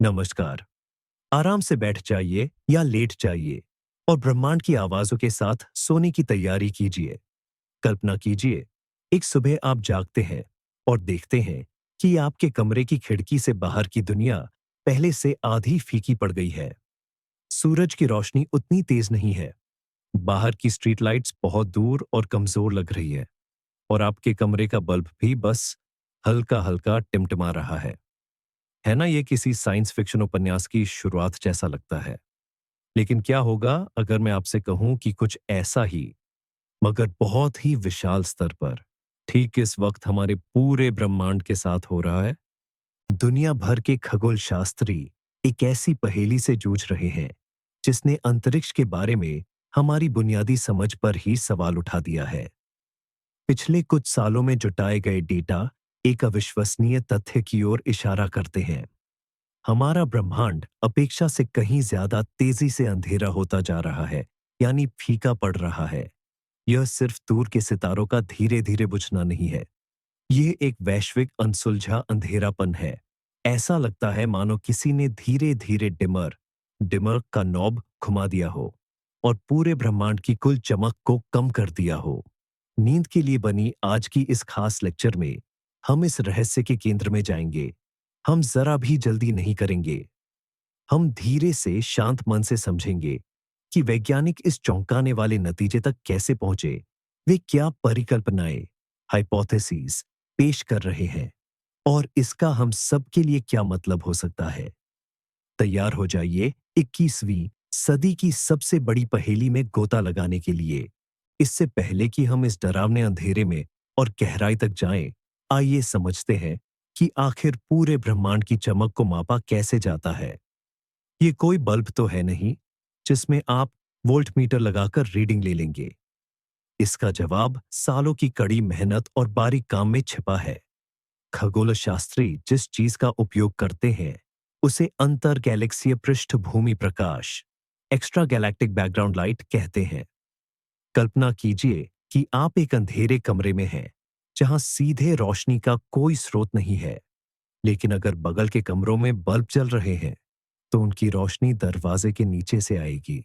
नमस्कार। आराम से बैठ जाइए या लेट जाइए और ब्रह्मांड की आवाजों के साथ सोने की तैयारी कीजिए। कल्पना कीजिए, एक सुबह आप जागते हैं और देखते हैं कि आपके कमरे की खिड़की से बाहर की दुनिया पहले से आधी फीकी पड़ गई है। सूरज की रोशनी उतनी तेज नहीं है। बाहर की स्ट्रीट लाइट्स बहुत दूर और कमजोर लग रही है और आपके कमरे का बल्ब भी बस हल्का हल्का टिमटिमा रहा है ना? ये किसी साइंस फिक्शन उपन्यास की शुरुआत जैसा लगता है। लेकिन क्या होगा अगर मैं आपसे कहूं कि कुछ ऐसा ही, मगर बहुत ही विशाल स्तर पर, ठीक इस वक्त हमारे पूरे ब्रह्मांड के साथ हो रहा है? दुनिया भर के खगोल शास्त्री एक ऐसी पहेली से जूझ रहे हैं जिसने अंतरिक्ष के बारे में हमारी बुनियादी समझ पर ही सवाल उठा दिया है। पिछले कुछ सालों में जुटाए गए डेटा एक अविश्वसनीय तथ्य की ओर इशारा करते हैं। हमारा ब्रह्मांड अपेक्षा से कहीं ज्यादा तेजी से अंधेरा होता जा रहा है, यानी फीका पड़ रहा है। यह सिर्फ दूर के सितारों का धीरे धीरे बुझना नहीं है, यह एक वैश्विक अनसुलझा अंधेरापन है। ऐसा लगता है मानो किसी ने धीरे धीरे डिमर डिमर का नॉब घुमा दिया हो और पूरे ब्रह्मांड की कुल चमक को कम कर दिया हो। नींद के लिए बनी आज की इस खास लेक्चर में हम इस रहस्य के केंद्र में जाएंगे। हम जरा भी जल्दी नहीं करेंगे। हम धीरे से शांत मन से समझेंगे कि वैज्ञानिक इस चौंकाने वाले नतीजे तक कैसे पहुंचे। वे क्या परिकल्पनाएं, हाइपोथेसिस पेश कर रहे हैं और इसका हम सब के लिए क्या मतलब हो सकता है। तैयार हो जाइए 21वीं सदी की सबसे बड़ी पहेली में गोता लगाने के लिए। इससे पहले कि हम इस डरावने अंधेरे में और गहराई तक जाएं, आइए समझते हैं कि आखिर पूरे ब्रह्मांड की चमक को मापा कैसे जाता है। ये कोई बल्ब तो है नहीं जिसमें आप वोल्ट मीटर लगाकर रीडिंग ले लेंगे। इसका जवाब सालों की कड़ी मेहनत और बारीक काम में छिपा है। खगोल शास्त्री जिस चीज का उपयोग करते हैं उसे अंतर गैलेक्सीय पृष्ठभूमि प्रकाश, एक्स्ट्रा गैलेक्टिक बैकग्राउंड लाइट कहते हैं। कल्पना कीजिए कि आप एक अंधेरे कमरे में हैं जहां सीधे रोशनी का कोई स्रोत नहीं है, लेकिन अगर बगल के कमरों में बल्ब जल रहे हैं तो उनकी रोशनी दरवाजे के नीचे से आएगी,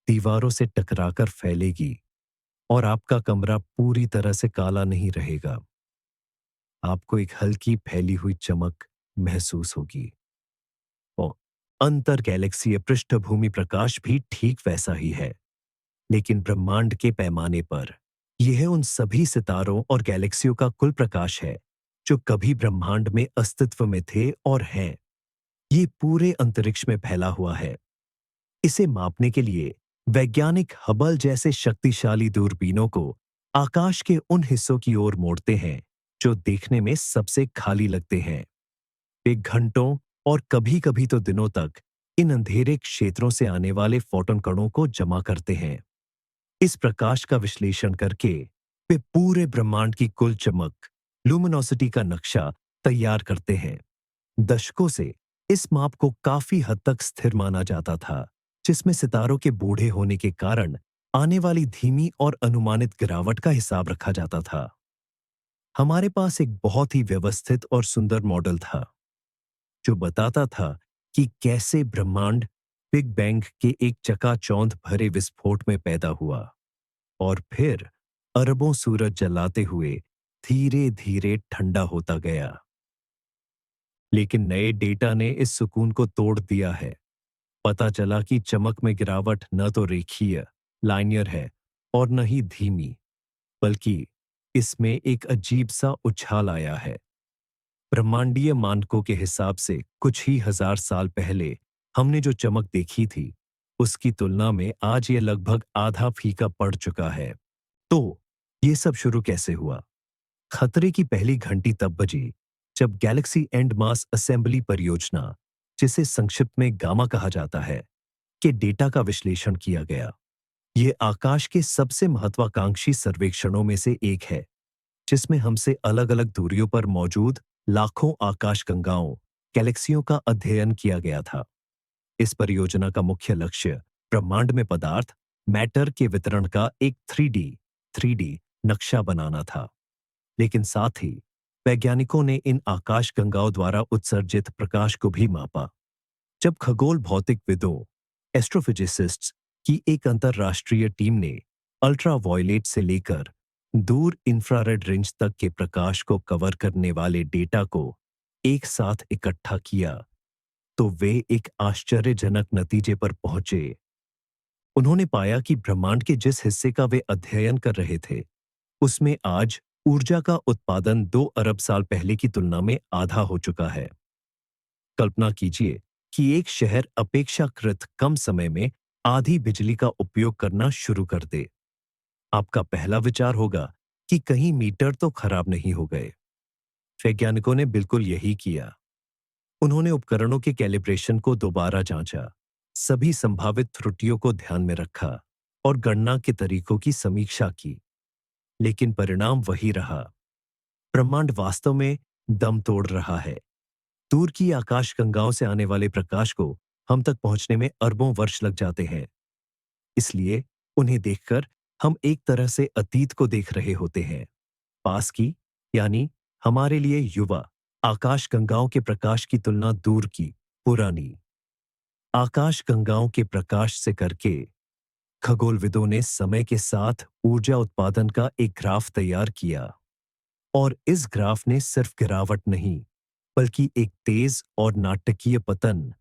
दीवारों से टकराकर फैलेगी और आपका कमरा पूरी तरह से काला नहीं रहेगा। आपको एक हल्की फैली हुई चमक महसूस होगी। और अंतर गैलेक्सीय पृष्ठभूमि प्रकाश भी ठीक वैसा ही है, लेकिन ब्रह्मांड के पैमाने पर यह उन सभी सितारों और गैलेक्सियों का कुल प्रकाश है जो कभी ब्रह्मांड में अस्तित्व में थे और हैं। ये पूरे अंतरिक्ष में फैला हुआ है। इसे मापने के लिए वैज्ञानिक हबल जैसे शक्तिशाली दूरबीनों को आकाश के उन हिस्सों की ओर मोड़ते हैं जो देखने में सबसे खाली लगते हैं। वे घंटों और कभी-कभी तो दिनों तक इन अंधेरे क्षेत्रों से आने वाले फोटॉन कणों को जमा करते हैं। इस प्रकाश का विश्लेषण करके वे पूरे ब्रह्मांड की कुल चमक, लुमिनोसिटी का नक्शा तैयार करते हैं। दशकों से इस माप को काफी हद तक स्थिर माना जाता था, जिसमें सितारों के बूढ़े होने के कारण आने वाली धीमी और अनुमानित गिरावट का हिसाब रखा जाता था। हमारे पास एक बहुत ही व्यवस्थित और सुंदर मॉडल था जो बताता था कि कैसे ब्रह्मांड बिग बैंग के एक चकाचौंध भरे विस्फोट में पैदा हुआ और फिर अरबों सूरज जलाते हुए धीरे धीरे ठंडा होता गया। लेकिन नए डेटा ने इस सुकून को तोड़ दिया है। पता चला कि चमक में गिरावट न तो रेखीय लाइनियर है और न ही धीमी, बल्कि इसमें एक अजीब सा उछाल आया है। ब्रह्मांडीय मानकों के हिसाब से कुछ ही हजार साल पहले हमने जो चमक देखी थी उसकी तुलना में आज ये लगभग आधा फीका पड़ चुका है। तो ये सब शुरू कैसे हुआ? खतरे की पहली घंटी तब बजी जब गैलेक्सी एंड मास असेंबली परियोजना, जिसे संक्षिप्त में गामा कहा जाता है, के डेटा का विश्लेषण किया गया। ये आकाश के सबसे महत्वाकांक्षी सर्वेक्षणों में से एक है, जिसमें हमसे अलग अलग दूरियों पर मौजूद लाखों आकाशगंगाओं, गैलेक्सियों का अध्ययन किया गया था। इस परियोजना का मुख्य लक्ष्य ब्रह्मांड में पदार्थ, मैटर के वितरण का एक 3D नक्शा बनाना था। लेकिन साथ ही वैज्ञानिकों ने इन आकाशगंगाओं द्वारा उत्सर्जित प्रकाश को भी मापा। जब खगोल भौतिकविदों एस्ट्रोफिजिसिस्ट्स की एक अंतर्राष्ट्रीय टीम ने अल्ट्रावायलेट से लेकर दूर इंफ्रारेड रेंज तक के प्रकाश को कवर करने वाले डेटा को एक साथ इकट्ठा किया, तो वे एक आश्चर्यजनक नतीजे पर पहुंचे। उन्होंने पाया कि ब्रह्मांड के जिस हिस्से का वे अध्ययन कर रहे थे, उसमें आज ऊर्जा का उत्पादन 2 अरब साल पहले की तुलना में आधा हो चुका है। कल्पना कीजिए कि एक शहर अपेक्षाकृत कम समय में आधी बिजली का उपयोग करना शुरू कर दे। आपका पहला विचार होगा कि कहीं मीटर तो खराब नहीं हो गए। वैज्ञानिकों ने बिल्कुल यही किया। उन्होंने उपकरणों के कैलिब्रेशन को दोबारा जांचा, सभी संभावित त्रुटियों को ध्यान में रखा और गणना के तरीकों की समीक्षा की। लेकिन परिणाम वही रहा। ब्रह्मांड वास्तव में दम तोड़ रहा है। दूर की आकाशगंगाओं से आने वाले प्रकाश को हम तक पहुंचने में अरबों वर्ष लग जाते हैं। इसलिए उन्हें देखकर हम एक तरह से अतीत को देख रहे होते हैं। पास की, यानी हमारे लिए युवा आकाशगंगाओं के प्रकाश की तुलना दूर की, पुरानी आकाशगंगाओं के प्रकाश से करके खगोलविदों ने समय के साथ ऊर्जा उत्पादन का एक ग्राफ तैयार किया। और इस ग्राफ ने सिर्फ गिरावट नहीं, बल्कि एक तेज और नाटकीय पतन,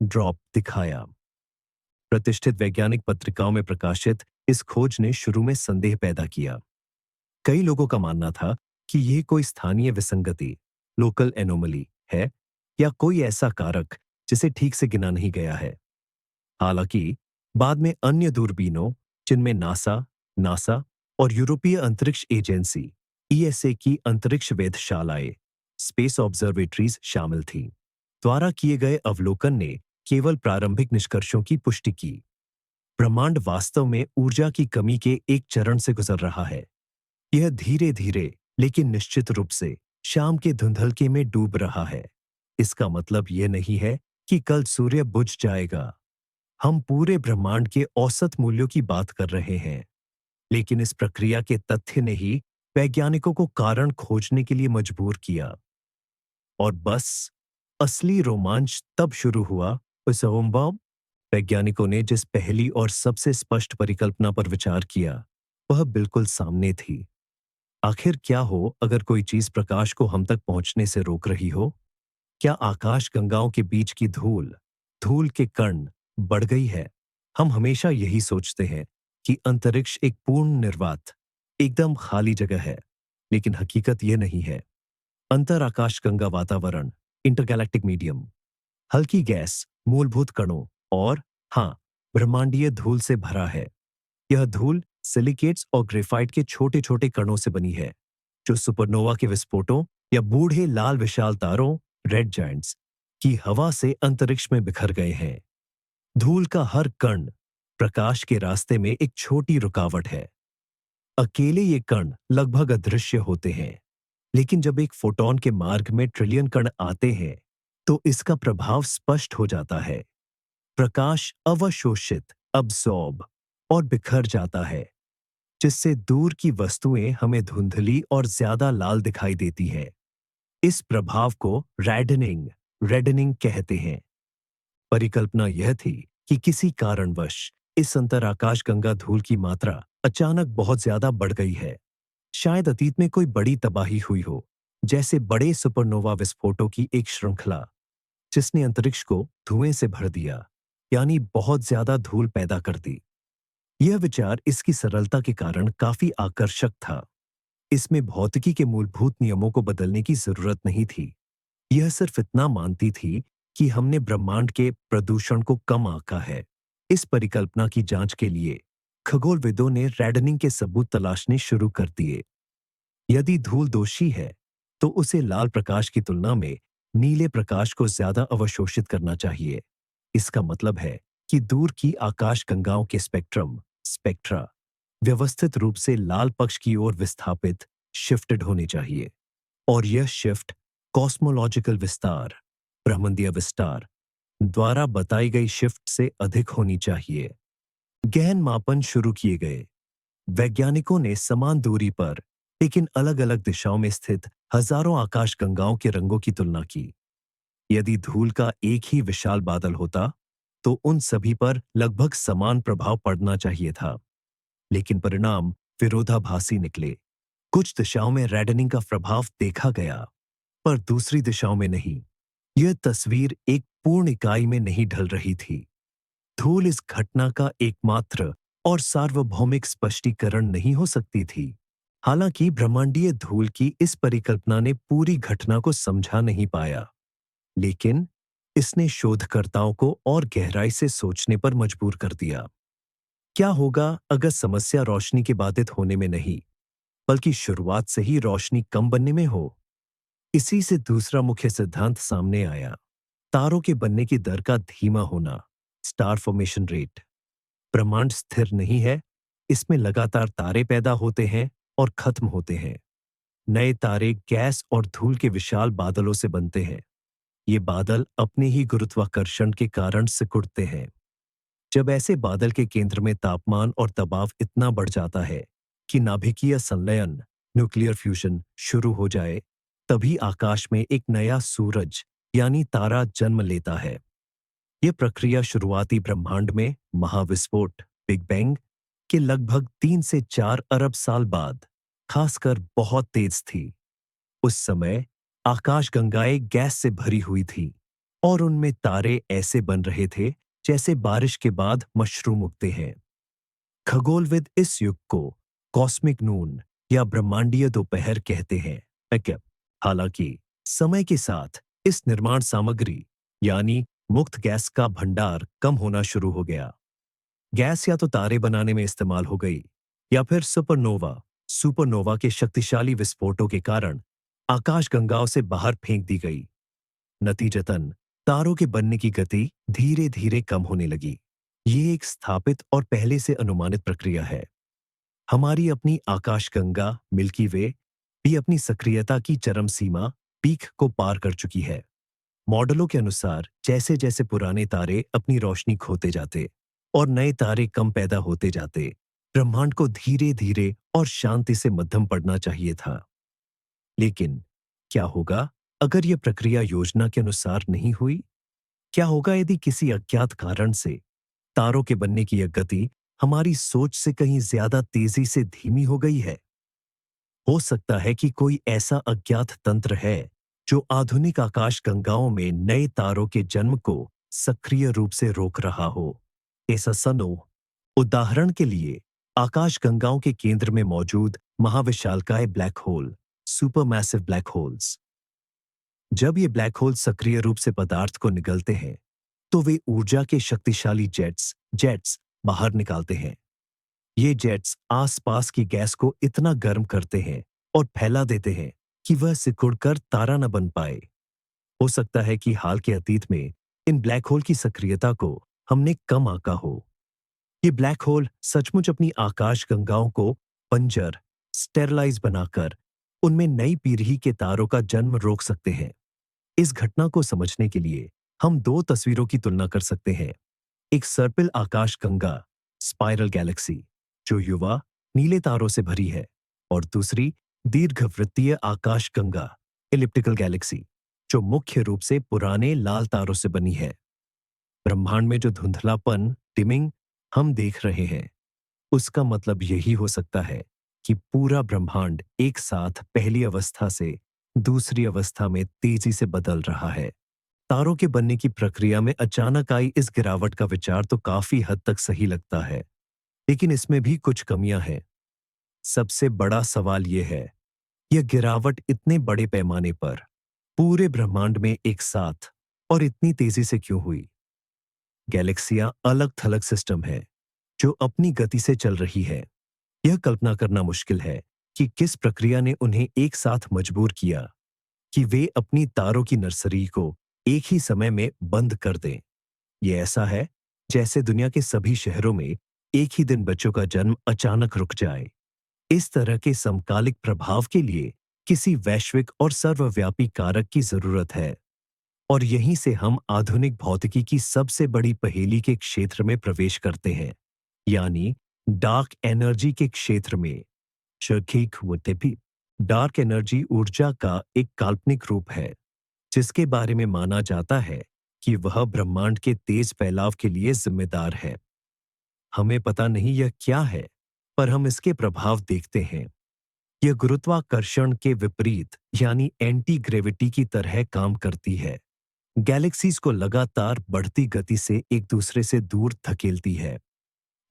ड्रॉप दिखाया। प्रतिष्ठित वैज्ञानिक पत्रिकाओं में प्रकाशित इस खोज ने शुरू में संदेह पैदा किया। कई लोगों का मानना था कि यह कोई स्थानीय विसंगति, लोकल एनोमली है, या कोई ऐसा कारक जिसे ठीक से गिना नहीं गया है। हालांकि बाद में अन्य दूरबीनों, जिनमें नासा और यूरोपीय अंतरिक्ष एजेंसी ईएसए की अंतरिक्ष वेधशालाएं, स्पेस ऑब्जर्वेटरीज शामिल थीं, द्वारा किए गए अवलोकन ने केवल प्रारंभिक निष्कर्षों की पुष्टि की। ब्रह्मांड वास्तव में ऊर्जा की कमी के एक चरण से गुजर रहा है। यह धीरे धीरे लेकिन निश्चित रूप से शाम के धुंधलके में डूब रहा है। इसका मतलब यह नहीं है कि कल सूर्य बुझ जाएगा। हम पूरे ब्रह्मांड के औसत मूल्यों की बात कर रहे हैं। लेकिन इस प्रक्रिया के तथ्य ने ही वैज्ञानिकों को कारण खोजने के लिए मजबूर किया। और बस असली रोमांच तब शुरू हुआ उस ओमबॉब। वैज्ञानिकों ने जिस पहली और सबसे स्पष्ट परिकल्पना पर विचार किया, वह बिल्कुल सामने थी। आखिर क्या हो अगर कोई चीज प्रकाश को हम तक पहुंचने से रोक रही हो? क्या आकाश गंगाओं के बीच की धूल, धूल के कण बढ़ गई है? हम हमेशा यही सोचते हैं कि अंतरिक्ष एक पूर्ण निर्वात, एकदम खाली जगह है, लेकिन हकीकत यह नहीं है। अंतर आकाशगंगा वातावरण, इंटरगैलेक्टिक मीडियम, हल्की गैस, मूलभूत कणों और हाँ, ब्रह्मांडीय धूल से भरा है। यह धूल सिलिकेट्स और ग्रेफाइट के छोटे छोटे कणों से बनी है, जो सुपरनोवा के विस्फोटों या बूढ़े लाल विशाल तारों, रेड जायंट्स, की हवा से अंतरिक्ष में बिखर गए हैं। धूल का हर कण प्रकाश के रास्ते में एक छोटी रुकावट है। अकेले ये कण लगभग अदृश्य होते हैं, लेकिन जब एक फोटॉन के मार्ग में ट्रिलियन कण आते हैं, तो इसका प्रभाव स्पष्ट हो जाता है। प्रकाश अवशोषित, अब्सॉर्ब और बिखर जाता है, जिससे दूर की वस्तुएं हमें धुंधली और ज्यादा लाल दिखाई देती हैं। इस प्रभाव को रेडनिंग रेडनिंग कहते हैं। परिकल्पना यह थी कि किसी कारणवश इस अंतराकाशगंगा धूल की मात्रा अचानक बहुत ज्यादा बढ़ गई है। शायद अतीत में कोई बड़ी तबाही हुई हो, जैसे बड़े सुपरनोवा विस्फोटों की एक श्रृंखला, जिसने अंतरिक्ष को धुएं से भर दिया, यानी बहुत ज्यादा धूल पैदा कर दी। यह विचार इसकी सरलता के कारण काफी आकर्षक था। इसमें भौतिकी के मूलभूत नियमों को बदलने की जरूरत नहीं थी। यह सिर्फ इतना मानती थी कि हमने ब्रह्मांड के प्रदूषण को कम आंका है। इस परिकल्पना की जांच के लिए खगोलविदों ने रेडनिंग के सबूत तलाशने शुरू कर दिए। यदि धूल दोषी है, तो उसे लाल प्रकाश की तुलना में नीले प्रकाश को ज्यादा अवशोषित करना चाहिए। इसका मतलब है कि दूर की आकाशगंगाओं के स्पेक्ट्रा व्यवस्थित रूप से लाल पक्ष की ओर विस्थापित, शिफ्टेड होने चाहिए। और यह शिफ्ट कॉस्मोलॉजिकल विस्तार, ब्रह्मंडीय विस्तार द्वारा बताई गई शिफ्ट से अधिक होनी चाहिए। गहन मापन शुरू किए गए। वैज्ञानिकों ने समान दूरी पर लेकिन अलग अलग दिशाओं में स्थित हजारों आकाशगंगाओं के रंगों की तुलना की। यदि धूल का एक ही विशाल बादल होता तो उन सभी पर लगभग समान प्रभाव पड़ना चाहिए था, लेकिन परिणाम विरोधाभासी निकले। कुछ दिशाओं में रेडनिंग का प्रभाव देखा गया, पर दूसरी दिशाओं में नहीं। यह तस्वीर एक पूर्ण इकाई में नहीं ढल रही थी। धूल इस घटना का एकमात्र और सार्वभौमिक स्पष्टीकरण नहीं हो सकती थी। हालांकि ब्रह्मांडीय धूल की इस परिकल्पना ने पूरी घटना को समझा नहीं पाया, लेकिन इसने शोधकर्ताओं को और गहराई से सोचने पर मजबूर कर दिया। क्या होगा अगर समस्या रोशनी के बाधित होने में नहीं, बल्कि शुरुआत से ही रोशनी कम बनने में हो? इसी से दूसरा मुख्य सिद्धांत सामने आया, तारों के बनने की दर का धीमा होना, स्टार फॉर्मेशन रेट। ब्रह्मांड स्थिर नहीं है, इसमें लगातार तारे पैदा होते हैं और खत्म होते हैं। नए तारे गैस और धूल के विशाल बादलों से बनते हैं। ये बादल अपने ही गुरुत्वाकर्षण के कारण सिकुड़ते हैं। जब ऐसे बादल के केंद्र में तापमान और दबाव इतना बढ़ जाता है कि नाभिकीय संलयन, न्यूक्लियर फ्यूजन शुरू हो जाए, तभी आकाश में एक नया सूरज यानी तारा जन्म लेता है। यह प्रक्रिया शुरुआती ब्रह्मांड में महाविस्फोट, बिग बैंग के लगभग 3 से 4 अरब साल बाद खासकर बहुत तेज थी। उस समय आकाशगंगाएं गैस से भरी हुई थी और उनमें तारे ऐसे बन रहे थे जैसे बारिश के बाद मशरूम उगते हैं। खगोलविद इस युग को कॉस्मिक नून या ब्रह्मांडीय दोपहर कहते हैं। क्या? हालांकि समय के साथ इस निर्माण सामग्री यानी मुक्त गैस का भंडार कम होना शुरू हो गया। गैस या तो तारे बनाने में इस्तेमाल हो गई या फिर सुपरनोवा के शक्तिशाली विस्फोटों के कारण आकाशगंगाओं से बाहर फेंक दी गई। नतीजतन तारों के बनने की गति धीरे धीरे कम होने लगी। ये एक स्थापित और पहले से अनुमानित प्रक्रिया है। हमारी अपनी आकाशगंगा मिल्की वे भी अपनी सक्रियता की चरम सीमा पीक को पार कर चुकी है। मॉडलों के अनुसार जैसे जैसे पुराने तारे अपनी रोशनी खोते जाते और नए तारे कम पैदा होते जाते, ब्रह्मांड को धीरे धीरे और शांति से मध्यम पड़ना चाहिए था। लेकिन क्या होगा अगर यह प्रक्रिया योजना के अनुसार नहीं हुई? क्या होगा यदि किसी अज्ञात कारण से तारों के बनने की यह गति हमारी सोच से कहीं ज्यादा तेजी से धीमी हो गई है? हो सकता है कि कोई ऐसा अज्ञात तंत्र है जो आधुनिक आकाशगंगाओं में नए तारों के जन्म को सक्रिय रूप से रोक रहा हो। ऐसा सनो, उदाहरण के लिए आकाशगंगाओं के केंद्र में मौजूद महाविशालकाय black hole, supermassive black holes. जब ये ब्लैक होल सक्रिय रूप से पदार्थ को निगलते हैं, तो वे ऊर्जा के शक्तिशाली जेट्स बाहर निकालते हैं। ये जेट्स आसपास की गैस को इतना गर्म करते हैं और फैला देते हैं कि वह सिकुड़कर तारा न बन पाए। हो सकता है कि हाल के अतीत में इन ब्लैक होल की सक्रियता को हमने कम आंका हो। ये ब्लैक होल सचमुच अपनी आकाशगंगाओं को बंजर, स्टेरलाइज बनाकर उनमें नई पीढ़ी के तारों का जन्म रोक सकते हैं। इस घटना को समझने के लिए हम दो तस्वीरों की तुलना कर सकते हैं। एक सर्पिल आकाशगंगा, स्पाइरल गैलेक्सी, जो युवा नीले तारों से भरी है, और दूसरी दीर्घवृत्तीय आकाशगंगा, इलिप्टिकल गैलेक्सी, जो मुख्य रूप से पुराने लाल तारों से बनी है। ब्रह्मांड में जो धुंधलापन, डिमिंग हम देख रहे हैं, उसका मतलब यही हो सकता है कि पूरा ब्रह्मांड एक साथ पहली अवस्था से दूसरी अवस्था में तेजी से बदल रहा है। तारों के बनने की प्रक्रिया में अचानक आई इस गिरावट का विचार तो काफी हद तक सही लगता है, लेकिन इसमें भी कुछ कमियां हैं। सबसे बड़ा सवाल यह है, यह गिरावट इतने बड़े पैमाने पर पूरे ब्रह्मांड में एक साथ और इतनी तेजी से क्यों हुई? गैलेक्सियां अलग थलग सिस्टम है जो अपनी गति से चल रही है। यह कल्पना करना मुश्किल है कि किस प्रक्रिया ने उन्हें एक साथ मजबूर किया कि वे अपनी तारों की नर्सरी को एक ही समय में बंद कर दें। यह ऐसा है जैसे दुनिया के सभी शहरों में एक ही दिन बच्चों का जन्म अचानक रुक जाए। इस तरह के समकालिक प्रभाव के लिए किसी वैश्विक और सर्वव्यापी कारक की जरूरत है। और यहीं से हम आधुनिक भौतिकी की सबसे बड़ी पहेली के क्षेत्र में प्रवेश करते हैं, यानी डार्क एनर्जी के क्षेत्र में। शर्खीक वुतेपी डार्क एनर्जी ऊर्जा का एक काल्पनिक रूप है जिसके बारे में माना जाता है कि वह ब्रह्मांड के तेज फैलाव के लिए जिम्मेदार है। हमें पता नहीं यह क्या है, पर हम इसके प्रभाव देखते हैं। यह गुरुत्वाकर्षण के विपरीत यानी एंटी ग्रेविटी की तरह काम करती है। गैलेक्सीज को लगातार बढ़ती गति से एक दूसरे से दूर धकेलती है।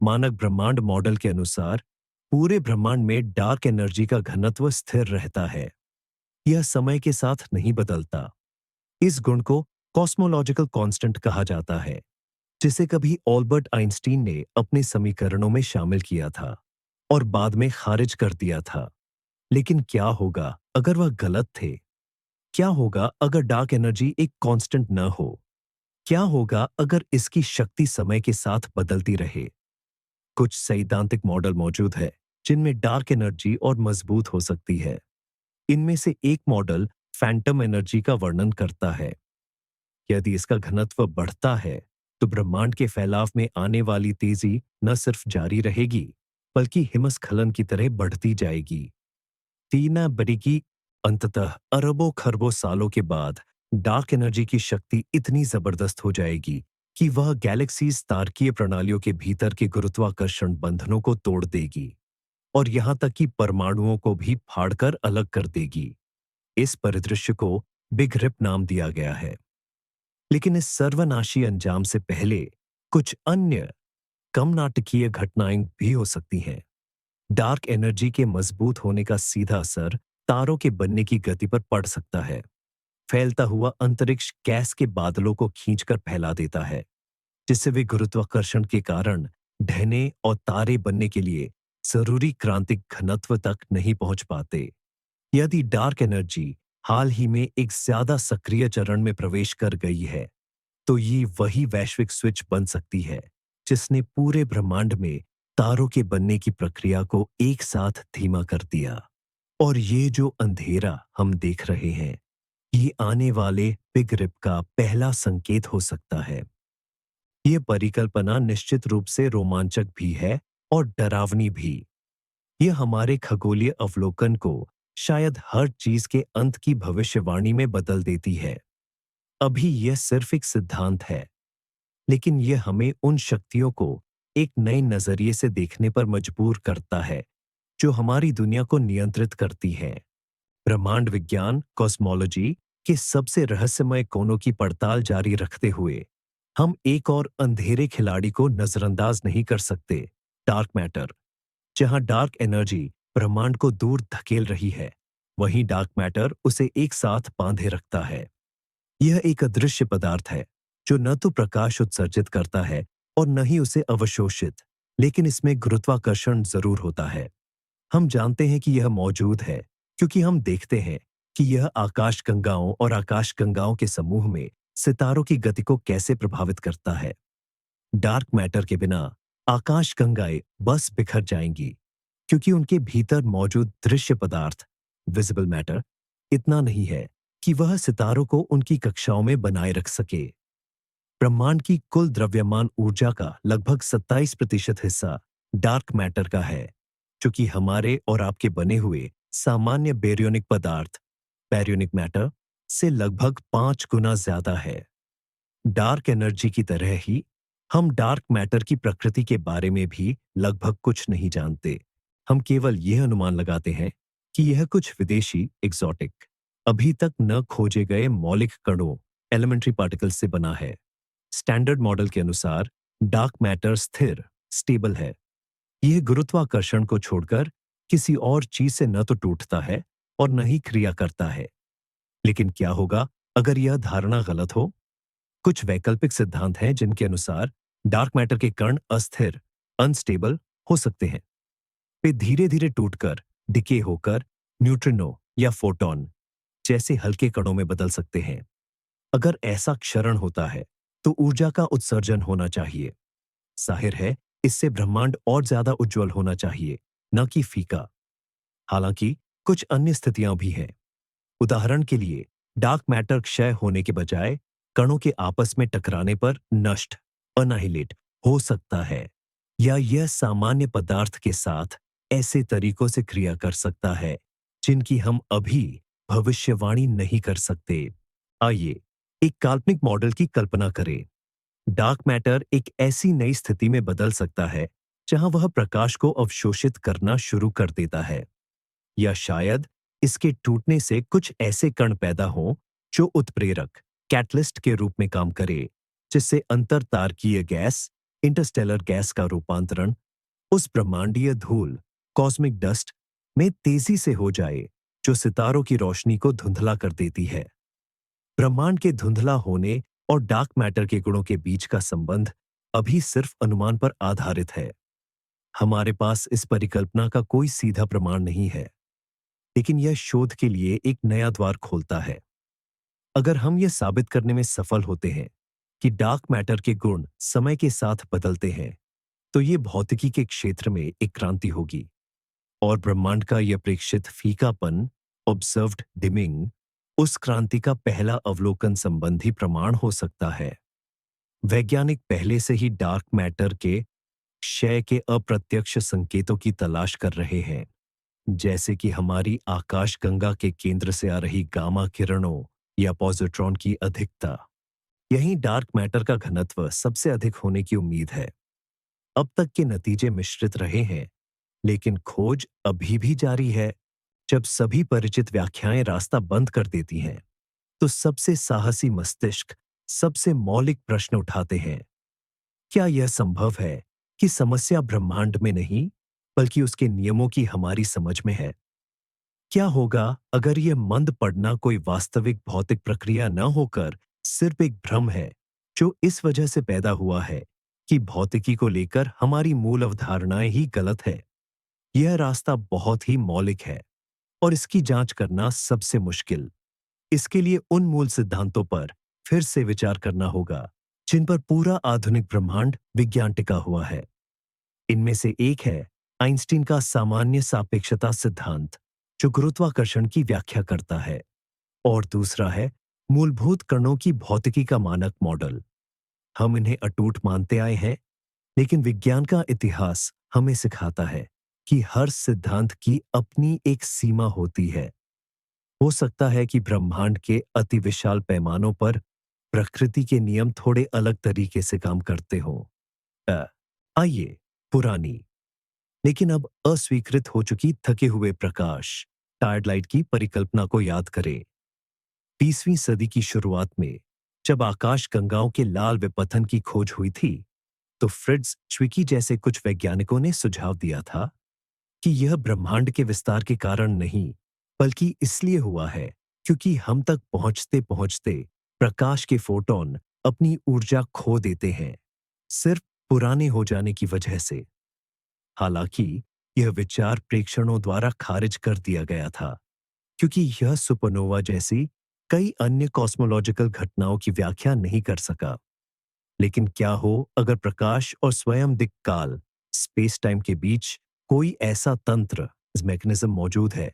मानक ब्रह्मांड मॉडल के अनुसार पूरे ब्रह्मांड में डार्क एनर्जी का घनत्व स्थिर रहता है। यह समय के साथ नहीं बदलता। इस गुण को कॉस्मोलॉजिकल कांस्टेंट कहा जाता है, जिसे कभी ऑल्बर्ट आइंस्टीन ने अपने समीकरणों में शामिल किया था और बाद में खारिज कर दिया था। लेकिन क्या होगा अगर वह गलत थे? क्या होगा अगर डार्क एनर्जी एक कांस्टेंट न हो? क्या होगा अगर इसकी शक्ति समय के साथ बदलती रहे? कुछ सैद्धांतिक मॉडल मौजूद है जिनमें डार्क एनर्जी और मजबूत हो सकती है। इनमें से एक मॉडल फैंटम एनर्जी का वर्णन करता है। यदि इसका घनत्व बढ़ता है तो ब्रह्मांड के फैलाव में आने वाली तेजी न सिर्फ जारी रहेगी, बल्कि हिमस्खलन की तरह बढ़ती जाएगी। तीना बरीकी अंततः अरबों खरबों सालों के बाद डार्क एनर्जी की शक्ति इतनी जबरदस्त हो जाएगी कि वह गैलेक्सीज तारकीय प्रणालियों के भीतर के गुरुत्वाकर्षण बंधनों को तोड़ देगी और यहां तक कि परमाणुओं को भी फाड़कर अलग कर देगी। इस परिदृश्य को बिग रिप नाम दिया गया है। लेकिन इस सर्वनाशी अंजाम से पहले कुछ अन्य कम नाटकीय घटनाएं भी हो सकती हैं। डार्क एनर्जी के मजबूत होने का सीधा असर तारों के बनने की गति पर पड़ सकता है। फैलता हुआ अंतरिक्ष गैस के बादलों को खींचकर फैला देता है, जिससे वे गुरुत्वाकर्षण के कारण ढहने और तारे बनने के लिए जरूरी क्रांतिक घनत्व तक नहीं पहुंच पाते। यदि डार्क एनर्जी हाल ही में एक ज्यादा सक्रिय चरण में प्रवेश कर गई है, तो ये वही वैश्विक स्विच बन सकती है जिसने पूरे ब्रह्मांड में तारों के बनने की प्रक्रिया को एक साथ धीमा कर दिया। और ये जो अंधेरा हम देख रहे हैं, ये आने वाले बिग रिप का पहला संकेत हो सकता है। ये परिकल्पना निश्चित रूप से रोमांचक भी है और डरावनी भी। यह हमारे खगोलीय अवलोकन को शायद हर चीज के अंत की भविष्यवाणी में बदल देती है। अभी यह सिर्फ एक सिद्धांत है, लेकिन यह हमें उन शक्तियों को एक नए नजरिए से देखने पर मजबूर करता है जो हमारी दुनिया को नियंत्रित करती है। ब्रह्मांड विज्ञान कॉस्मोलॉजी के सबसे रहस्यमय कोनों की पड़ताल जारी रखते हुए हम एक और अंधेरे खिलाड़ी को नजरअंदाज नहीं कर सकते, डार्क मैटर। जहां डार्क एनर्जी ब्रह्मांड को दूर धकेल रही है, वहीं डार्क मैटर उसे एक साथ बांधे रखता है। यह एक अदृश्य पदार्थ है जो न तो प्रकाश उत्सर्जित करता है और न ही उसे अवशोषित, लेकिन इसमें गुरुत्वाकर्षण जरूर होता है। हम जानते हैं कि यह मौजूद है क्योंकि हम देखते हैं कि यह आकाशगंगाओं और आकाशगंगाओं के समूह में सितारों की गति को कैसे प्रभावित करता है। डार्क मैटर के बिना आकाशगंगाएं बस बिखर जाएंगी, क्योंकि उनके भीतर मौजूद दृश्य पदार्थ विजिबल मैटर इतना नहीं है कि वह सितारों को उनकी कक्षाओं में बनाए रख सके। ब्रह्मांड की कुल द्रव्यमान ऊर्जा का लगभग 27% हिस्सा डार्क मैटर का है, जो कि हमारे और आपके बने हुए सामान्य बेरियोनिक पदार्थ बैरियोनिक मैटर से लगभग 5 गुना ज्यादा है। डार्क एनर्जी की तरह ही हम डार्क मैटर की प्रकृति के बारे में भी लगभग कुछ नहीं जानते। हम केवल यह अनुमान लगाते हैं कि यह कुछ विदेशी एग्जॉटिक अभी तक न खोजे गए मौलिक कणों एलिमेंट्री पार्टिकल्स से बना है। स्टैंडर्ड मॉडल के अनुसार डार्क मैटर स्थिर स्टेबल है। यह गुरुत्वाकर्षण को छोड़कर किसी और चीज से न तो टूटता है और न ही क्रिया करता है। लेकिन क्या होगा अगर यह धारणा गलत हो? कुछ वैकल्पिक सिद्धांत हैं जिनके अनुसार डार्क मैटर के कण अस्थिर अनस्टेबल हो सकते हैं। वे धीरे धीरे टूटकर डिके होकर न्यूट्रिनो या फोटॉन जैसे हल्के कणों में बदल सकते हैं। अगर ऐसा क्षरण होता है तो ऊर्जा का उत्सर्जन होना चाहिए। जाहिर है, इससे ब्रह्मांड और ज्यादा उज्जवल होना चाहिए, न कि फीका। हालांकि कुछ अन्य स्थितियां भी हैं। उदाहरण के लिए, डार्क मैटर क्षय होने के बजाय कणों के आपस में टकराने पर नष्ट अनाहिलेट हो सकता है, या यह सामान्य पदार्थ के साथ ऐसे तरीकों से क्रिया कर सकता है जिनकी हम अभी भविष्यवाणी नहीं कर सकते। आइए एक काल्पनिक मॉडल की कल्पना करें। डार्क मैटर एक ऐसी नई स्थिति में बदल सकता है जहां वह प्रकाश को अवशोषित करना शुरू कर देता है, या शायद इसके टूटने से कुछ ऐसे कण पैदा हों जो उत्प्रेरक कैटलिस्ट के रूप में काम करे, जिससे अंतरतारकीय गैस इंटरस्टेलर गैस का रूपांतरण उस ब्रह्मांडीय धूल कॉस्मिक डस्ट में तेजी से हो जाए जो सितारों की रोशनी को धुंधला कर देती है। ब्रह्मांड के धुंधला होने और डार्क मैटर के गुणों के बीच का संबंध अभी सिर्फ अनुमान पर आधारित है। हमारे पास इस परिकल्पना का कोई सीधा प्रमाण नहीं है, लेकिन यह शोध के लिए एक नया द्वार खोलता है। अगर हम यह साबित करने में सफल होते हैं कि डार्क मैटर के गुण समय के साथ बदलते हैं, तो ये भौतिकी के क्षेत्र में एक क्रांति होगी और ब्रह्मांड का यह प्रेक्षित फीकापन, ऑब्जर्व्ड डिमिंग, उस क्रांति का पहला अवलोकन संबंधी प्रमाण हो सकता है। वैज्ञानिक पहले से ही डार्क मैटर के क्षय के अप्रत्यक्ष संकेतों की तलाश कर रहे हैं, जैसे कि हमारी आकाशगंगा के केंद्र से आ रही गामा किरणों या पॉजिट्रॉन की अधिकता। यही डार्क मैटर का घनत्व सबसे अधिक होने की उम्मीद है। अब तक के नतीजे मिश्रित रहे हैं, लेकिन खोज अभी भी जारी है। जब सभी परिचित व्याख्याएं रास्ता बंद कर देती हैं, तो सबसे साहसी मस्तिष्क सबसे मौलिक प्रश्न उठाते हैं। क्या यह संभव है कि समस्या ब्रह्मांड में नहीं, बल्कि उसके नियमों की हमारी समझ में है? क्या होगा अगर यह मंद पड़ना कोई वास्तविक भौतिक प्रक्रिया न होकर सिर्फ एक भ्रम है, जो इस वजह से पैदा हुआ है कि भौतिकी को लेकर हमारी मूल अवधारणाएं ही गलत है? यह रास्ता बहुत ही मौलिक है और इसकी जांच करना सबसे मुश्किल। इसके लिए उन मूल सिद्धांतों पर फिर से विचार करना होगा जिन पर पूरा आधुनिक ब्रह्मांड विज्ञान टिका हुआ है। इनमें से एक है आइंस्टीन का सामान्य सापेक्षता सिद्धांत, जो गुरुत्वाकर्षण की व्याख्या करता है, और दूसरा है मूलभूत कणों की भौतिकी का मानक मॉडल। हम इन्हें अटूट मानते आए हैं, लेकिन विज्ञान का इतिहास हमें सिखाता है कि हर सिद्धांत की अपनी एक सीमा होती है। हो सकता है कि ब्रह्मांड के अति विशाल पैमानों पर प्रकृति के नियम थोड़े अलग तरीके से काम करते हों। आइए पुरानी, लेकिन अब अस्वीकृत हो चुकी थके हुए प्रकाश टायर्ड लाइट की परिकल्पना को याद करें। 20वीं सदी की शुरुआत में जब आकाश गंगाओं के लाल विपथन की खोज हुई थी, तो फ्रिट्ज च्विकी जैसे कुछ वैज्ञानिकों ने सुझाव दिया था कि यह ब्रह्मांड के विस्तार के कारण नहीं, बल्कि इसलिए हुआ है क्योंकि हम तक पहुंचते पहुंचते प्रकाश के फोटॉन अपनी ऊर्जा खो देते हैं, सिर्फ पुराने हो जाने की वजह से। हालांकि यह विचार प्रेक्षणों द्वारा खारिज कर दिया गया था, क्योंकि यह सुपरनोवा जैसी कई अन्य कॉस्मोलॉजिकल घटनाओं की व्याख्या नहीं कर सका। लेकिन क्या हो अगर प्रकाश और स्वयं दिक् काल स्पेस टाइम के बीच कोई ऐसा तंत्र मैकेनिज्म मौजूद है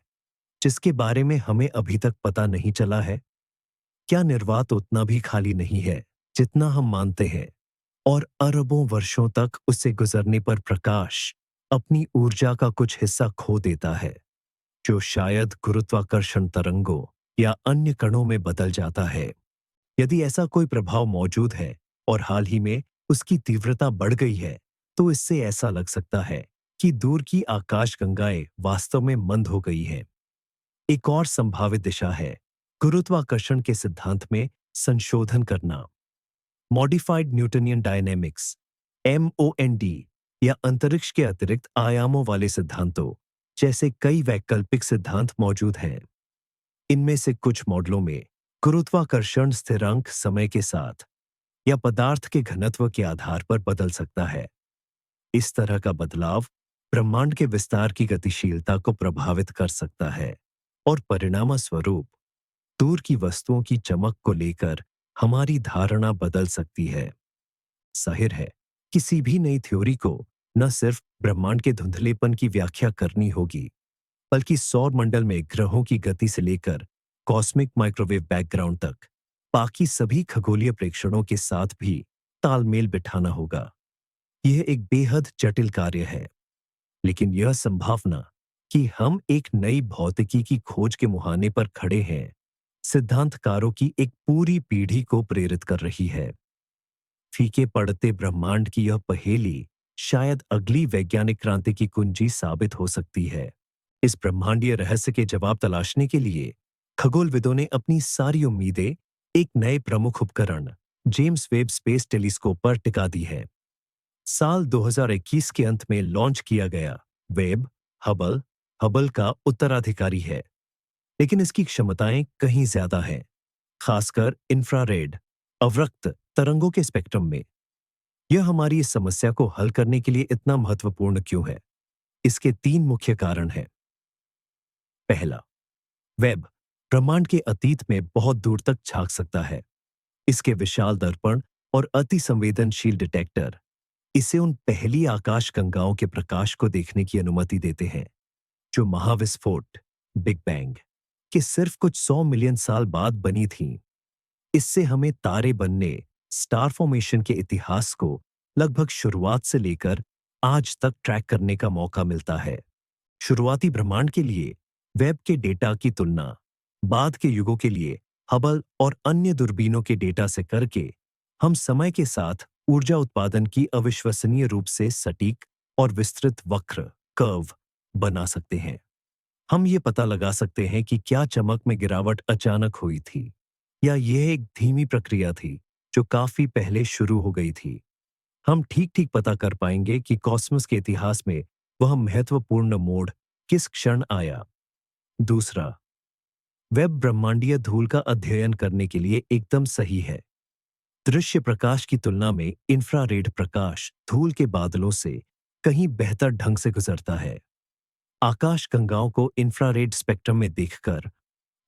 जिसके बारे में हमें अभी तक पता नहीं चला है? क्या निर्वात उतना भी खाली नहीं है जितना हम मानते हैं, और अरबों वर्षों तक उससे गुजरने पर प्रकाश अपनी ऊर्जा का कुछ हिस्सा खो देता है, जो शायद गुरुत्वाकर्षण तरंगों या अन्य कणों में बदल जाता है? यदि ऐसा कोई प्रभाव मौजूद है और हाल ही में उसकी तीव्रता बढ़ गई है, तो इससे ऐसा लग सकता है कि दूर की आकाशगंगाएं वास्तव में मंद हो गई हैं। एक और संभावित दिशा है गुरुत्वाकर्षण के सिद्धांत में संशोधन करना। मॉडिफाइड न्यूटनियन डायनेमिक्स MOND, या अंतरिक्ष के अतिरिक्त आयामों वाले सिद्धांतों जैसे कई वैकल्पिक सिद्धांत मौजूद हैं। इनमें से कुछ मॉडलों में गुरुत्वाकर्षण स्थिरांक समय के साथ या पदार्थ के घनत्व के आधार पर बदल सकता है। इस तरह का बदलाव ब्रह्मांड के विस्तार की गतिशीलता को प्रभावित कर सकता है और परिणामस्वरूप दूर की वस्तुओं की चमक को लेकर हमारी धारणा बदल सकती है। जाहिर है, किसी भी नई थ्योरी को न सिर्फ ब्रह्मांड के धुंधलेपन की व्याख्या करनी होगी, बल्कि सौर मंडल में ग्रहों की गति से लेकर कॉस्मिक माइक्रोवेव बैकग्राउंड तक बाकी सभी खगोलीय प्रेक्षणों के साथ भी तालमेल बिठाना होगा। यह एक बेहद जटिल कार्य है, लेकिन यह संभावना कि हम एक नई भौतिकी की खोज के मुहाने पर खड़े हैं, सिद्धांतकारों की एक पूरी पीढ़ी को प्रेरित कर रही है। फीके पड़ते ब्रह्मांड की यह पहेली शायद अगली वैज्ञानिक क्रांति की कुंजी साबित हो सकती है। इस ब्रह्मांडीय रहस्य के जवाब तलाशने के लिए खगोलविदों ने अपनी सारी उम्मीदें एक नए प्रमुख उपकरण जेम्स वेब स्पेस टेलीस्कोप पर टिका दी है। साल 2021 के अंत में लॉन्च किया गया वेब हबल हबल का उत्तराधिकारी है, लेकिन इसकी क्षमताएं कहीं ज्यादा हैं, खासकर इंफ्रारेड अवरक्त तरंगों के स्पेक्ट्रम में। यह हमारी इस समस्या को हल करने के लिए इतना महत्वपूर्ण क्यों है? इसके तीन मुख्य कारण हैं। पहला, वेब ब्रह्मांड के अतीत में बहुत दूर तक झांक सकता है। इसके विशाल दर्पण और अति संवेदनशील डिटेक्टर इसे उन पहली आकाश गंगाओं के प्रकाश को देखने की अनुमति देते हैं जो महाविस्फोट बिग बैंग के सिर्फ कुछ 100 मिलियन साल बाद बनी थीं। इससे हमें तारे बनने स्टार फॉर्मेशन के इतिहास को लगभग शुरुआत से लेकर आज तक ट्रैक करने का मौका मिलता है। शुरुआती ब्रह्मांड के लिए वेब के डेटा की तुलना बाद के युगों के लिए हबल और अन्य दूरबीनों के डेटा से करके हम समय के साथ ऊर्जा उत्पादन की अविश्वसनीय रूप से सटीक और विस्तृत वक्र कर्व बना सकते हैं। हम ये पता लगा सकते हैं कि क्या चमक में गिरावट अचानक हुई थी या यह एक धीमी प्रक्रिया थी जो काफी पहले शुरू हो गई थी। हम ठीक ठीक पता कर पाएंगे कि कॉस्मोस के इतिहास में वह महत्वपूर्ण मोड़ किस क्षण आया। दूसरा, वेब ब्रह्मांडीय धूल का अध्ययन करने के लिए एकदम सही है। दृश्य प्रकाश की तुलना में इंफ्रारेड प्रकाश धूल के बादलों से कहीं बेहतर ढंग से गुजरता है। आकाश गंगाओं को इंफ्रारेड स्पेक्ट्रम में देखकर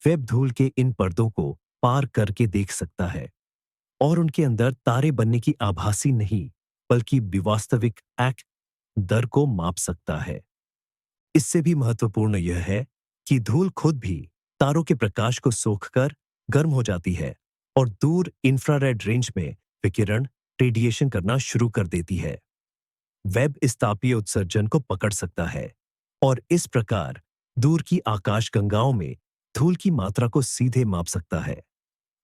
वेब धूल के इन पर्दों को पार करके देख सकता है और उनके अंदर तारे बनने की आभासी नहीं बल्कि वास्तविक एक्ट दर को माप सकता है। इससे भी महत्वपूर्ण यह है कि धूल खुद भी तारों के प्रकाश को सोखकर गर्म हो जाती है और दूर इंफ्रारेड रेंज में विकिरण रेडिएशन करना शुरू कर देती है। वेब इस तापीय उत्सर्जन को पकड़ सकता है और इस प्रकार दूर की आकाश गंगाओं में धूल की मात्रा को सीधे माप सकता है।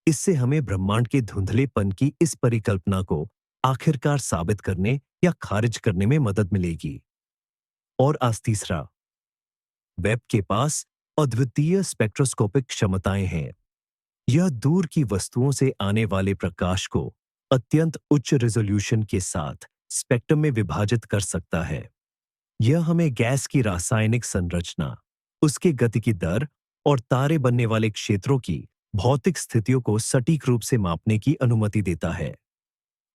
इससे हमें ब्रह्मांड के धुंधलेपन की इस परिकल्पना को आखिरकार साबित करने या खारिज करने में मदद मिलेगी। और आज तीसरा, वेब के पास अद्वितीय स्पेक्ट्रोस्कोपिक क्षमताएं हैं। यह दूर की वस्तुओं से आने वाले प्रकाश को अत्यंत उच्च रेजोल्यूशन के साथ स्पेक्ट्रम में विभाजित कर सकता है। यह हमें गैस की रासायनिक संरचना, उसके गति की दर और तारे बनने वाले क्षेत्रों की भौतिक स्थितियों को सटीक रूप से मापने की अनुमति देता है।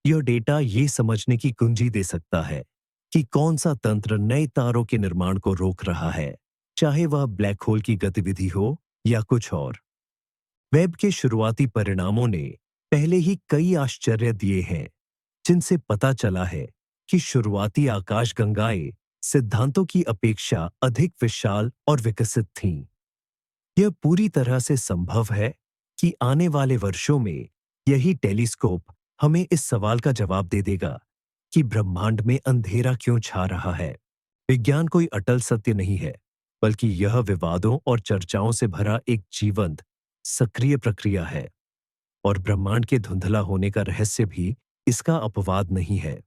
यह डेटा ये समझने की कुंजी दे सकता है कि कौन सा तंत्र नए तारों के निर्माण को रोक रहा है, चाहे वह ब्लैक होल की गतिविधि हो या कुछ और। वेब के शुरुआती परिणामों ने पहले ही कई आश्चर्य दिए हैं, जिनसे पता चला है कि शुरुआती आकाशगंगाएं सिद्धांतों की अपेक्षा अधिक विशाल और विकसित थीं। यह पूरी तरह से संभव है कि आने वाले वर्षों में यही टेलीस्कोप हमें इस सवाल का जवाब दे देगा कि ब्रह्मांड में अंधेरा क्यों छा रहा है। विज्ञान कोई अटल सत्य नहीं है, बल्कि यह विवादों और चर्चाओं से भरा एक जीवंत सक्रिय प्रक्रिया है और ब्रह्मांड के धुंधला होने का रहस्य भी इसका अपवाद नहीं है।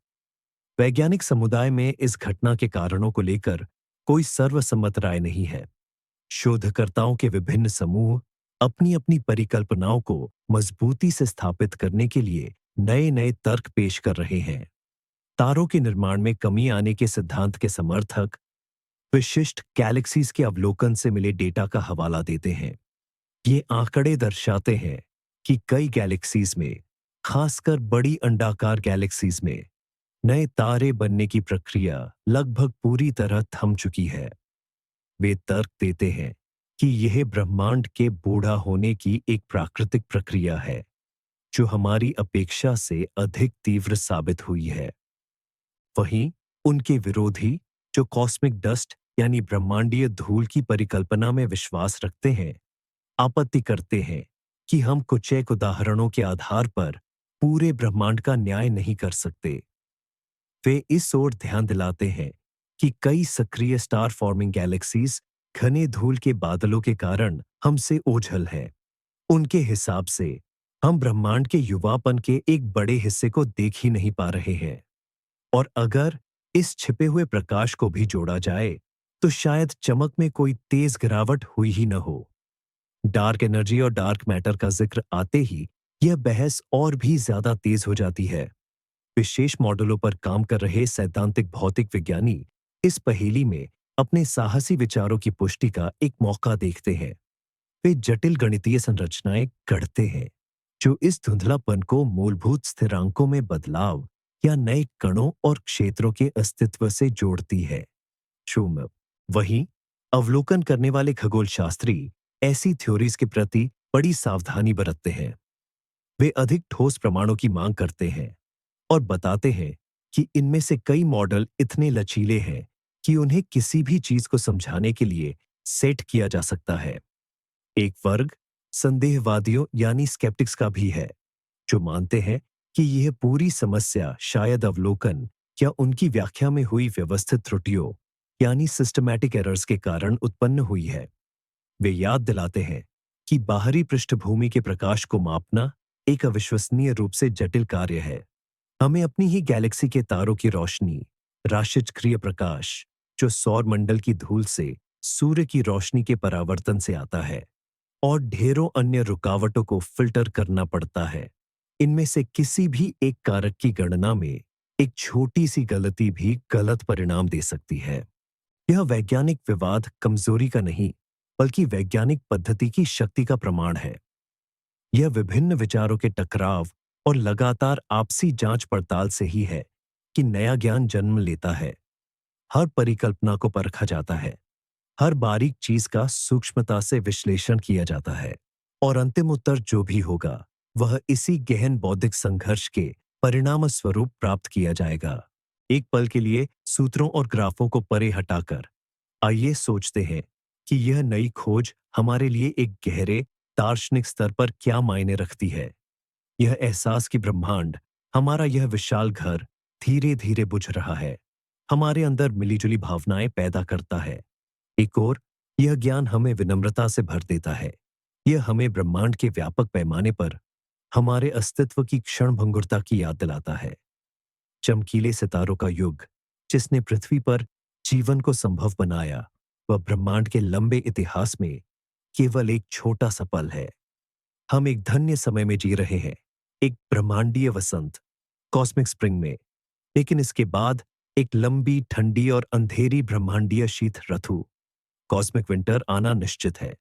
वैज्ञानिक समुदाय में इस घटना के कारणों को लेकर कोई सर्वसम्मत राय नहीं है। शोधकर्ताओं के विभिन्न समूह अपनी अपनी परिकल्पनाओं को मजबूती से स्थापित करने के लिए नए नए तर्क पेश कर रहे हैं। तारों के निर्माण में कमी आने के सिद्धांत के समर्थक विशिष्ट गैलेक्सीज के अवलोकन से मिले डेटा का हवाला देते हैं। ये आंकड़े दर्शाते हैं कि कई गैलेक्सीज में, खासकर बड़ी अंडाकार गैलेक्सीज में, नए तारे बनने की प्रक्रिया लगभग पूरी तरह थम चुकी है। वे तर्क देते हैं कि यह ब्रह्मांड के बूढ़ा होने की एक प्राकृतिक प्रक्रिया है जो हमारी अपेक्षा से अधिक तीव्र साबित हुई है। वहीं उनके विरोधी जो कॉस्मिक डस्ट यानी ब्रह्मांडीय धूल की परिकल्पना में विश्वास रखते हैं, आपत्ति करते हैं कि हम कुछ एक उदाहरणों के आधार पर पूरे ब्रह्मांड का न्याय नहीं कर सकते। वे इस ओर ध्यान दिलाते हैं कि कई सक्रिय स्टार फॉर्मिंग गैलेक्सीज घने धूल के बादलों के कारण हमसे ओझल हैं। उनके हिसाब से हम ब्रह्मांड के युवापन के एक बड़े हिस्से को देख ही नहीं पा रहे हैं। और अगर इस छिपे हुए प्रकाश को भी जोड़ा जाए, तो शायद चमक में कोई तेज गिरावट हुई ही न हो। डार्क एनर्जी और डार्क मैटर का जिक्र आते ही यह बहस और भी ज्यादा तेज हो जाती है। विशेष मॉडलों पर काम कर रहे सैद्धांतिक भौतिक विज्ञानी इस पहेली में अपने साहसी विचारों की पुष्टि का एक मौका देखते हैं। वे जटिल गणितीय संरचनाएं गढ़ते हैं जो इस धुंधलापन को मूलभूत स्थिरांकों में बदलाव या नए कणों और क्षेत्रों के अस्तित्व से जोड़ती है। शून्य। वहीं अवलोकन करने वाले खगोल शास्त्री ऐसी थ्योरीज के प्रति बड़ी सावधानी बरतते हैं। वे अधिक ठोस प्रमाणों की मांग करते हैं और बताते हैं कि इनमें से कई मॉडल इतने लचीले हैं कि उन्हें किसी भी चीज को समझाने के लिए सेट किया जा सकता है। एक वर्ग संदेहवादियों यानी स्केप्टिक्स का भी है, जो मानते हैं कि यह पूरी समस्या शायद अवलोकन या उनकी व्याख्या में हुई व्यवस्थित त्रुटियों यानी सिस्टमैटिक एरर्स के कारण उत्पन्न हुई है। वे याद दिलाते हैं कि बाहरी पृष्ठभूमि के प्रकाश को मापना एक अविश्वसनीय रूप से जटिल कार्य है। हमें अपनी ही गैलेक्सी के तारों की रोशनी, राशिचक्रीय प्रकाश, जो सौर मंडल की धूल से सूर्य की रोशनी के परावर्तन से आता है, और ढेरों अन्य रुकावटों को फिल्टर करना पड़ता है। इनमें से किसी भी एक कारक की गणना में एक छोटी सी गलती भी गलत परिणाम दे सकती है। यह वैज्ञानिक विवाद कमजोरी का नहीं, बल्कि वैज्ञानिक पद्धति की शक्ति का प्रमाण है। यह विभिन्न विचारों के टकराव और लगातार आपसी जांच पड़ताल से ही है कि नया ज्ञान जन्म लेता है। हर परिकल्पना को परखा जाता है, हर बारीक चीज का सूक्ष्मता से विश्लेषण किया जाता है, और अंतिम उत्तर जो भी होगा वह इसी गहन बौद्धिक संघर्ष के परिणाम स्वरूप प्राप्त किया जाएगा। एक पल के लिए सूत्रों और ग्राफों को परे हटाकर आइए सोचते हैं कि यह नई खोज हमारे लिए एक गहरे दार्शनिक स्तर पर क्या मायने रखती है। यह एहसास कि ब्रह्मांड, हमारा यह विशाल घर, धीरे धीरे बुझ रहा है, हमारे अंदर मिलीजुली भावनाएं पैदा करता है। एक और यह ज्ञान हमें विनम्रता से भर देता है। यह हमें ब्रह्मांड के व्यापक पैमाने पर हमारे अस्तित्व की क्षणभंगुरता की याद दिलाता है। चमकीले सितारों का युग, जिसने पृथ्वी पर जीवन को संभव बनाया, वह ब्रह्मांड के लंबे इतिहास में केवल एक छोटा सा पल है। हम एक धन्य समय में जी रहे हैं, एक ब्रह्मांडीय वसंत, कॉस्मिक स्प्रिंग में। लेकिन इसके बाद एक लंबी, ठंडी और अंधेरी ब्रह्मांडीय शीत ऋतु, कॉस्मिक विंटर, आना निश्चित है।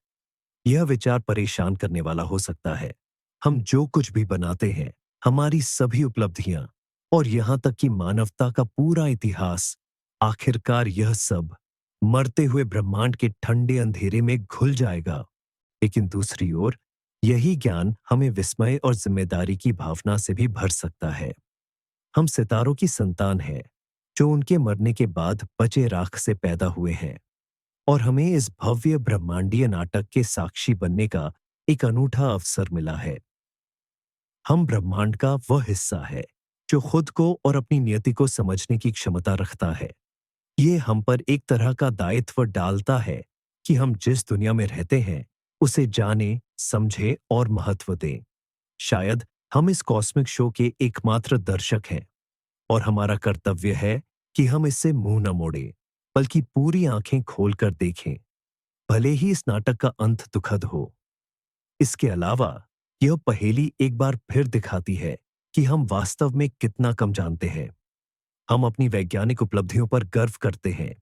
यह विचार परेशान करने वाला हो सकता है। हम जो कुछ भी बनाते हैं, हमारी सभी उपलब्धियां और यहां तक कि मानवता का पूरा इतिहास, आखिरकार यह सब मरते हुए ब्रह्मांड के ठंडे अंधेरे में घुल जाएगा। लेकिन दूसरी ओर यही ज्ञान हमें विस्मय और जिम्मेदारी की भावना से भी भर सकता है। हम सितारों की संतान हैं, जो उनके मरने के बाद बचे राख से पैदा हुए हैं, और हमें इस भव्य ब्रह्मांडीय नाटक के साक्षी बनने का एक अनूठा अवसर मिला है। हम ब्रह्मांड का वह हिस्सा है जो खुद को और अपनी नियति को समझने की क्षमता रखता है। ये हम पर एक तरह का दायित्व डालता है कि हम जिस दुनिया में रहते हैं उसे जाने, समझे और महत्व दें। शायद हम इस कॉस्मिक शो के एकमात्र दर्शक हैं, और हमारा कर्तव्य है कि हम इससे मुंह न मोड़ें, बल्कि पूरी आंखें खोलकर देखें, भले ही इस नाटक का अंत दुखद हो। इसके अलावा यह पहेली एक बार फिर दिखाती है कि हम वास्तव में कितना कम जानते हैं। हम अपनी वैज्ञानिक उपलब्धियों पर गर्व करते हैं,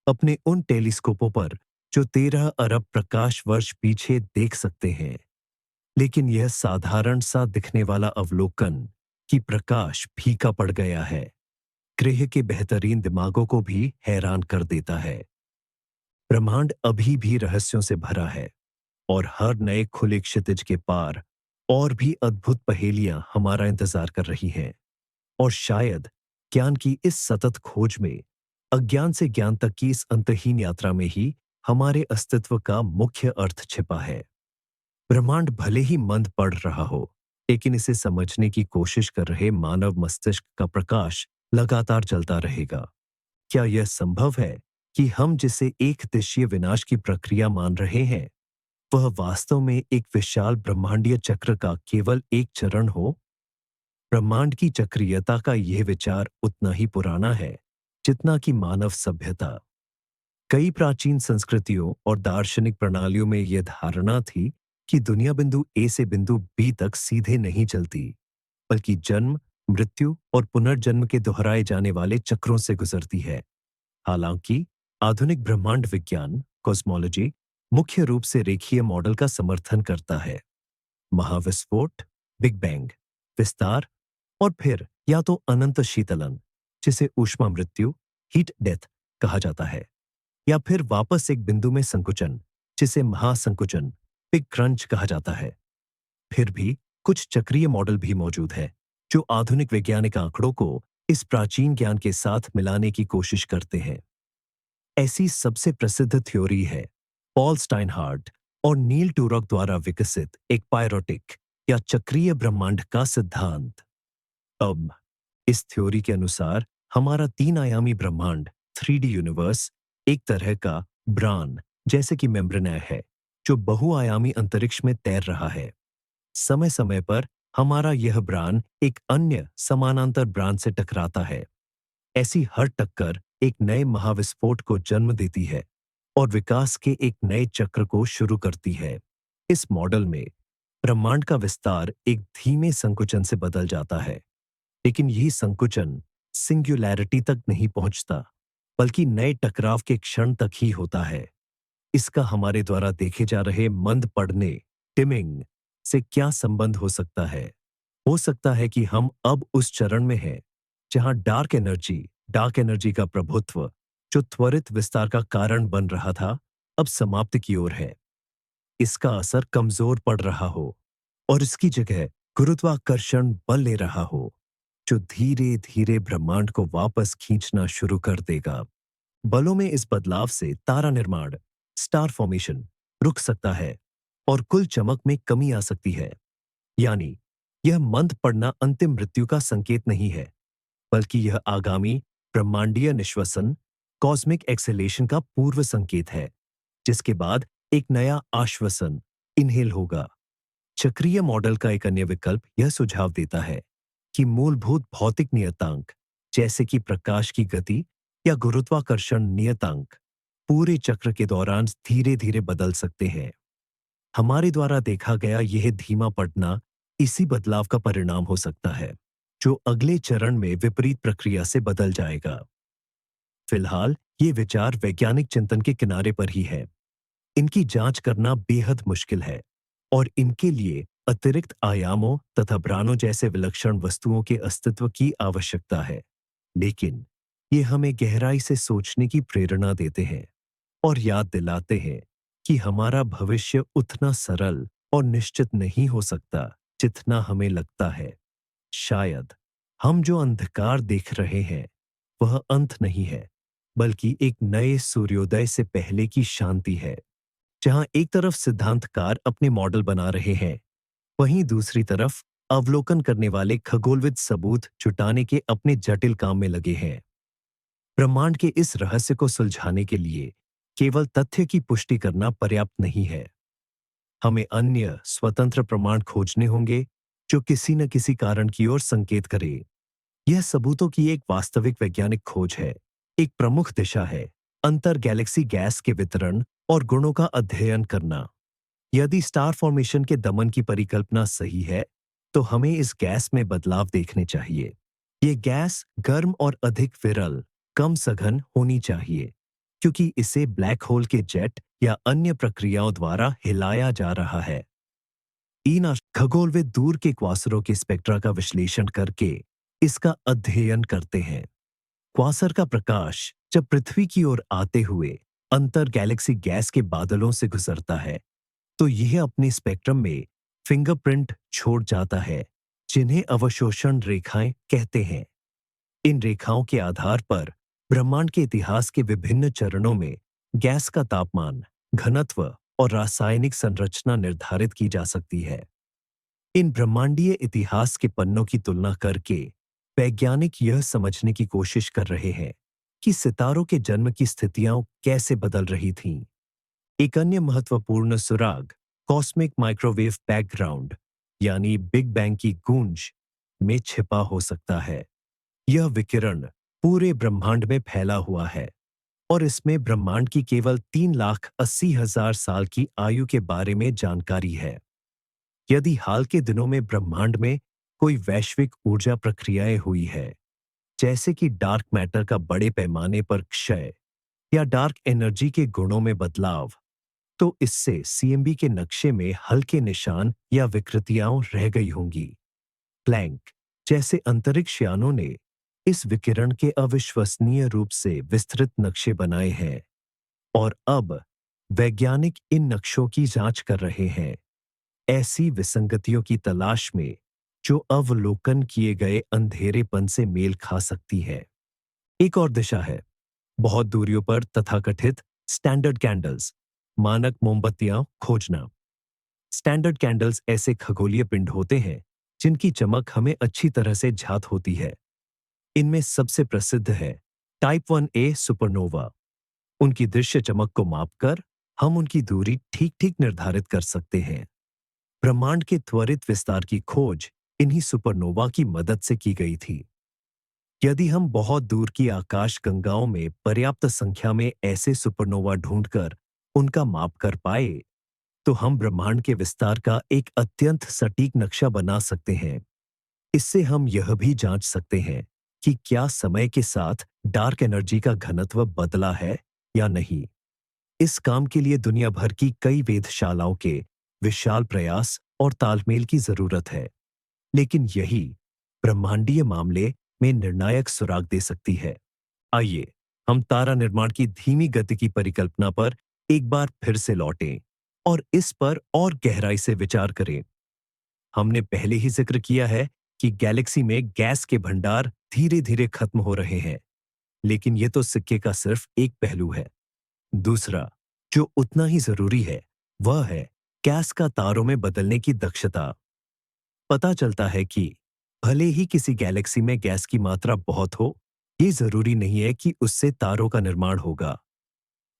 अपने उन टेलीस्कोपों पर जो 13 अरब प्रकाश वर्ष पीछे देख सकते हैं। लेकिन यह साधारण सा दिखने वाला अवलोकन कि प्रकाश फीका पड़ गया है, ग्रह के बेहतरीन दिमागों को भी हैरान कर देता है। ब्रह्मांड अभी भी रहस्यों से भरा है, और हर नए खुले क्षितिज के पार और भी अद्भुत पहेलियां हमारा इंतजार कर रही हैं। और शायद ज्ञान की इस सतत खोज में, अज्ञान से ज्ञान तक की इस अंतहीन यात्रा में ही हमारे अस्तित्व का मुख्य अर्थ छिपा है। ब्रह्मांड भले ही मंद पड़ रहा हो, लेकिन इसे समझने की कोशिश कर रहे मानव मस्तिष्क का प्रकाश लगातार चलता रहेगा। क्या यह संभव है कि हम जिसे एक दिशीय विनाश की प्रक्रिया मान रहे हैं, वह वास्तव में एक विशाल ब्रह्मांडीय चक्र का केवल एक चरण हो? ब्रह्मांड की चक्रीयता का यह विचार उतना ही पुराना है जितना कि मानव सभ्यता। कई प्राचीन संस्कृतियों और दार्शनिक प्रणालियों में यह धारणा थी कि दुनिया बिंदु ए से बिंदु बी तक सीधे नहीं चलती, बल्कि जन्म, मृत्यु और पुनर्जन्म के दोहराए जाने वाले चक्रों से गुजरती है। हालांकि आधुनिक ब्रह्मांड विज्ञान कॉस्मोलॉजी मुख्य रूप से रेखीय मॉडल का समर्थन करता है। महाविस्फोट, बिग बैंग, विस्तार और फिर या तो अनंत शीतलन, जिसे ऊष्मा मृत्यु, हीट डेथ कहा जाता है, या फिर वापस एक बिंदु में संकुचन, जिसे महासंकुचन, बिग क्रंच कहा जाता है। फिर भी कुछ चक्रीय मॉडल भी मौजूद है जो आधुनिक वैज्ञानिक आंकड़ों को इस प्राचीन ज्ञान के साथ मिलाने की कोशिश करते हैं। ऐसी सबसे प्रसिद्ध थ्योरी है पॉल स्टाइनहार्ट और नील टूरॉक द्वारा विकसित एक पायरोटिक या चक्रीय ब्रह्मांड का सिद्धांत। अब इस थ्योरी के अनुसार हमारा तीन आयामी ब्रह्मांड 3D यूनिवर्स एक तरह का ब्रान जैसे कि मेम्ब्रेना है जो बहुआयामी अंतरिक्ष में तैर रहा है। समय समय पर हमारा यह ब्रान एक अन्य समानांतर ब्रान से टकराता है। ऐसी हर टक्कर एक नए महाविस्फोट को जन्म देती है और विकास के एक नए चक्र को शुरू करती है। इस मॉडल में ब्रह्मांड का विस्तार एक धीमे संकुचन से बदल जाता है, लेकिन यही संकुचन सिंगुलैरिटी तक नहीं पहुंचता, बल्कि नए टकराव के क्षण तक ही होता है। इसका हमारे द्वारा देखे जा रहे मंद पड़ने, डिमिंग से क्या संबंध हो सकता है? हो सकता है कि हम अब उस चरण में हैं जहां डार्क एनर्जी का प्रभुत्व, जो त्वरित विस्तार का कारण बन रहा था, अब समाप्ति की ओर है। इसका असर कमजोर पड़ रहा हो और इसकी जगह गुरुत्वाकर्षण बल ले रहा हो, जो धीरे धीरे ब्रह्मांड को वापस खींचना शुरू कर देगा। बलों में इस बदलाव से तारा निर्माण, स्टार फॉर्मेशन रुक सकता है और कुल चमक में कमी आ सकती है। यानी यह मंद पड़ना अंतिम मृत्यु का संकेत नहीं है, बल्कि यह आगामी ब्रह्मांडीय निश्वसन, कॉस्मिक एक्सेलेशन का पूर्व संकेत है, जिसके बाद एक नया आश्वसन, इनहेल होगा। चक्रीय मॉडल का एक अन्य विकल्प यह सुझाव देता है कि मूलभूत भौतिक नियतांक जैसे कि प्रकाश की गति या गुरुत्वाकर्षण नियतांक पूरे चक्र के दौरान धीरे धीरे बदल सकते हैं। हमारे द्वारा देखा गया यह धीमा पड़ना इसी बदलाव का परिणाम हो सकता है, जो अगले चरण में विपरीत प्रक्रिया से बदल जाएगा। फिलहाल ये विचार वैज्ञानिक चिंतन के किनारे पर ही है। इनकी जांच करना बेहद मुश्किल है और इनके लिए अतिरिक्त आयामों तथा ब्रानों जैसे विलक्षण वस्तुओं के अस्तित्व की आवश्यकता है। लेकिन ये हमें गहराई से सोचने की प्रेरणा देते हैं और याद दिलाते हैं कि हमारा भविष्य उतना सरल और निश्चित नहीं हो सकता जितना हमें लगता है। शायद हम जो अंधकार देख रहे हैं वह अंत नहीं है, बल्कि एक नए सूर्योदय से पहले की शांति है, जहां एक तरफ सिद्धांतकार अपने मॉडल बना रहे हैं, वहीं दूसरी तरफ अवलोकन करने वाले खगोलविद सबूत जुटाने के अपने जटिल काम में लगे हैं। ब्रह्मांड के इस रहस्य को सुलझाने के लिए केवल तथ्य की पुष्टि करना पर्याप्त नहीं है। हमें अन्य स्वतंत्र प्रमाण खोजने होंगे जो किसी न किसी कारण की ओर संकेत करे। यह सबूतों की एक वास्तविक वैज्ञानिक खोज है, एक प्रमुख दिशा है अंतर गैलेक्सी गैस के वितरण और गुणों का अध्ययन करना। यदि स्टार फॉर्मेशन के दमन की परिकल्पना सही है, तो हमें इस गैस में बदलाव देखने चाहिए। ये गैस गर्म और अधिक विरल, कम सघन होनी चाहिए, क्योंकि इसे ब्लैक होल के जेट या अन्य प्रक्रियाओं द्वारा हिलाया जा रहा है। इन खगोलविद दूर के क्वासरों के स्पेक्ट्रा का विश्लेषण करके इसका अध्ययन करते हैं। क्वासर का प्रकाश जब पृथ्वी की ओर आते हुए अंतर गैलेक्सी गैस के बादलों से गुजरता है, तो यह अपने स्पेक्ट्रम में फिंगरप्रिंट छोड़ जाता है, जिन्हें अवशोषण रेखाएं कहते हैं। इन रेखाओं के आधार पर ब्रह्मांड के इतिहास के विभिन्न चरणों में गैस का तापमान, घनत्व और रासायनिक संरचना निर्धारित की जा सकती है। इन ब्रह्मांडीय इतिहास के पन्नों की तुलना करके वैज्ञानिक यह समझने की कोशिश कर रहे हैं कि सितारों के जन्म की स्थितियां कैसे बदल रही थीं। एक अन्य महत्वपूर्ण सुराग कॉस्मिक माइक्रोवेव बैकग्राउंड यानी बिग बैंग की गूंज में छिपा हो सकता है। यह विकिरण पूरे ब्रह्मांड में फैला हुआ है और इसमें ब्रह्मांड की केवल 3,80,000 साल की आयु के बारे में जानकारी है। यदि हाल के दिनों में ब्रह्मांड में कोई वैश्विक ऊर्जा प्रक्रियाएं हुई है, जैसे कि डार्क मैटर का बड़े पैमाने पर क्षय या डार्क एनर्जी के गुणों में बदलाव, तो इससे सीएमबी के नक्शे में हल्के निशान या विकृतियां रह गई होंगी। प्लैंक जैसे अंतरिक्ष यानों ने इस विकिरण के अविश्वसनीय रूप से विस्तृत नक्शे बनाए हैं और अब वैज्ञानिक इन नक्शों की जांच कर रहे हैं, ऐसी विसंगतियों की तलाश में जो अवलोकन किए गए अंधेरेपन से मेल खा सकती है। एक और दिशा है बहुत दूरियों पर तथाकथित स्टैंडर्ड कैंडल्स, मानक मोमबत्तियां खोजना। स्टैंडर्ड कैंडल्स ऐसे खगोलीय पिंड होते हैं जिनकी चमक हमें अच्छी तरह से ज्ञात होती है। इनमें सबसे प्रसिद्ध है टाइप 1A सुपरनोवा। उनकी दृश्य चमक को मापकर हम उनकी दूरी ठीक ठीक निर्धारित कर सकते हैं। ब्रह्मांड के त्वरित विस्तार की खोज इन्हीं सुपरनोवा की मदद से की गई थी। यदि हम बहुत दूर की आकाश गंगाओं में पर्याप्त संख्या में ऐसे सुपरनोवा ढूंढकर उनका माप कर पाए, तो हम ब्रह्मांड के विस्तार का एक अत्यंत सटीक नक्शा बना सकते हैं। इससे हम यह भी जांच सकते हैं कि क्या समय के साथ डार्क एनर्जी का घनत्व बदला है या नहीं। इस काम के लिए दुनिया भर की कई वेधशालाओं के विशाल प्रयास और तालमेल की जरूरत है, लेकिन यही ब्रह्मांडीय मामले में निर्णायक सुराग दे सकती है। आइए हम तारा निर्माण की धीमी गति की परिकल्पना पर एक बार फिर से लौटें और इस पर और गहराई से विचार करें। हमने पहले ही जिक्र किया है कि गैलेक्सी में गैस के भंडार धीरे धीरे खत्म हो रहे हैं, लेकिन यह तो सिक्के का सिर्फ एक पहलू है। दूसरा, जो उतना ही जरूरी है, वह है गैस का तारों में बदलने की दक्षता। पता चलता है कि भले ही किसी गैलेक्सी में गैस की मात्रा बहुत हो, ये जरूरी नहीं है कि उससे तारों का निर्माण होगा।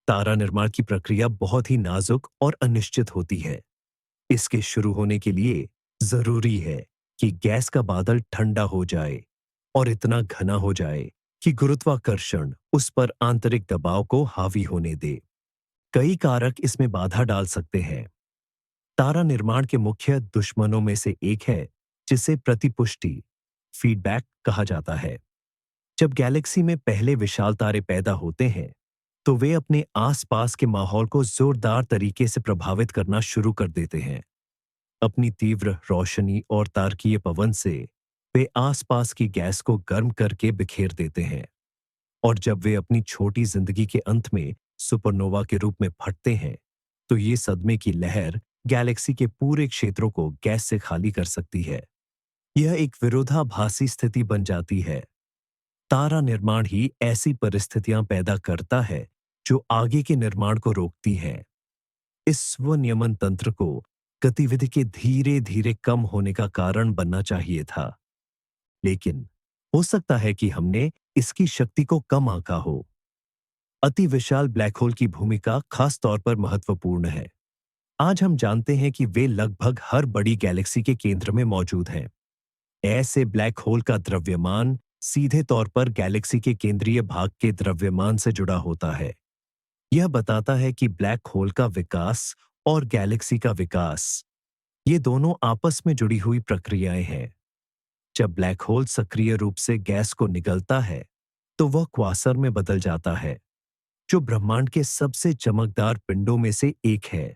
तारा निर्माण की प्रक्रिया बहुत ही नाजुक और अनिश्चित होती है। इसके शुरू होने के लिए जरूरी है कि गैस का बादल ठंडा हो जाए और इतना घना हो जाए कि गुरुत्वाकर्षण उस पर आंतरिक दबाव को हावी होने दे। कई कारक इसमें बाधा डाल सकते हैं। तारा निर्माण के मुख्य दुश्मनों में से एक है जिसे प्रतिपुष्टि फीडबैक कहा जाता है। जब गैलेक्सी में पहले विशाल तारे पैदा होते हैं, तो वे अपने आसपास के माहौल को जोरदार तरीके से प्रभावित करना शुरू कर देते हैं। अपनी तीव्र रोशनी और तारकीय पवन से वे आसपास की गैस को गर्म करके बिखेर देते हैं और जब वे अपनी छोटी जिंदगी के अंत में सुपरनोवा के रूप में फटते हैं, तो ये सदमे की लहर गैलेक्सी के पूरे क्षेत्रों को गैस से खाली कर सकती है। यह एक विरोधाभासी स्थिति बन जाती है। तारा निर्माण ही ऐसी परिस्थितियां पैदा करता है जो आगे के निर्माण को रोकती हैं। इस स्वनियमन तंत्र को गतिविधि के धीरे धीरे कम होने का कारण बनना चाहिए था, लेकिन हो सकता है कि हमने इसकी शक्ति को कम आंका हो। अति विशाल ब्लैक होल की भूमिका खास तौर पर महत्वपूर्ण है। आज हम जानते हैं कि वे लगभग हर बड़ी गैलेक्सी के केंद्र में मौजूद हैं। ऐसे ब्लैक होल का द्रव्यमान सीधे तौर पर गैलेक्सी के केंद्रीय भाग के द्रव्यमान से जुड़ा होता है। यह बताता है कि ब्लैक होल का विकास और गैलेक्सी का विकास, ये दोनों आपस में जुड़ी हुई प्रक्रियाएं हैं। जब ब्लैक होल सक्रिय रूप से गैस को निगलता है, तो वह क्वासर में बदल जाता है, जो ब्रह्मांड के सबसे चमकदार पिंडों में से एक है।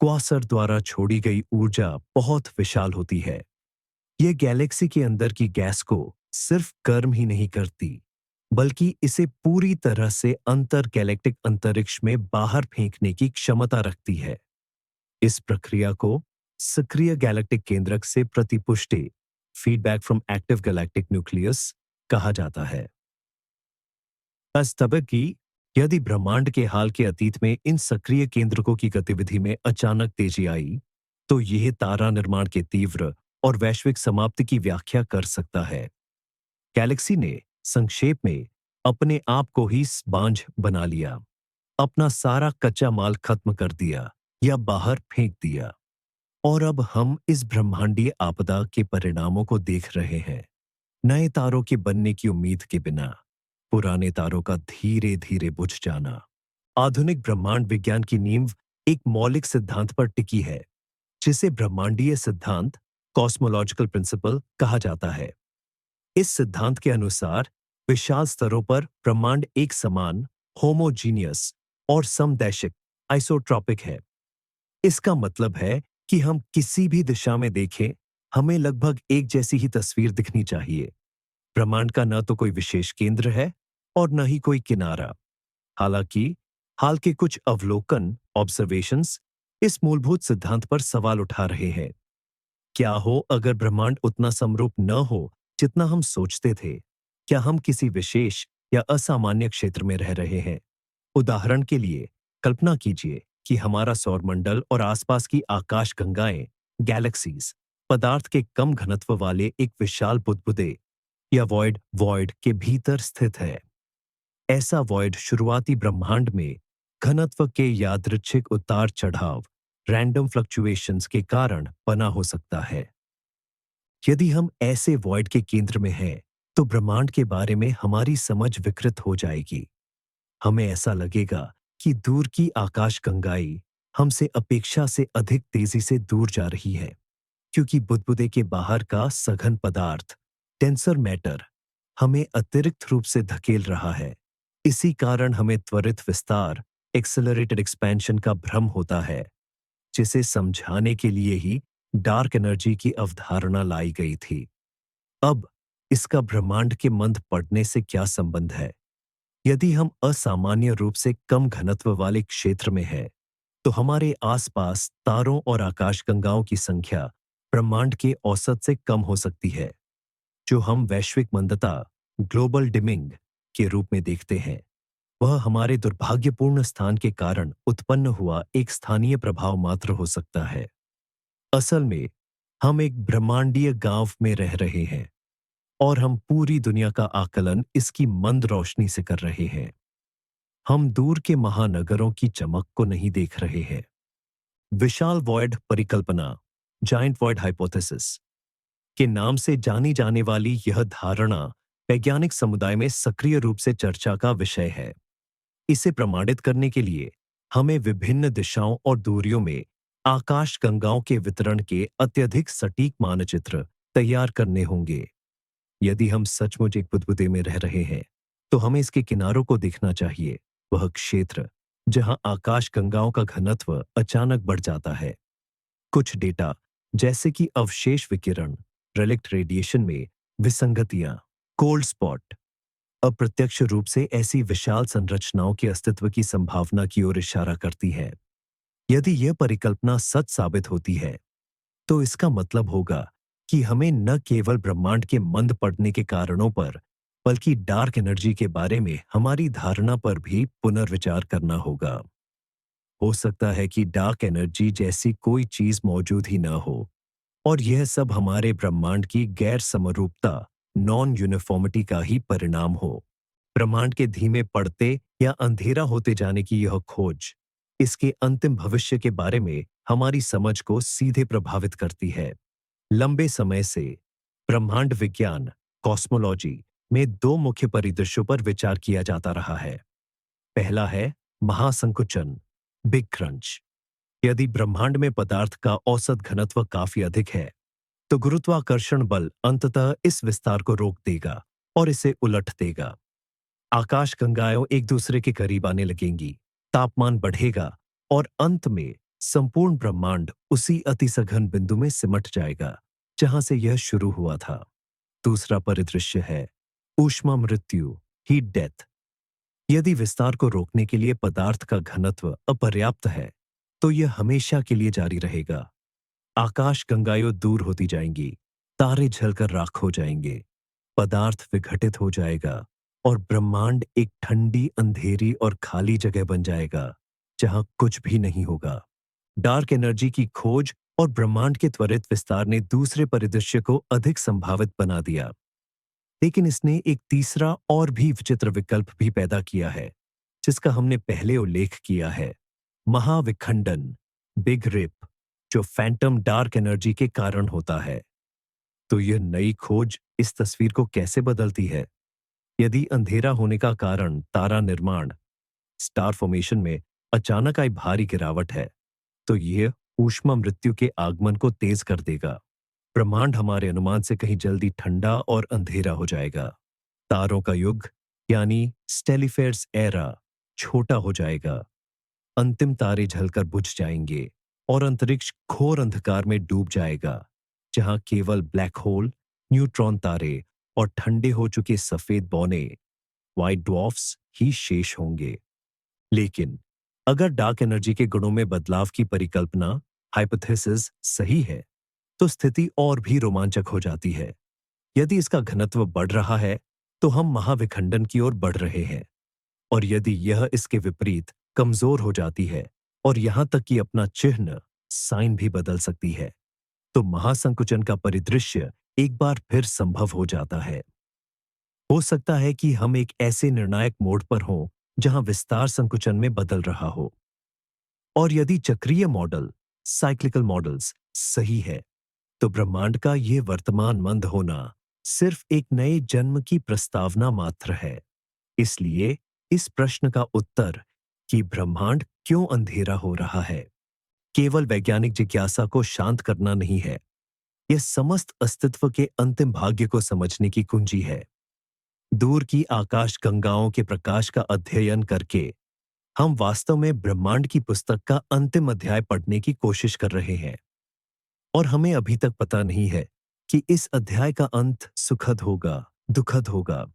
क्वासर द्वारा छोड़ी गई ऊर्जा बहुत विशाल होती है। यह गैलेक्सी के अंदर की गैस को सिर्फ गर्म ही नहीं करती, बल्कि इसे पूरी तरह से अंतर गैलेक्टिक अंतरिक्ष में बाहर फेंकने की क्षमता रखती है। इस प्रक्रिया को सक्रिय गैलेक्टिक केंद्रक से प्रतिपुष्टि feedback from active galactic nucleus कहा जाता है। वास्तव की यदि ब्रह्मांड के हाल के अतीत में इन सक्रिय केंद्रकों की गतिविधि में अचानक तेजी आई, तो यह तारा निर्माण के तीव्र और वैश्विक समाप्ति की व्याख्या कर सकता है। गैलेक्सी ने संक्षेप में अपने आप को ही बांझ बना लिया, अपना सारा कच्चा माल खत्म कर दिया या बाहर फेंक दिया। और अब हम इस ब्रह्मांडीय आपदा के परिणामों को देख रहे हैं। नए तारों के बनने की उम्मीद के बिना पुराने तारों का धीरे धीरे बुझ जाना। आधुनिक ब्रह्मांड विज्ञान की नींव एक मौलिक सिद्धांत पर टिकी है, जिसे ब्रह्मांडीय सिद्धांत कॉस्मोलॉजिकल प्रिंसिपल कहा जाता है। इस सिद्धांत के अनुसार विशाल स्तरों पर ब्रह्मांड एक समान, होमोजीनियस और समदैशिक आइसोट्रॉपिक है। इसका मतलब है कि हम किसी भी दिशा में देखें, हमें लगभग एक जैसी ही तस्वीर दिखनी चाहिए। ब्रह्मांड का न तो कोई विशेष केंद्र है और न ही कोई किनारा। हालांकि हाल के कुछ अवलोकन ऑब्जर्वेशंस इस मूलभूत सिद्धांत पर सवाल उठा रहे हैं। क्या हो अगर ब्रह्मांड उतना समरूप न हो जितना हम सोचते थे? क्या हम किसी विशेष या असामान्य क्षेत्र में रह रहे हैं? उदाहरण के लिए कल्पना कीजिए कि हमारा सौरमंडल और आसपास की आकाश गंगाएं, गैलेक्सीज, पदार्थ के कम घनत्व वाले एक विशाल बुदबुदे या वॉइड के भीतर स्थित है। ऐसा वॉइड शुरुआती ब्रह्मांड में घनत्व के यादृच्छिक उतार चढ़ाव, रैंडम फ्लक्चुएशंस के कारण बना हो सकता है। यदि हम ऐसे वॉइड के केंद्र में हैं, तो ब्रह्मांड के बारे में हमारी समझ विकृत हो जाएगी। हमें ऐसा लगेगा कि दूर की आकाश गंगाई हमसे अपेक्षा से अधिक तेजी से दूर जा रही है, क्योंकि बुदबुदे के बाहर का सघन पदार्थ, डेंसर मैटर, हमें अतिरिक्त रूप से धकेल रहा है। इसी कारण हमें त्वरित विस्तार, एक्सेलरेटेड एक्सपेंशन का भ्रम होता है, जिसे समझाने के लिए ही डार्क एनर्जी की अवधारणा लाई गई थी। अब इसका ब्रह्मांड के मंद पड़ने से क्या संबंध है? यदि हम असामान्य रूप से कम घनत्व वाले क्षेत्र में हैं, तो हमारे आसपास तारों और आकाशगंगाओं की संख्या ब्रह्मांड के औसत से कम हो सकती है। जो हम वैश्विक मंदता, ग्लोबल डिमिंग के रूप में देखते हैं, वह हमारे दुर्भाग्यपूर्ण स्थान के कारण उत्पन्न हुआ एक स्थानीय प्रभाव मात्र हो सकता है। असल में हम एक ब्रह्मांडीय गांव में रह रहे हैं और हम पूरी दुनिया का आकलन इसकी मंद रोशनी से कर रहे हैं। हम दूर के महानगरों की चमक को नहीं देख रहे हैं। विशाल वॉइड परिकल्पना, जायंट वॉइड हाइपोथेसिस के नाम से जानी जाने वाली यह धारणा वैज्ञानिक समुदाय में सक्रिय रूप से चर्चा का विषय है। इसे प्रमाणित करने के लिए हमें विभिन्न दिशाओं और दूरियों में आकाश गंगाओं के वितरण के अत्यधिक सटीक मानचित्र तैयार करने होंगे। यदि हम सचमुच एक बुदबुदे में रह रहे हैं, तो हमें इसके किनारों को देखना चाहिए, वह क्षेत्र जहां आकाश गंगाओं का घनत्व अचानक बढ़ जाता है। कुछ डेटा, जैसे कि अवशेष विकिरण, रेलिक्ट रेडिएशन में विसंगतियां, कोल्ड स्पॉट, अप्रत्यक्ष रूप से ऐसी विशाल संरचनाओं के अस्तित्व की संभावना की ओर इशारा करती है। यदि यह परिकल्पना सच साबित होती है, तो इसका मतलब होगा कि हमें न केवल ब्रह्मांड के मंद पड़ने के कारणों पर, बल्कि डार्क एनर्जी के बारे में हमारी धारणा पर भी पुनर्विचार करना होगा। हो सकता है कि डार्क एनर्जी जैसी कोई चीज मौजूद ही न हो और यह सब हमारे ब्रह्मांड की गैर समरूपता, नॉन यूनिफॉर्मिटी का ही परिणाम हो। ब्रह्मांड के धीमे पड़ते या अंधेरा होते जाने की यह खोज इसके अंतिम भविष्य के बारे में हमारी समझ को सीधे प्रभावित करती है। लंबे समय से ब्रह्मांड विज्ञान, कॉस्मोलॉजी में दो मुख्य परिदृश्यों पर विचार किया जाता रहा है। पहला है महासंकुचन, बिग क्रंच। यदि ब्रह्मांड में पदार्थ का औसत घनत्व काफी अधिक है, तो गुरुत्वाकर्षण बल अंततः इस विस्तार को रोक देगा और इसे उलट देगा। आकाश गंगाएं एक दूसरे के करीब आने लगेंगी, तापमान बढ़ेगा और अंत में संपूर्ण ब्रह्मांड उसी अतिसघन बिंदु में सिमट जाएगा जहां से यह शुरू हुआ था। दूसरा परिदृश्य है ऊष्मा मृत्यु, हीट डेथ। यदि विस्तार को रोकने के लिए पदार्थ का घनत्व अपर्याप्त है, तो यह हमेशा के लिए जारी रहेगा। आकाश गंगाएं दूर होती जाएंगी, तारे जलकर राख हो जाएंगे, पदार्थ विघटित हो जाएगा और ब्रह्मांड एक ठंडी, अंधेरी और खाली जगह बन जाएगा जहां कुछ भी नहीं होगा। डार्क एनर्जी की खोज और ब्रह्मांड के त्वरित विस्तार ने दूसरे परिदृश्य को अधिक संभावित बना दिया, लेकिन इसने एक तीसरा और भी विचित्र विकल्प भी पैदा किया है, जिसका हमने पहले उल्लेख किया है, महाविखंडन, बिग रिप, जो फैंटम डार्क एनर्जी के कारण होता है। तो यह नई खोज इस तस्वीर को कैसे बदलती है? यदि अंधेरा होने का कारण तारा निर्माण, स्टार फॉर्मेशन में अचानक आई भारी गिरावट है, तो यह ऊष्मा मृत्यु के आगमन को तेज कर देगा। ब्रह्मांड हमारे अनुमान से कहीं जल्दी ठंडा और अंधेरा हो जाएगा। तारों का युग यानी स्टेलिफेर्स एरा छोटा हो जाएगा। अंतिम तारे जलकर बुझ जाएंगे और अंतरिक्ष घोर अंधकार में डूब जाएगा, जहां केवल ब्लैक होल, न्यूट्रॉन तारे और ठंडे हो चुके सफेद बौने, व्हाइट ड्वार्फ्स ही शेष होंगे। लेकिन अगर डार्क एनर्जी के गुणों में बदलाव की परिकल्पना, हाइपोथेसिस सही है, तो स्थिति और भी रोमांचक हो जाती है। यदि इसका घनत्व बढ़ रहा है, तो हम महाविखंडन की ओर बढ़ रहे हैं। और यदि यह इसके विपरीत कमजोर हो जाती है और यहां तक कि अपना चिन्ह, साइन भी बदल सकती है, तो महासंकुचन का परिदृश्य एक बार फिर संभव हो जाता है। हो सकता है कि हम एक ऐसे निर्णायक मोड़ पर हों जहां विस्तार संकुचन में बदल रहा हो। और यदि चक्रीय मॉडल, साइक्लिकल मॉडल्स सही है, तो ब्रह्मांड का यह वर्तमान मंद होना सिर्फ एक नए जन्म की प्रस्तावना मात्र है। इसलिए इस प्रश्न का उत्तर कि ब्रह्मांड क्यों अंधेरा हो रहा है, केवल वैज्ञानिक जिज्ञासा को शांत करना नहीं है। यह समस्त अस्तित्व के अंतिम भाग्य को समझने की कुंजी है। दूर की आकाश गंगाओं के प्रकाश का अध्ययन करके हम वास्तव में ब्रह्मांड की पुस्तक का अंतिम अध्याय पढ़ने की कोशिश कर रहे हैं। और हमें अभी तक पता नहीं है कि इस अध्याय का अंत सुखद होगा, दुखद होगा,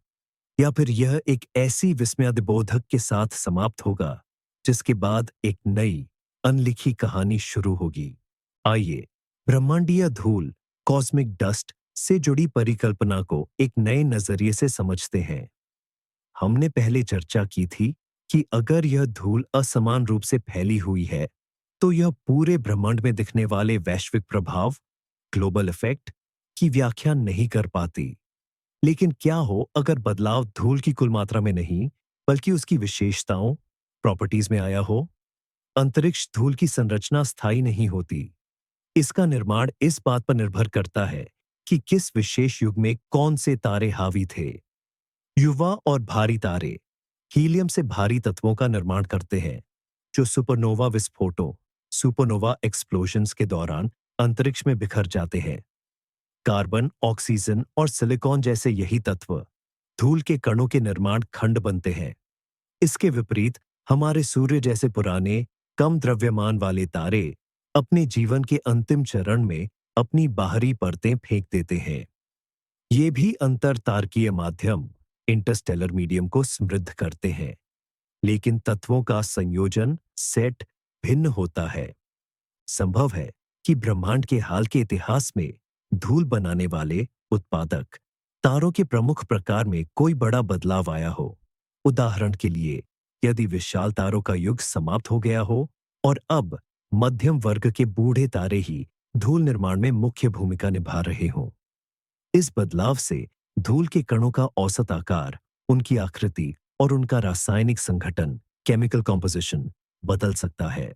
या फिर यह एक ऐसी विस्मयादिबोधक के साथ समाप्त होगा जिसके बाद एक नई अनलिखी कहानी शुरू होगी। आइए ब्रह्मांडीय धूल, कॉस्मिक डस्ट से जुड़ी परिकल्पना को एक नए नजरिए से समझते हैं। हमने पहले चर्चा की थी कि अगर यह धूल असमान रूप से फैली हुई है, तो यह पूरे ब्रह्मांड में दिखने वाले वैश्विक प्रभाव, ग्लोबल इफेक्ट की व्याख्या नहीं कर पाती। लेकिन क्या हो अगर बदलाव धूल की कुल मात्रा में नहीं, बल्कि उसकी विशेषताओं, प्रॉपर्टीज में आया हो? अंतरिक्ष धूल की संरचना स्थायी नहीं होती। इसका निर्माण इस बात पर निर्भर करता है कि किस विशेष युग में कौन से तारे हावी थे। युवा और भारी तारे हीलियम से भारी तत्वों का निर्माण करते हैं, जो सुपरनोवा विस्फोटों, सुपरनोवा एक्सप्लोजन्स के दौरान अंतरिक्ष में बिखर जाते हैं। कार्बन, ऑक्सीजन और सिलिकॉन जैसे यही तत्व धूल के कणों के निर्माण खंड बनते हैं। इसके विपरीत हमारे सूर्य जैसे पुराने, कम द्रव्यमान वाले तारे अपने जीवन के अंतिम चरण में अपनी बाहरी परतें फेंक देते हैं। ये भी अंतर तारकीय माध्यम, इंटरस्टेलर मीडियम को समृद्ध करते हैं, लेकिन तत्वों का संयोजन, सेट भिन्न होता है। संभव है कि ब्रह्मांड के हाल के इतिहास में धूल बनाने वाले उत्पादक तारों के प्रमुख प्रकार में कोई बड़ा बदलाव आया हो। उदाहरण के लिए, यदि विशाल तारों का युग समाप्त हो गया हो और अब मध्यम वर्ग के बूढ़े तारे ही धूल निर्माण में मुख्य भूमिका निभा रहे हों। इस बदलाव से धूल के कणों का औसत आकार, उनकी आकृति और उनका रासायनिक संगठन, केमिकल कॉम्पोजिशन बदल सकता है।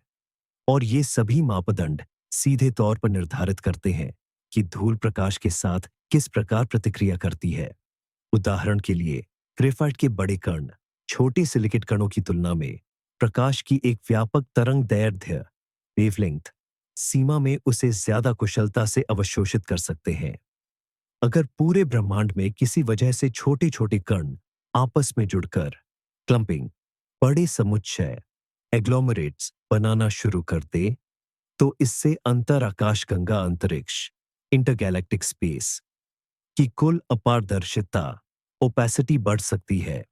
और ये सभी मापदंड सीधे तौर पर निर्धारित करते हैं कि धूल प्रकाश के साथ किस प्रकार प्रतिक्रिया करती है। उदाहरण के लिए, ग्रेफाइट के बड़े कण छोटे सिलिकेट कणों की तुलना में प्रकाश की एक व्यापक तरंग दैर्ध्य, वेवलेंथ सीमा में उसे ज्यादा कुशलता से अवशोषित कर सकते हैं। अगर पूरे ब्रह्मांड में किसी वजह से छोटे छोटे कण आपस में जुड़कर क्लंपिंग, बड़े समुच्चय, एग्लोमरेट्स बनाना शुरू कर दे, तो इससे अंतर आकाशगंगा अंतरिक्ष, इंटरगैलेक्टिक स्पेस की कुल अपारदर्शिता, ओपेसिटी बढ़ सकती है,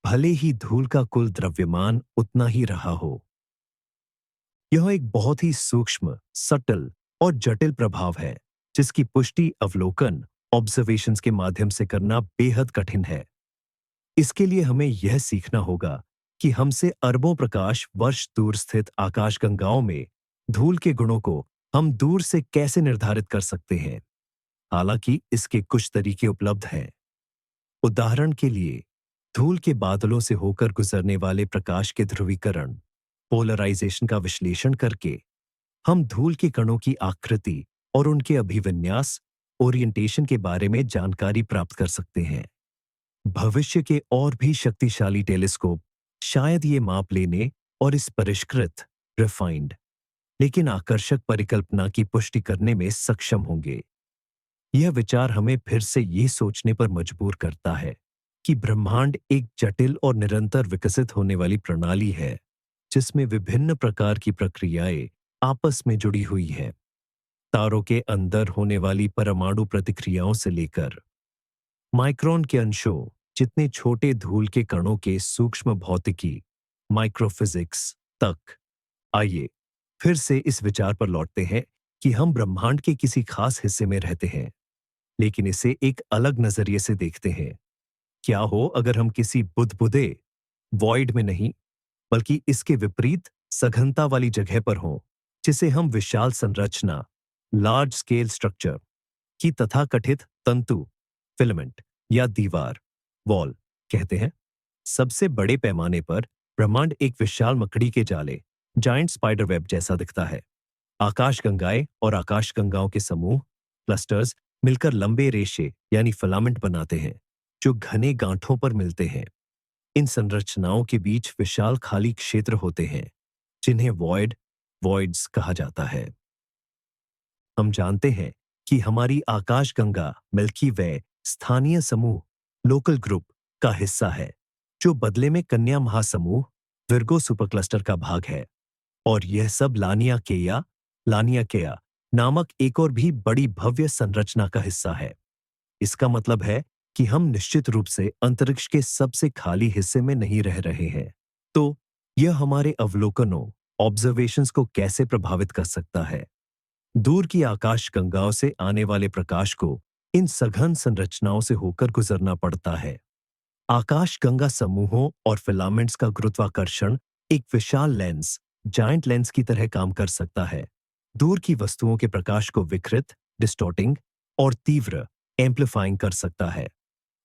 भले ही धूल का कुल द्रव्यमान उतना ही रहा हो। यह एक बहुत ही सूक्ष्म, सटल और जटिल प्रभाव है, जिसकी पुष्टि अवलोकन, ऑब्जर्वेशंस के माध्यम से करना बेहद कठिन है। इसके लिए हमें यह सीखना होगा कि हमसे अरबों प्रकाश वर्ष दूर स्थित आकाशगंगाओं में धूल के गुणों को हम दूर से कैसे निर्धारित कर सकते हैं। हालांकि इसके कुछ तरीके उपलब्ध हैं। उदाहरण के लिए, धूल के बादलों से होकर गुजरने वाले प्रकाश के ध्रुवीकरण, पोलराइजेशन का विश्लेषण करके हम धूल के कणों की आकृति और उनके अभिविन्यास ओरिएंटेशन के बारे में जानकारी प्राप्त कर सकते हैं। भविष्य के और भी शक्तिशाली टेलीस्कोप शायद ये माप लेने और इस परिष्कृत, रिफाइंड लेकिन आकर्षक परिकल्पना की पुष्टि करने में सक्षम होंगे। यह विचार हमें फिर से ये सोचने पर मजबूर करता है कि ब्रह्मांड एक जटिल और निरंतर विकसित होने वाली प्रणाली है, जिसमें विभिन्न प्रकार की प्रक्रियाएं आपस में जुड़ी हुई हैं। तारों के अंदर होने वाली परमाणु प्रतिक्रियाओं से लेकर माइक्रोन के अंशों जितने छोटे धूल के कणों के सूक्ष्म भौतिकी माइक्रोफिजिक्स तक। आइए फिर से इस विचार पर लौटते हैं कि हम ब्रह्मांड के किसी खास हिस्से में रहते हैं, लेकिन इसे एक अलग नजरिए से देखते हैं। क्या हो अगर हम किसी बुदबुदे वॉइड में नहीं, बल्कि इसके विपरीत सघनता वाली जगह पर हों, जिसे हम विशाल संरचना लार्ज स्केल स्ट्रक्चर की तथाकथित तंतु फिलामेंट या दीवार वॉल कहते हैं। सबसे बड़े पैमाने पर ब्रह्मांड एक विशाल मकड़ी के जाले जाइंट स्पाइडर वेब जैसा दिखता है। आकाशगंगाएं और आकाशगंगाओं के समूह क्लस्टर्स मिलकर लंबे रेशे यानी फिलामेंट बनाते हैं, जो घने गांठों पर मिलते हैं। इन संरचनाओं के बीच विशाल खाली क्षेत्र होते हैं, जिन्हें वॉइड्स कहा जाता है। हम जानते हैं कि हमारी आकाशगंगा मिल्की वे स्थानीय समूह लोकल ग्रुप का हिस्सा है, जो बदले में कन्या महासमूह विर्गो सुपरक्लस्टर का भाग है। और यह सब लानिया केया नामक एक और भी बड़ी भव्य संरचना का हिस्सा है। इसका मतलब है कि हम निश्चित रूप से अंतरिक्ष के सबसे खाली हिस्से में नहीं रह रहे हैं। तो यह हमारे अवलोकनों ऑब्जर्वेशंस को कैसे प्रभावित कर सकता है? दूर की आकाशगंगाओं से आने वाले प्रकाश को इन सघन संरचनाओं से होकर गुजरना पड़ता है। आकाशगंगा समूहों और फिलामेंट्स का गुरुत्वाकर्षण एक विशाल लेंस जायंट लेंस की तरह काम कर सकता है। दूर की वस्तुओं के प्रकाश को विकृत, डिस्टॉर्टिंग और तीव्र एम्प्लीफाइंग कर सकता है।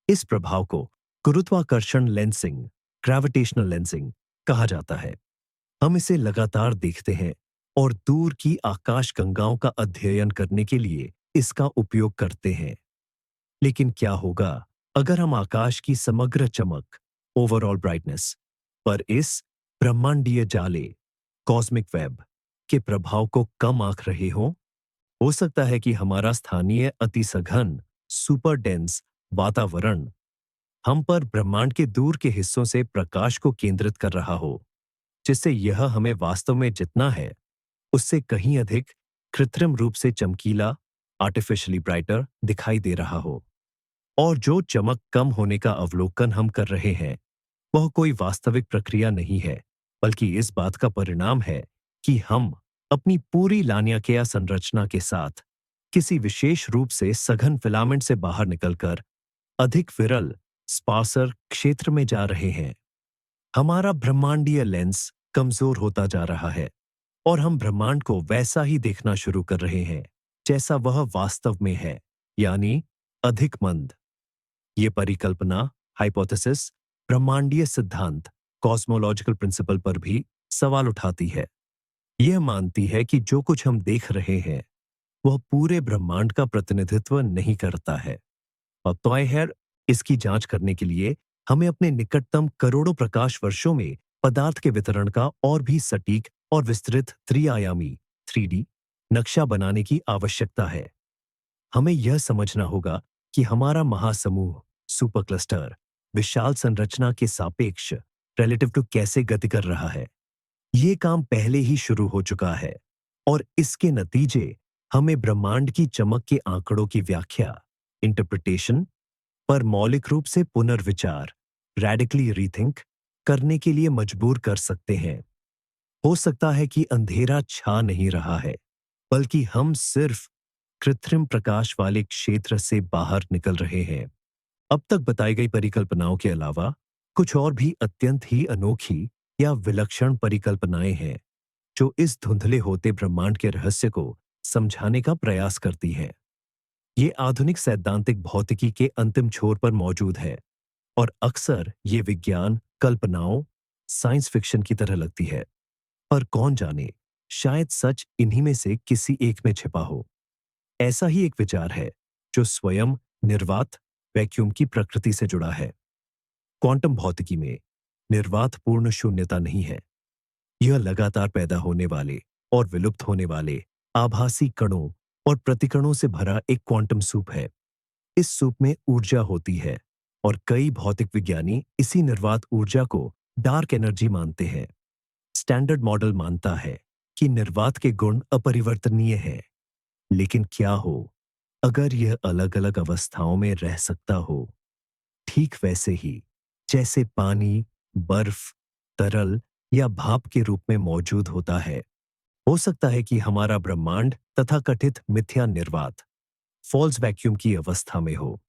इस प्रभाव को गुरुत्वाकर्षण लेंसिंग ग्रेविटेशनल लेंसिंग कहा जाता है। हम इसे लगातार देखते हैं और दूर की आकाशगंगाओं का अध्ययन करने के लिए इसका उपयोग करते हैं। लेकिन क्या होगा अगर हम आकाश की समग्र चमक ओवरऑल ब्राइटनेस पर इस ब्रह्मांडीय जाले कॉस्मिक वेब के प्रभाव को कम आंक रहे हों? हो सकता है कि हमारा स्थानीय अति सघन सुपर डेंस वातावरण हम पर ब्रह्मांड के दूर के हिस्सों से प्रकाश को केंद्रित कर रहा हो, जिससे यह हमें वास्तव में जितना है उससे कहीं अधिक कृत्रिम रूप से चमकीला आर्टिफिशियली ब्राइटर दिखाई दे रहा हो। और जो चमक कम होने का अवलोकन हम कर रहे हैं, वह कोई वास्तविक प्रक्रिया नहीं है, बल्कि इस बात का परिणाम है कि हम अपनी पूरी लानियाकेया संरचना के साथ किसी विशेष रूप से सघन फिलामेंट से बाहर निकलकर अधिक विरल स्पार्सर क्षेत्र में जा रहे हैं। हमारा ब्रह्मांडीय लेंस कमजोर होता जा रहा है और हम ब्रह्मांड को वैसा ही देखना शुरू कर रहे हैं जैसा वह वास्तव में है, यानी अधिक मंद। ये परिकल्पना हाइपोथेसिस ब्रह्मांडीय सिद्धांत कॉस्मोलॉजिकल प्रिंसिपल पर भी सवाल उठाती है। यह मानती है कि जो कुछ हम देख रहे हैं वह पूरे ब्रह्मांड का प्रतिनिधित्व नहीं करता है। और तय है इसकी जांच करने के लिए हमें अपने निकटतम करोड़ों प्रकाश वर्षों में पदार्थ के वितरण का और भी सटीक और विस्तृत त्रिआयामी 3D नक्शा बनाने की आवश्यकता है। हमें यह समझना होगा कि हमारा महासमूह सुपर क्लस्टर विशाल संरचना के सापेक्ष रिलेटिव टू कैसे गति कर रहा है। ये काम पहले ही शुरू हो चुका है और इसके नतीजे हमें ब्रह्मांड की चमक के आंकड़ों की व्याख्या इंटरप्रिटेशन पर मौलिक रूप से पुनर्विचार रैडिकली रीथिंक करने के लिए मजबूर कर सकते हैं। हो सकता है कि अंधेरा छा नहीं रहा है, बल्कि हम सिर्फ कृत्रिम प्रकाश वाले क्षेत्र से बाहर निकल रहे हैं। अब तक बताई गई परिकल्पनाओं के अलावा कुछ और भी अत्यंत ही अनोखी या विलक्षण परिकल्पनाएं हैं, जो इस धुंधले होते ब्रह्मांड के रहस्य को समझाने का प्रयास करती हैं। ये आधुनिक सैद्धांतिक भौतिकी के अंतिम छोर पर मौजूद है और अक्सर ये विज्ञान कल्पनाओं साइंस फिक्शन की तरह लगती है। पर कौन जाने शायद सच इन्हीं में से किसी एक में छिपा हो। ऐसा ही एक विचार है जो स्वयं निर्वात वैक्यूम की प्रकृति से जुड़ा है। क्वांटम भौतिकी में निर्वात पूर्ण शून्यता नहीं है। यह लगातार पैदा होने वाले और विलुप्त होने वाले आभासी कणों और प्रतिकणों से भरा एक क्वांटम सूप है। इस सूप में ऊर्जा होती है और कई भौतिक विज्ञानी इसी निर्वात ऊर्जा को डार्क एनर्जी मानते हैं। स्टैंडर्ड मॉडल मानता है कि निर्वात के गुण अपरिवर्तनीय हैं। लेकिन क्या हो अगर यह अलग-अलग अवस्थाओं में रह सकता हो? ठीक वैसे ही जैसे पानी, बर्फ, तरल या भाप के रूप में मौजूद होता है। हो सकता है कि हमारा ब्रह्मांड तथाकथित मिथ्या निर्वात फॉल्स वैक्यूम की अवस्था में हो।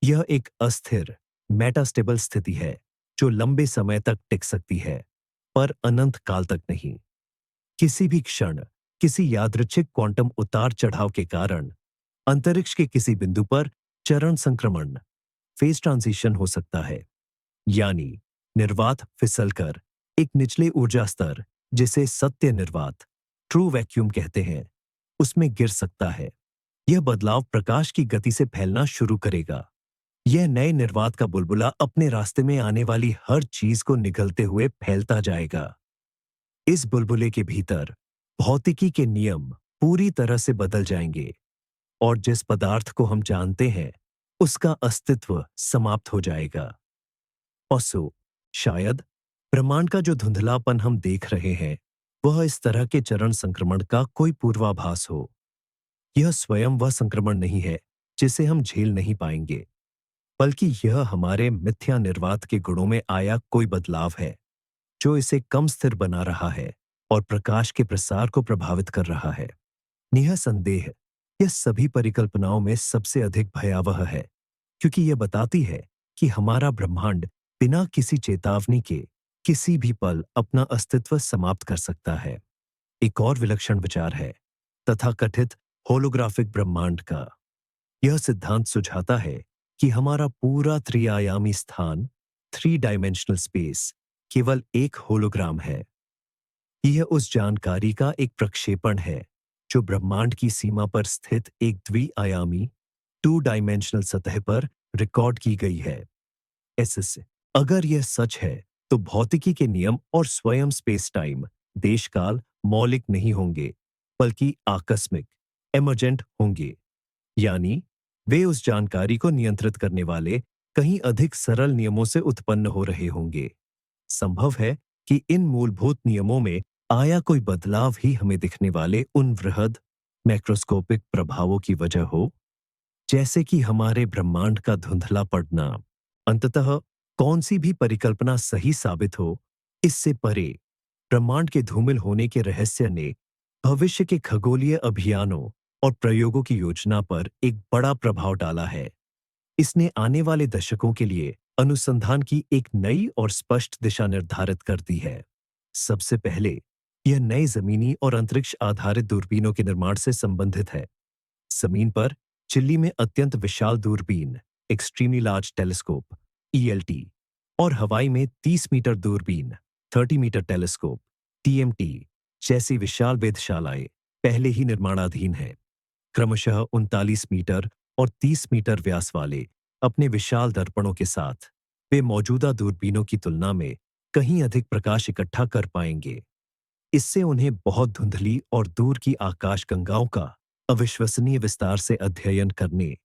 यह एक अस्थिर मेटास्टेबल स्थिति है जो लंबे समय तक टिक सकती है, पर अनंत काल तक नहीं। किसी भी क्षण किसी यादृच्छिक क्वांटम उतार चढ़ाव के कारण अंतरिक्ष के किसी बिंदु पर चरण संक्रमण फेज ट्रांजिशन हो सकता है, यानी निर्वात फिसलकर एक निचले ऊर्जा स्तर, जिसे सत्य निर्वात ट्रू वैक्यूम कहते हैं, उसमें गिर सकता है। यह बदलाव प्रकाश की गति से फैलना शुरू करेगा। यह नए निर्वात का बुलबुला अपने रास्ते में आने वाली हर चीज को निगलते हुए फैलता जाएगा। इस बुलबुले के भीतर भौतिकी के नियम पूरी तरह से बदल जाएंगे और जिस पदार्थ को हम जानते हैं उसका अस्तित्व समाप्त हो जाएगा। और सो शायद ब्रह्मांड का जो धुंधलापन हम देख रहे हैं वह इस तरह के चरण संक्रमण का कोई पूर्वाभास हो। यह स्वयं वह संक्रमण नहीं है जिसे हम झेल नहीं पाएंगे, बल्कि यह हमारे मिथ्या निर्वात के गुणों में आया कोई बदलाव है जो इसे कम स्थिर बना रहा है और प्रकाश के प्रसार को प्रभावित कर रहा है। निःसंदेह यह सभी परिकल्पनाओं में सबसे अधिक भयावह है, क्योंकि यह बताती है कि हमारा ब्रह्मांड बिना किसी चेतावनी के किसी भी पल अपना अस्तित्व समाप्त कर सकता है। एक और विलक्षण विचार है तथाकथित होलोग्राफिक ब्रह्मांड का। यह सिद्धांत सुझाता है कि हमारा पूरा त्रिआयामी स्थान, थ्री डायमेंशनल स्पेस, केवल एक होलोग्राम है। यह उस जानकारी का एक प्रक्षेपण है जो ब्रह्मांड की सीमा पर स्थित एक द्विआयामी टू डायमेंशनल सतह पर रिकॉर्ड की गई है। ऐसे अगर यह सच है तो भौतिकी के नियम और स्वयं स्पेस टाइम देश काल मौलिक नहीं होंगे, बल्कि आकस्मिक एमर्जेंट होंगे, यानी वे उस जानकारी को नियंत्रित करने वाले कहीं अधिक सरल नियमों से उत्पन्न हो रहे होंगे। संभव है कि इन मूलभूत नियमों में आया कोई बदलाव ही हमें दिखने वाले उन वृहद मैक्रोस्कोपिक प्रभावों की वजह हो, जैसे कि हमारे ब्रह्मांड का धुंधला पड़ना। अंततः कौन सी भी परिकल्पना सही साबित हो, इससे परे ब्रह्मांड के धूमिल होने के रहस्य ने भविष्य के खगोलीय अभियानों और प्रयोगों की योजना पर एक बड़ा प्रभाव डाला है। इसने आने वाले दशकों के लिए अनुसंधान की एक नई और स्पष्ट दिशा निर्धारित कर दी है। सबसे पहले यह नए जमीनी और अंतरिक्ष आधारित दूरबीनों के निर्माण से संबंधित है। जमीन पर चिल्ली में अत्यंत विशाल दूरबीन एक्सट्रीमली लार्ज टेलीस्कोप ईएलटी और हवाई में 30 मीटर दूरबीन 30 मीटर टेलीस्कोप टीएमटी जैसी विशाल वेधशालाएं पहले ही निर्माणाधीन हैं। क्रमशः 39 मीटर और 30 मीटर व्यास वाले अपने विशाल दर्पणों के साथ वे मौजूदा दूरबीनों की तुलना में कहीं अधिक प्रकाश इकट्ठा कर पाएंगे। इससे उन्हें बहुत धुंधली और दूर की आकाश गंगाओं का अविश्वसनीय विस्तार से अध्ययन करने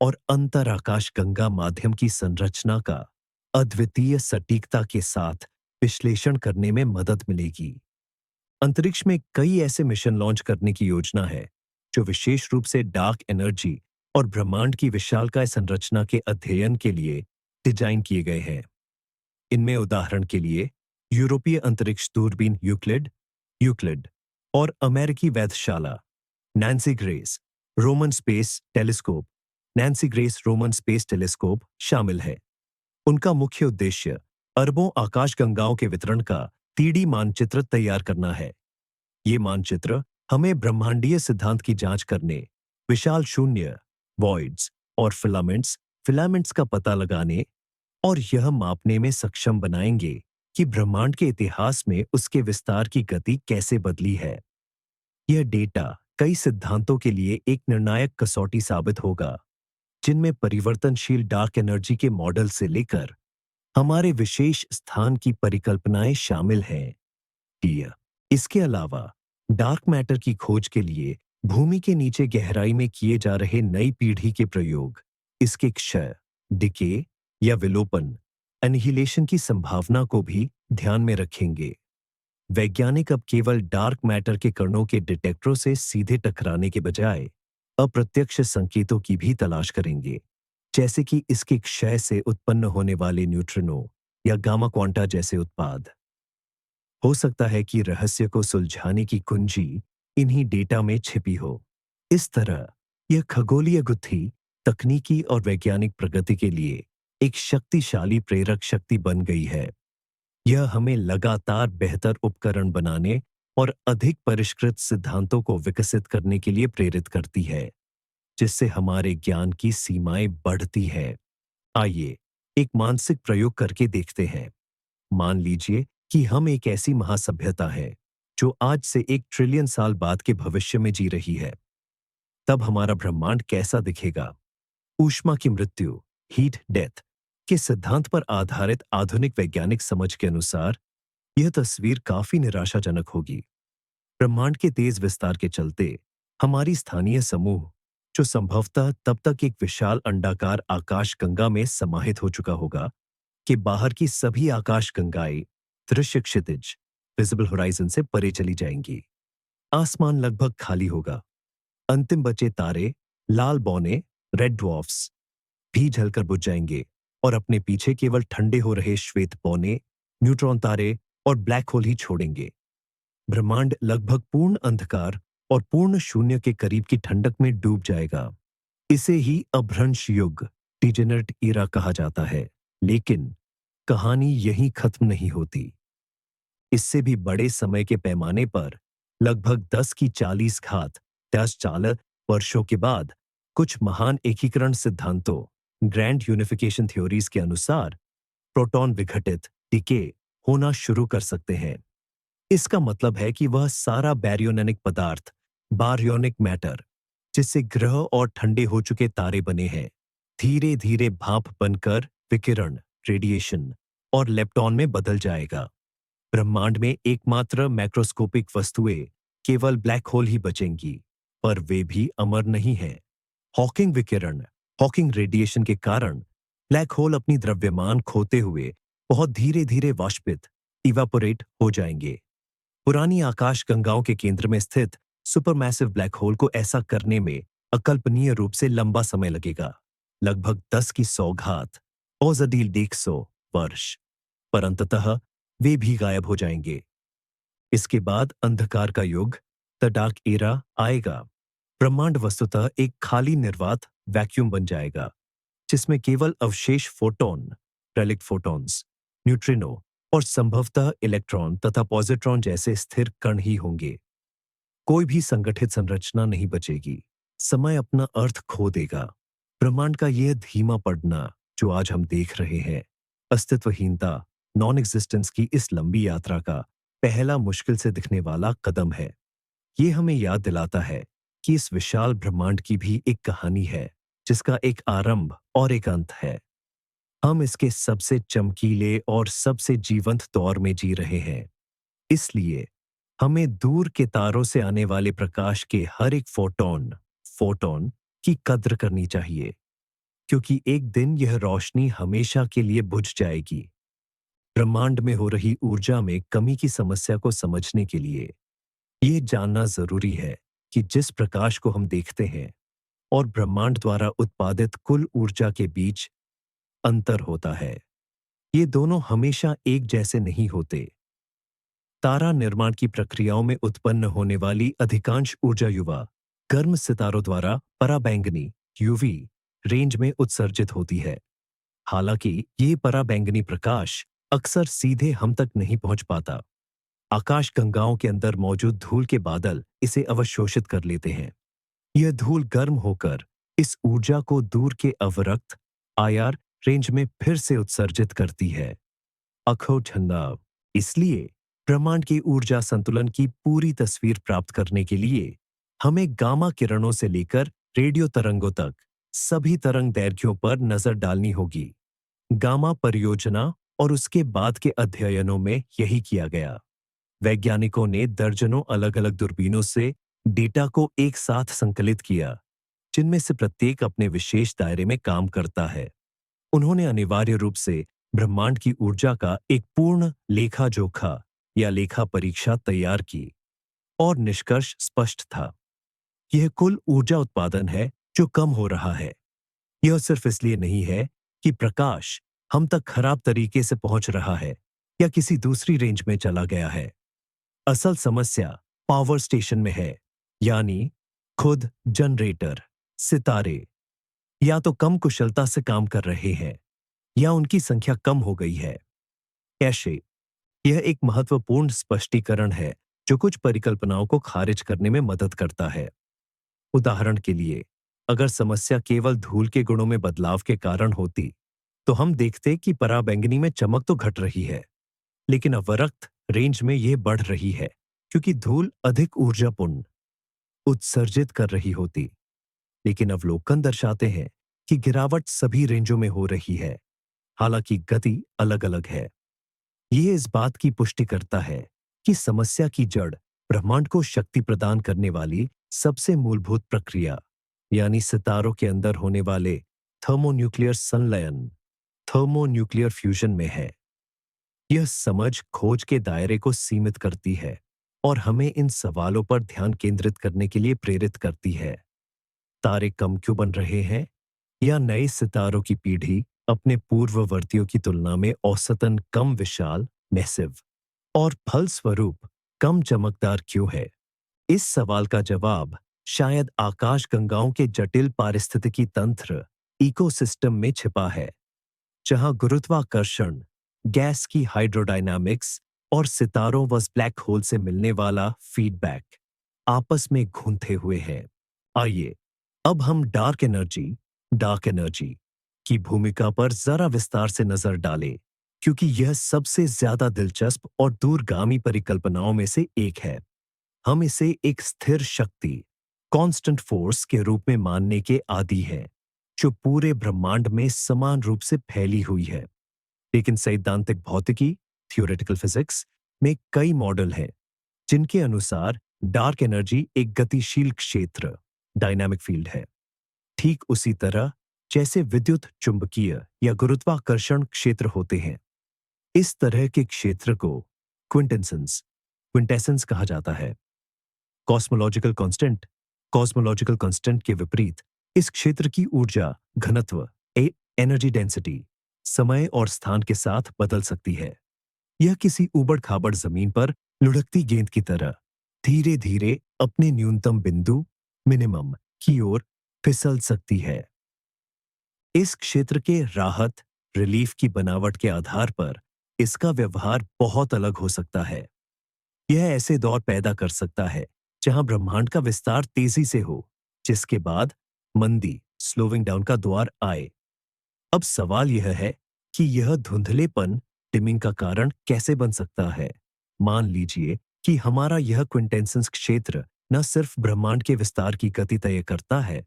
और अंतराकाश गंगा माध्यम की संरचना का अद्वितीय सटीकता के साथ विश्लेषण करने में मदद मिलेगी। अंतरिक्ष में कई ऐसे मिशन लॉन्च करने की योजना है जो विशेष रूप से डार्क एनर्जी और ब्रह्मांड की विशालकाय संरचना के अध्ययन के लिए डिजाइन किए गए हैं। इनमें उदाहरण के लिए यूरोपीय अंतरिक्ष दूरबीन यूक्लिड यूक्लिड और अमेरिकी वेधशाला Nancy Grace Roman space telescope Nancy Grace Roman space telescope शामिल है। उनका मुख्य उद्देश्य अरबों आकाशगंगाओं के वितरण का 3D मानचित्र तैयार करना है। ये मानचित्र हमें ब्रह्मांडीय सिद्धांत की जांच करने, विशाल शून्य वॉइड्स और फिलामेंट्स का पता लगाने और यह मापने में सक्षम बनाएंगे कि ब्रह्मांड के इतिहास में उसके विस्तार की गति कैसे बदली है। यह डेटा कई सिद्धांतों के लिए एक निर्णायक कसौटी साबित होगा, जिनमें परिवर्तनशील डार्क एनर्जी के मॉडल से लेकर हमारे विशेष स्थान की परिकल्पनाएं शामिल हैं। यह इसके अलावा डार्क मैटर की खोज के लिए भूमि के नीचे गहराई में किए जा रहे नई पीढ़ी के प्रयोग इसके क्षय, डिके या विलोपन, एनिहिलेशन की संभावना को भी ध्यान में रखेंगे। वैज्ञानिक अब केवल डार्क मैटर के कणों के डिटेक्टरों से सीधे टकराने के बजाय अप्रत्यक्ष संकेतों की भी तलाश करेंगे, जैसे कि इसके क्षय से उत्पन्न होने वाले न्यूट्रिनो या गामा क्वांटा जैसे उत्पाद। हो सकता है कि रहस्य को सुलझाने की कुंजी इन्हीं डेटा में छिपी हो। इस तरह यह खगोलीय गुत्थी तकनीकी और वैज्ञानिक प्रगति के लिए एक शक्तिशाली प्रेरक शक्ति बन गई है। यह हमें लगातार बेहतर उपकरण बनाने और अधिक परिष्कृत सिद्धांतों को विकसित करने के लिए प्रेरित करती है, जिससे हमारे ज्ञान की सीमाएं बढ़ती हैं। आइए एक मानसिक प्रयोग करके देखते हैं। मान लीजिए कि हम एक ऐसी महासभ्यता है जो आज से 1 ट्रिलियन साल बाद के भविष्य में जी रही है। तब हमारा ब्रह्मांड कैसा दिखेगा? ऊष्मा की मृत्यु, हीट डेथ के सिद्धांत पर आधारित आधुनिक वैज्ञानिक समझ के अनुसार यह तस्वीर काफी निराशाजनक होगी। ब्रह्मांड के तेज विस्तार के चलते हमारी स्थानीय समूह, जो संभवतः तब तक एक विशाल अंडाकार आकाशगंगा में समाहित हो चुका होगा, के बाहर की सभी आकाशगंगाएं दृश्य क्षितिज विजिबल होराइजन से परे चली जाएंगी। आसमान लगभग खाली होगा। अंतिम बचे तारे, लाल बौने, रेड ड्वार्फ्स भी जलकर बुझ जाएंगे और अपने पीछे केवल ठंडे हो रहे श्वेत बौने, न्यूट्रॉन तारे और ब्लैक होल ही छोड़ेंगे। ब्रह्मांड लगभग पूर्ण अंधकार और पूर्ण शून्य के करीब की ठंडक में डूब जाएगा। इसे ही अभ्रंश युग, डिजेनरेट ईरा कहा जाता है। लेकिन कहानी यहीं खत्म नहीं होती। इससे भी बड़े समय के पैमाने पर लगभग 10 की 40 घात 10 वर्षों के बाद कुछ महान एकीकरण सिद्धांतों, ग्रैंड यूनिफिकेशन थ्योरीज के अनुसार प्रोटॉन विघटित, डिके होना शुरू कर सकते हैं। इसका मतलब है कि वह सारा बैरियोनिक पदार्थ, बारियोनिक मैटर, जिससे ग्रह और ठंडे हो चुके तारे बने हैं, धीरे धीरे भाप बनकर विकिरण, रेडिएशन और लेप्टॉन में बदल जाएगा। ब्रह्मांड में एकमात्र मैक्रोस्कोपिक वस्तुएं केवल ब्लैक होल ही बचेंगी, पर वे भी अमर नहीं हैं। हॉकिंग विकिरण, हॉकिंग रेडिएशन के कारण ब्लैक होल अपनी द्रव्यमान खोते हुए बहुत धीरे धीरे वाष्पित, इवापोरेट हो जाएंगे। पुरानी आकाशगंगाओं के केंद्र में स्थित सुपरमैसिव ब्लैक होल को ऐसा करने में अकल्पनीय रूप से लंबा समय लगेगा, लगभग 10 की 100 घात ओजडील 100 वर्ष, पर अंततः वे भी गायब हो जाएंगे। इसके बाद अंधकार का युग, द डार्क एरा आएगा। ब्रह्मांड वस्तुतः एक खाली निर्वात वैक्यूम बन जाएगा, जिसमें केवल अवशेष फोटॉन, रेलिक्ट फोटॉन्स, न्यूट्रिनो और संभवतः इलेक्ट्रॉन तथा पॉजिट्रॉन जैसे स्थिर कण ही होंगे। कोई भी संगठित संरचना नहीं बचेगी। समय अपना अर्थ खो देगा। ब्रह्मांड का यह धीमा पड़ना जो आज हम देख रहे हैं, अस्तित्वहीनता, नॉन एग्जिस्टेंस की इस लंबी यात्रा का पहला मुश्किल से दिखने वाला कदम है। ये हमें याद दिलाता है कि इस विशाल ब्रह्मांड की भी एक कहानी है, जिसका एक आरंभ और एक अंत है। हम इसके सबसे चमकीले और सबसे जीवंत दौर में जी रहे हैं। इसलिए हमें दूर के तारों से आने वाले प्रकाश के हर एक फोटॉन की कद्र करनी चाहिए, क्योंकि एक दिन यह रोशनी हमेशा के लिए बुझ जाएगी। ब्रह्मांड में हो रही ऊर्जा में कमी की समस्या को समझने के लिए यह जानना जरूरी है कि जिस प्रकाश को हम देखते हैं और ब्रह्मांड द्वारा उत्पादित कुल ऊर्जा के बीच अंतर होता है। ये दोनों हमेशा एक जैसे नहीं होते। तारा निर्माण की प्रक्रियाओं में उत्पन्न होने वाली अधिकांश ऊर्जा युवा गर्म सितारों द्वारा पराबैंगनी यूवी रेंज में उत्सर्जित होती है। हालांकि ये पराबैंगनी प्रकाश अक्सर सीधे हम तक नहीं पहुंच पाता। आकाशगंगाओं के अंदर मौजूद धूल के बादल इसे अवशोषित कर लेते हैं। यह धूल गर्म होकर इस ऊर्जा को दूर के अवरक्त आईआर रेंज में फिर से उत्सर्जित करती है। अखो ठंडा। इसलिए ब्रह्मांड की ऊर्जा संतुलन की पूरी तस्वीर प्राप्त करने के लिए हमें गामा किरणों से लेकर रेडियो तरंगों तक सभी तरंग दैर्घ्यों पर नजर डालनी होगी। गामा परियोजना और उसके बाद के अध्ययनों में यही किया गया। वैज्ञानिकों ने दर्जनों अलग-अलग दूरबीनों से डेटा को एक साथ संकलित किया, जिनमें से प्रत्येक अपने विशेष दायरे में काम करता है। उन्होंने अनिवार्य रूप से ब्रह्मांड की ऊर्जा का एक पूर्ण लेखा जोखा या लेखा परीक्षा तैयार की और निष्कर्ष स्पष्ट था। यह कुल ऊर्जा उत्पादन है जो कम हो रहा है। यह सिर्फ इसलिए नहीं है कि प्रकाश हम तक खराब तरीके से पहुंच रहा है या किसी दूसरी रेंज में चला गया है। असल समस्या पावर स्टेशन में है, यानी खुद जनरेटर, सितारे या तो कम कुशलता से काम कर रहे हैं या उनकी संख्या कम हो गई है। कैसे? यह एक महत्वपूर्ण स्पष्टीकरण है जो कुछ परिकल्पनाओं को खारिज करने में मदद करता है। उदाहरण के लिए, अगर समस्या केवल धूल के गुणों में बदलाव के कारण होती, तो हम देखते कि पराबैंगनी में चमक तो घट रही है, लेकिन अवरक्त रेंज में यह बढ़ रही है क्योंकि धूल अधिक ऊर्जापूर्ण उत्सर्जित कर रही होती। लेकिन अवलोकन दर्शाते हैं कि गिरावट सभी रेंजों में हो रही है, हालांकि गति अलग-अलग है। ये इस बात की पुष्टि करता है कि समस्या की जड़ ब्रह्मांड को शक्ति प्रदान करने वाली सबसे मूलभूत प्रक्रिया, यानी सितारों के अंदर होने वाले थर्मोन्यूक्लियर संलयन, थर्मोन्यूक्लियर फ्यूजन में है। यह समझ खोज के दायरे को सीमित करती है और हमें इन सवालों पर ध्यान केंद्रित करने के लिए प्रेरित करती है। तारे कम क्यों बन रहे हैं, या नए सितारों की पीढ़ी अपने पूर्ववर्तियों की तुलना में औसतन कम विशाल, मैसिव और फलस्वरूप कम चमकदार क्यों है? इस सवाल का जवाब शायद आकाशगंगाओं के जटिल पारिस्थितिकी तंत्र इकोसिस्टम में छिपा है, जहां गुरुत्वाकर्षण, गैस की हाइड्रोडायनामिक्स और सितारों व ब्लैक होल से मिलने वाला फीडबैक आपस में घूमते हुए हैं। आइए अब हम डार्क एनर्जी की भूमिका पर जरा विस्तार से नजर डालें, क्योंकि यह सबसे ज्यादा दिलचस्प और दूरगामी परिकल्पनाओं में से एक है। हम इसे एक स्थिर शक्ति, कांस्टेंट फोर्स के रूप में मानने के आदी हैं, जो पूरे ब्रह्मांड में समान रूप से फैली हुई है। लेकिन सैद्धांतिक भौतिकी, थियोरेटिकल फिजिक्स में कई मॉडल हैं जिनके अनुसार डार्क एनर्जी एक गतिशील क्षेत्र, डायनामिक फील्ड है, ठीक उसी तरह जैसे विद्युत चुंबकीय या गुरुत्वाकर्षण क्षेत्र होते हैं। इस तरह के क्षेत्र को क्विंटेसेंस कहा जाता है। कॉस्मोलॉजिकल कांस्टेंट कॉस्मोलॉजिकल कांस्टेंट के विपरीत इस क्षेत्र की ऊर्जा घनत्व, एनर्जी डेंसिटी, समय और स्थान के साथ बदल सकती है। यह किसी ऊबड़-खाबड़ जमीन पर लुढ़कती गेंद की तरह धीरे-धीरे अपने न्यूनतम बिंदु, मिनिमम की ओर फिसल सकती है। इस क्षेत्र के राहत, रिलीफ की बनावट के आधार पर इसका व्यवहार बहुत अलग हो सकता है। यह ऐसे दौर पैदा कर सकता है जहां ब्रह्मांड का विस्तार तेजी से हो, जिसके बाद मंदी, स्लोइंग डाउन का द्वार आए। अब सवाल यह है कि यह धुंधलेपन, डिमिंग का कारण कैसे बन सकता है। मान लीजिए कि हमारा यह क्विंटेसेंस क्षेत्र न सिर्फ ब्रह्मांड के विस्तार की गति तय करता है,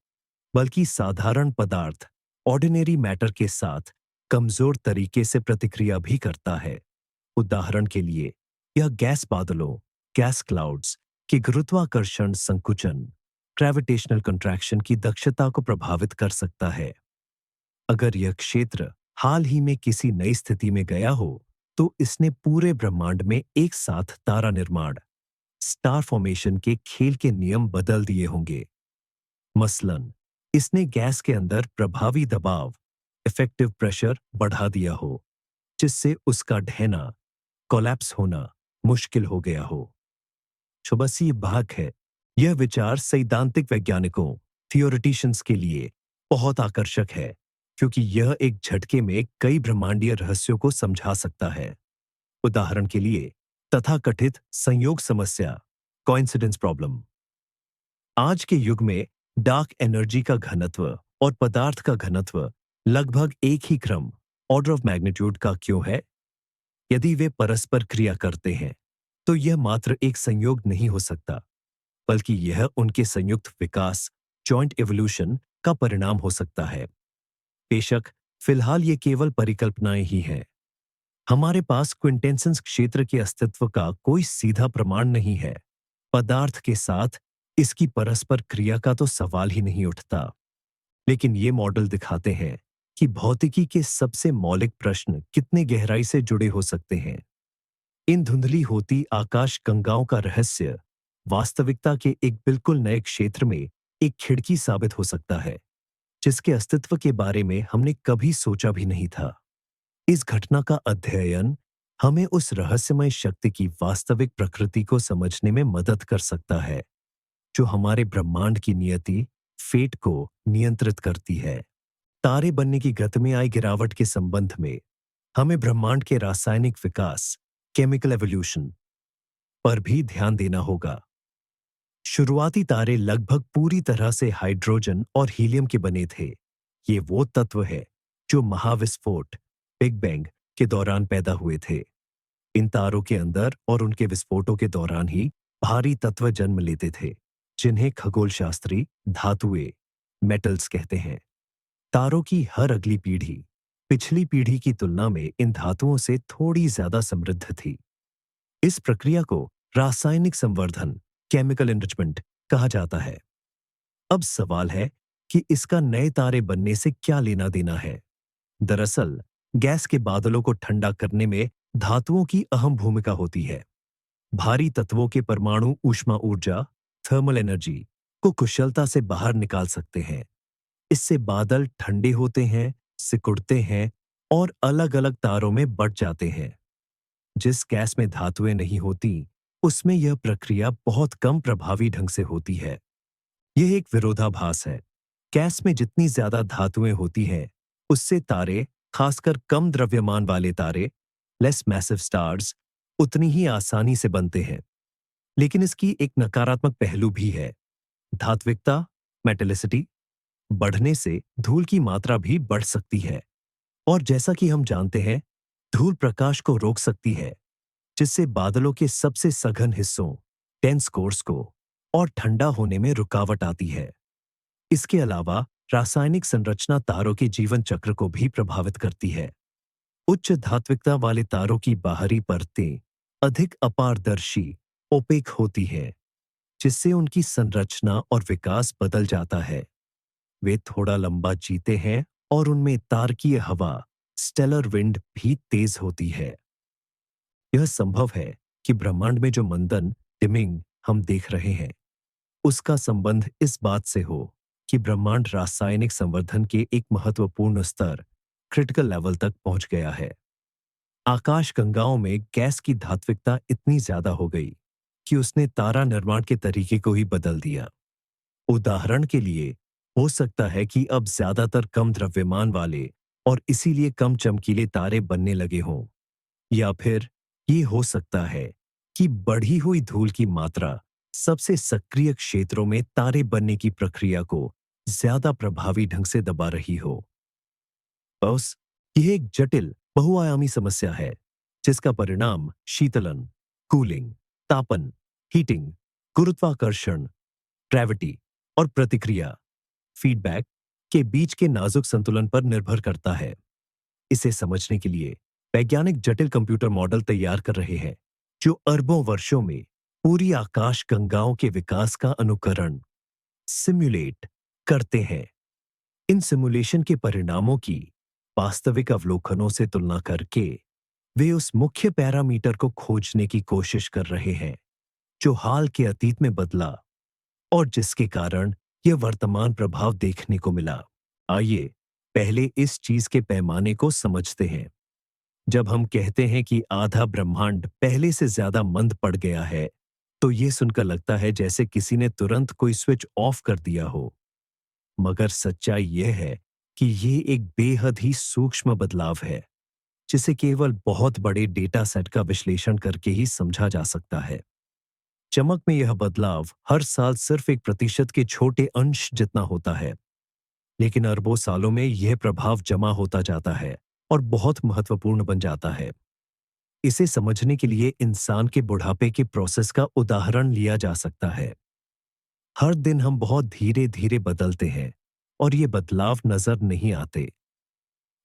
बल्कि साधारण पदार्थ, ऑर्डिनरी मैटर के साथ कमजोर तरीके से प्रतिक्रिया भी करता है। उदाहरण के लिए, यह गैस बादलों, गैस क्लाउड्स के गुरुत्वाकर्षण संकुचन, ग्रेविटेशनल कंट्रैक्शन की दक्षता को प्रभावित कर सकता है। अगर यह क्षेत्र हाल ही में किसी नई स्थिति में गया हो, तो इसने पूरे ब्रह्मांड में एक साथ तारा निर्माण, स्टार फॉर्मेशन के खेल के नियम बदल दिए होंगे। मसलन, इसने गैस के अंदर प्रभावी दबाव, इफेक्टिव प्रेशर बढ़ा दिया हो, जिससे उसका ढहना, कोलैप्स होना मुश्किल हो गया हो। जो बस ये भाग है, यह विचार सैद्धांतिक वैज्ञानिकों, थियोरिटिशियंस के लिए बहुत आकर्षक है, क्योंकि यह एक झटके में कई ब्रह्मांडीय रहस्यों को समझा सकता है। उदाहरण के लिए, तथाकथित संयोग समस्या, कोइंसिडेंस प्रॉब्लम। आज के युग में डार्क एनर्जी का घनत्व और पदार्थ का घनत्व लगभग एक ही क्रम, ऑर्डर ऑफ मैग्नीट्यूड का क्यों है? यदि वे परस्पर क्रिया करते हैं, तो यह मात्र एक संयोग नहीं हो सकता, बल्कि यह उनके संयुक्त विकास, जॉइंट एवोल्यूशन का परिणाम हो सकता है। बेशक, फिलहाल ये केवल परिकल्पनाएं ही हैं। हमारे पास क्विंटेंसेंस क्षेत्र के अस्तित्व का कोई सीधा प्रमाण नहीं है। पदार्थ के साथ इसकी परस्पर क्रिया का तो सवाल ही नहीं उठता। लेकिन ये मॉडल दिखाते हैं कि भौतिकी के सबसे मौलिक प्रश्न कितने गहराई से जुड़े हो सकते हैं। इन धुंधली होती आकाश गंगाओं का रहस्य वास्तविकता के एक बिल्कुल नए क्षेत्र में एक खिड़की साबित हो सकता है, जिसके अस्तित्व के बारे में हमने कभी सोचा भी नहीं था। इस घटना का अध्ययन हमें उस रहस्यमय शक्ति की वास्तविक प्रकृति को समझने में मदद कर सकता है, जो हमारे ब्रह्मांड की नियति, फेट को नियंत्रित करती है। तारे बनने की गति में आई गिरावट के संबंध में हमें ब्रह्मांड के रासायनिक विकास, केमिकल एवोल्यूशन पर भी ध्यान देना होगा। शुरुआती तारे लगभग पूरी तरह से हाइड्रोजन और हीलियम के बने थे। ये वो तत्व है जो महाविस्फोट, बिग बैंग के दौरान पैदा हुए थे। इन तारों के अंदर और उनके विस्फोटों के दौरान ही भारी तत्व जन्म लेते थे, जिन्हें खगोलशास्त्री धातुएं, मेटल्स कहते हैं। तारों की हर अगली पीढ़ी पिछली पीढ़ी की तुलना में इन धातुओं से थोड़ी ज्यादा समृद्ध थी। इस प्रक्रिया को रासायनिक संवर्धन, केमिकल एनरिचमेंट कहा जाता है। अब सवाल है कि इसका नए तारे बनने से क्या लेना देना है। दरअसल, गैस के बादलों को ठंडा करने में धातुओं की अहम भूमिका होती है। भारी तत्वों के परमाणु ऊष्मा ऊर्जा, थर्मल एनर्जी को कुशलता से बाहर निकाल सकते हैं। इससे बादल ठंडे होते हैं, सिकुड़ते हैं और अलग-अलग तारों में बंट जाते हैं। जिस गैस में धातुएं नहीं होती, उसमें यह प्रक्रिया बहुत कम प्रभावी ढंग से होती है। यह एक विरोधाभास है। गैस में जितनी ज्यादा धातुएं होती हैं, उससे तारे, खासकर कम द्रव्यमान वाले तारे, लेस मैसिव स्टार्स, उतनी ही आसानी से बनते हैं। लेकिन इसकी एक नकारात्मक पहलू भी है। धात्विकता, मेटेलिसिटी बढ़ने से धूल की मात्रा भी बढ़ सकती है। और जैसा कि हम जानते हैं, धूल प्रकाश को रोक सकती है, जिससे बादलों के सबसे सघन हिस्सों, डेंस कोर्स को और ठंडा होने में रुकावट आती है। इसके अलावा रासायनिक संरचना तारों के जीवन चक्र को भी प्रभावित करती है। उच्च धात्विकता वाले तारों की बाहरी परतें अधिक अपारदर्शी, ओपेक होती हैं, जिससे उनकी संरचना और विकास बदल जाता है। वे थोड़ा लंबा जीते हैं और उनमें तारकीय हवा, स्टेलर विंड भी तेज होती है। यह संभव है कि ब्रह्मांड में जो मंदन, डिमिंग हम देख रहे हैं, उसका संबंध इस बात से हो कि ब्रह्मांड रासायनिक संवर्धन के एक महत्वपूर्ण स्तर, क्रिटिकल लेवल तक पहुंच गया है। आकाश गंगाओं में गैस की धात्विकता इतनी ज्यादा हो गई कि उसने तारा निर्माण के तरीके को ही बदल दिया। उदाहरण के लिए, हो सकता है कि अब ज्यादातर कम द्रव्यमान वाले और इसीलिए कम चमकीले तारे बनने लगे हों। या फिर ये हो सकता है कि बढ़ी हुई धूल की मात्रा सबसे सक्रिय क्षेत्रों में तारे बनने की प्रक्रिया को ज्यादा प्रभावी ढंग से दबा रही हो। बस, यह एक जटिल, बहुआयामी समस्या है, जिसका परिणाम शीतलन, कूलिंग, तापन, हीटिंग, गुरुत्वाकर्षण, ग्रेविटी और प्रतिक्रिया, फीडबैक के बीच के नाजुक संतुलन पर निर्भर करता है। इसे समझने के लिए वैज्ञानिक जटिल कंप्यूटर मॉडल तैयार कर रहे हैं, जो अरबों वर्षों में पूरी आकाश गंगाओं के विकास का अनुकरण, सिम्युलेट करते हैं। इन सिमुलेशन के परिणामों की वास्तविक अवलोकनों से तुलना करके वे उस मुख्य पैरामीटर को खोजने की कोशिश कर रहे हैं, जो हाल के अतीत में बदला और जिसके कारण यह वर्तमान प्रभाव देखने को मिला। आइए पहले इस चीज के पैमाने को समझते हैं। जब हम कहते हैं कि आधा ब्रह्मांड पहले से ज्यादा मंद पड़ गया है, तो यह सुनकर लगता है जैसे किसी ने तुरंत कोई स्विच ऑफ कर दिया हो। मगर सच्चाई यह है कि यह एक बेहद ही सूक्ष्म बदलाव है, जिसे केवल बहुत बड़े डेटा सेट का विश्लेषण करके ही समझा जा सकता है। चमक में यह बदलाव हर साल सिर्फ 1% के छोटे अंश जितना होता है, लेकिन अरबों सालों में यह प्रभाव जमा होता जाता है और बहुत महत्वपूर्ण बन जाता है। इसे समझने के लिए इंसान के बुढ़ापे के प्रोसेस का उदाहरण लिया जा सकता है। हर दिन हम बहुत धीरे धीरे बदलते हैं और ये बदलाव नजर नहीं आते।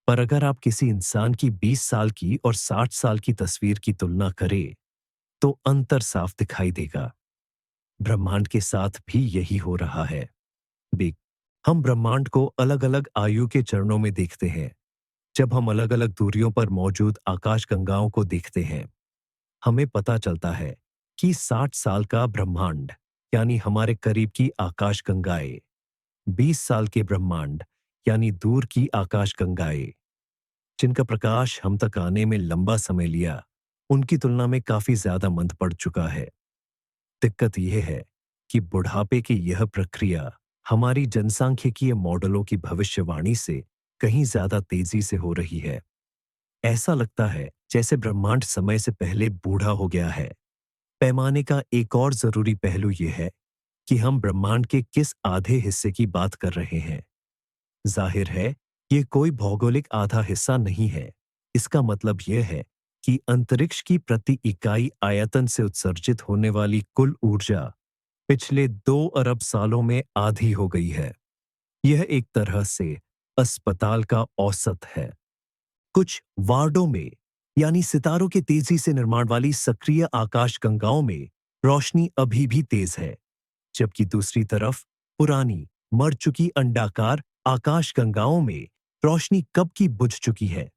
पर अगर आप किसी इंसान की 20 साल की और 60 साल की तस्वीर की तुलना करें, तो अंतर साफ दिखाई देगा। ब्रह्मांड के साथ भी यही हो रहा है। देख, हम ब्रह्मांड को अलग अलग आयु के चरणों में देखते हैं। जब हम अलग अलग दूरियों पर मौजूद आकाशगंगाओं को देखते हैं, हमें पता चलता है कि 60 साल का ब्रह्मांड यानी हमारे करीब की आकाशगंगाएं, 20 साल के ब्रह्मांड यानी दूर की आकाशगंगाएं, जिनका प्रकाश हम तक आने में लंबा समय लिया, उनकी तुलना में काफी ज्यादा मंद पड़ चुका है। दिक्कत यह है कि बुढ़ापे की यह प्रक्रिया हमारी जनसांख्यिकीय मॉडलों की भविष्यवाणी से कहीं ज्यादा तेजी से हो रही है। ऐसा लगता है जैसे ब्रह्मांड समय से पहले बूढ़ा हो गया है। पैमाने का एक और जरूरी पहलू यह है कि हम ब्रह्मांड के किस आधे हिस्से की बात कर रहे हैं। जाहिर है, ये कोई भौगोलिक आधा हिस्सा नहीं है। इसका मतलब यह है कि अंतरिक्ष की प्रति इकाई आयतन से उत्सर्जित होने वाली कुल ऊर्जा पिछले 2 अरब सालों में आधी हो गई है। यह एक तरह से अस्पताल का औसत है। कुछ वार्डों में यानी सितारों के तेजी से निर्माण वाली सक्रिय आकाशगंगाओं में रोशनी अभी भी तेज है, जबकि दूसरी तरफ पुरानी मर चुकी अंडाकार आकाशगंगाओं में रोशनी कब की बुझ चुकी है।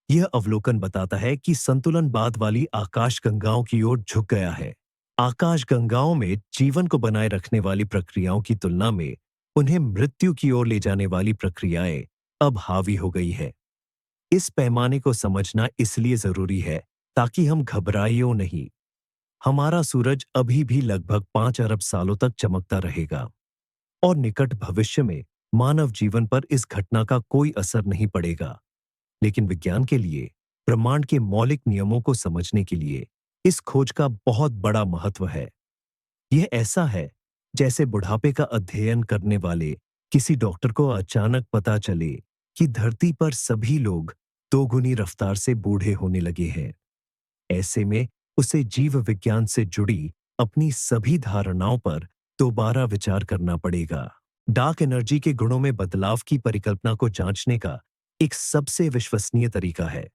यह अवलोकन बताता है कि संतुलन बाद वाली आकाशगंगाओं की ओर झुक गया है। आकाशगंगाओं में जीवन को बनाए रखने वाली प्रक्रियाओं की तुलना में उन्हें मृत्यु की ओर ले जाने वाली प्रक्रियाएं अब हावी हो गई है। इस पैमाने को समझना इसलिए जरूरी है ताकि हम घबराइयो नहीं। हमारा सूरज अभी भी लगभग 5 अरब सालों तक चमकता रहेगा और निकट भविष्य में मानव जीवन पर इस घटना का कोई असर नहीं पड़ेगा। लेकिन विज्ञान के लिए ब्रह्मांड के मौलिक नियमों को समझने के लिए इस खोज का बहुत बड़ा महत्व है। यह ऐसा है जैसे बुढ़ापे का अध्ययन करने वाले किसी डॉक्टर को अचानक पता चले कि धरती पर सभी लोग दोगुनी रफ्तार से बूढ़े होने लगे हैं। ऐसे में उसे जीव विज्ञान से जुड़ी अपनी सभी धारणाओं पर दोबारा विचार करना पड़ेगा। डार्क एनर्जी के गुणों में बदलाव की परिकल्पना को जांचने का एक सबसे विश्वसनीय तरीका है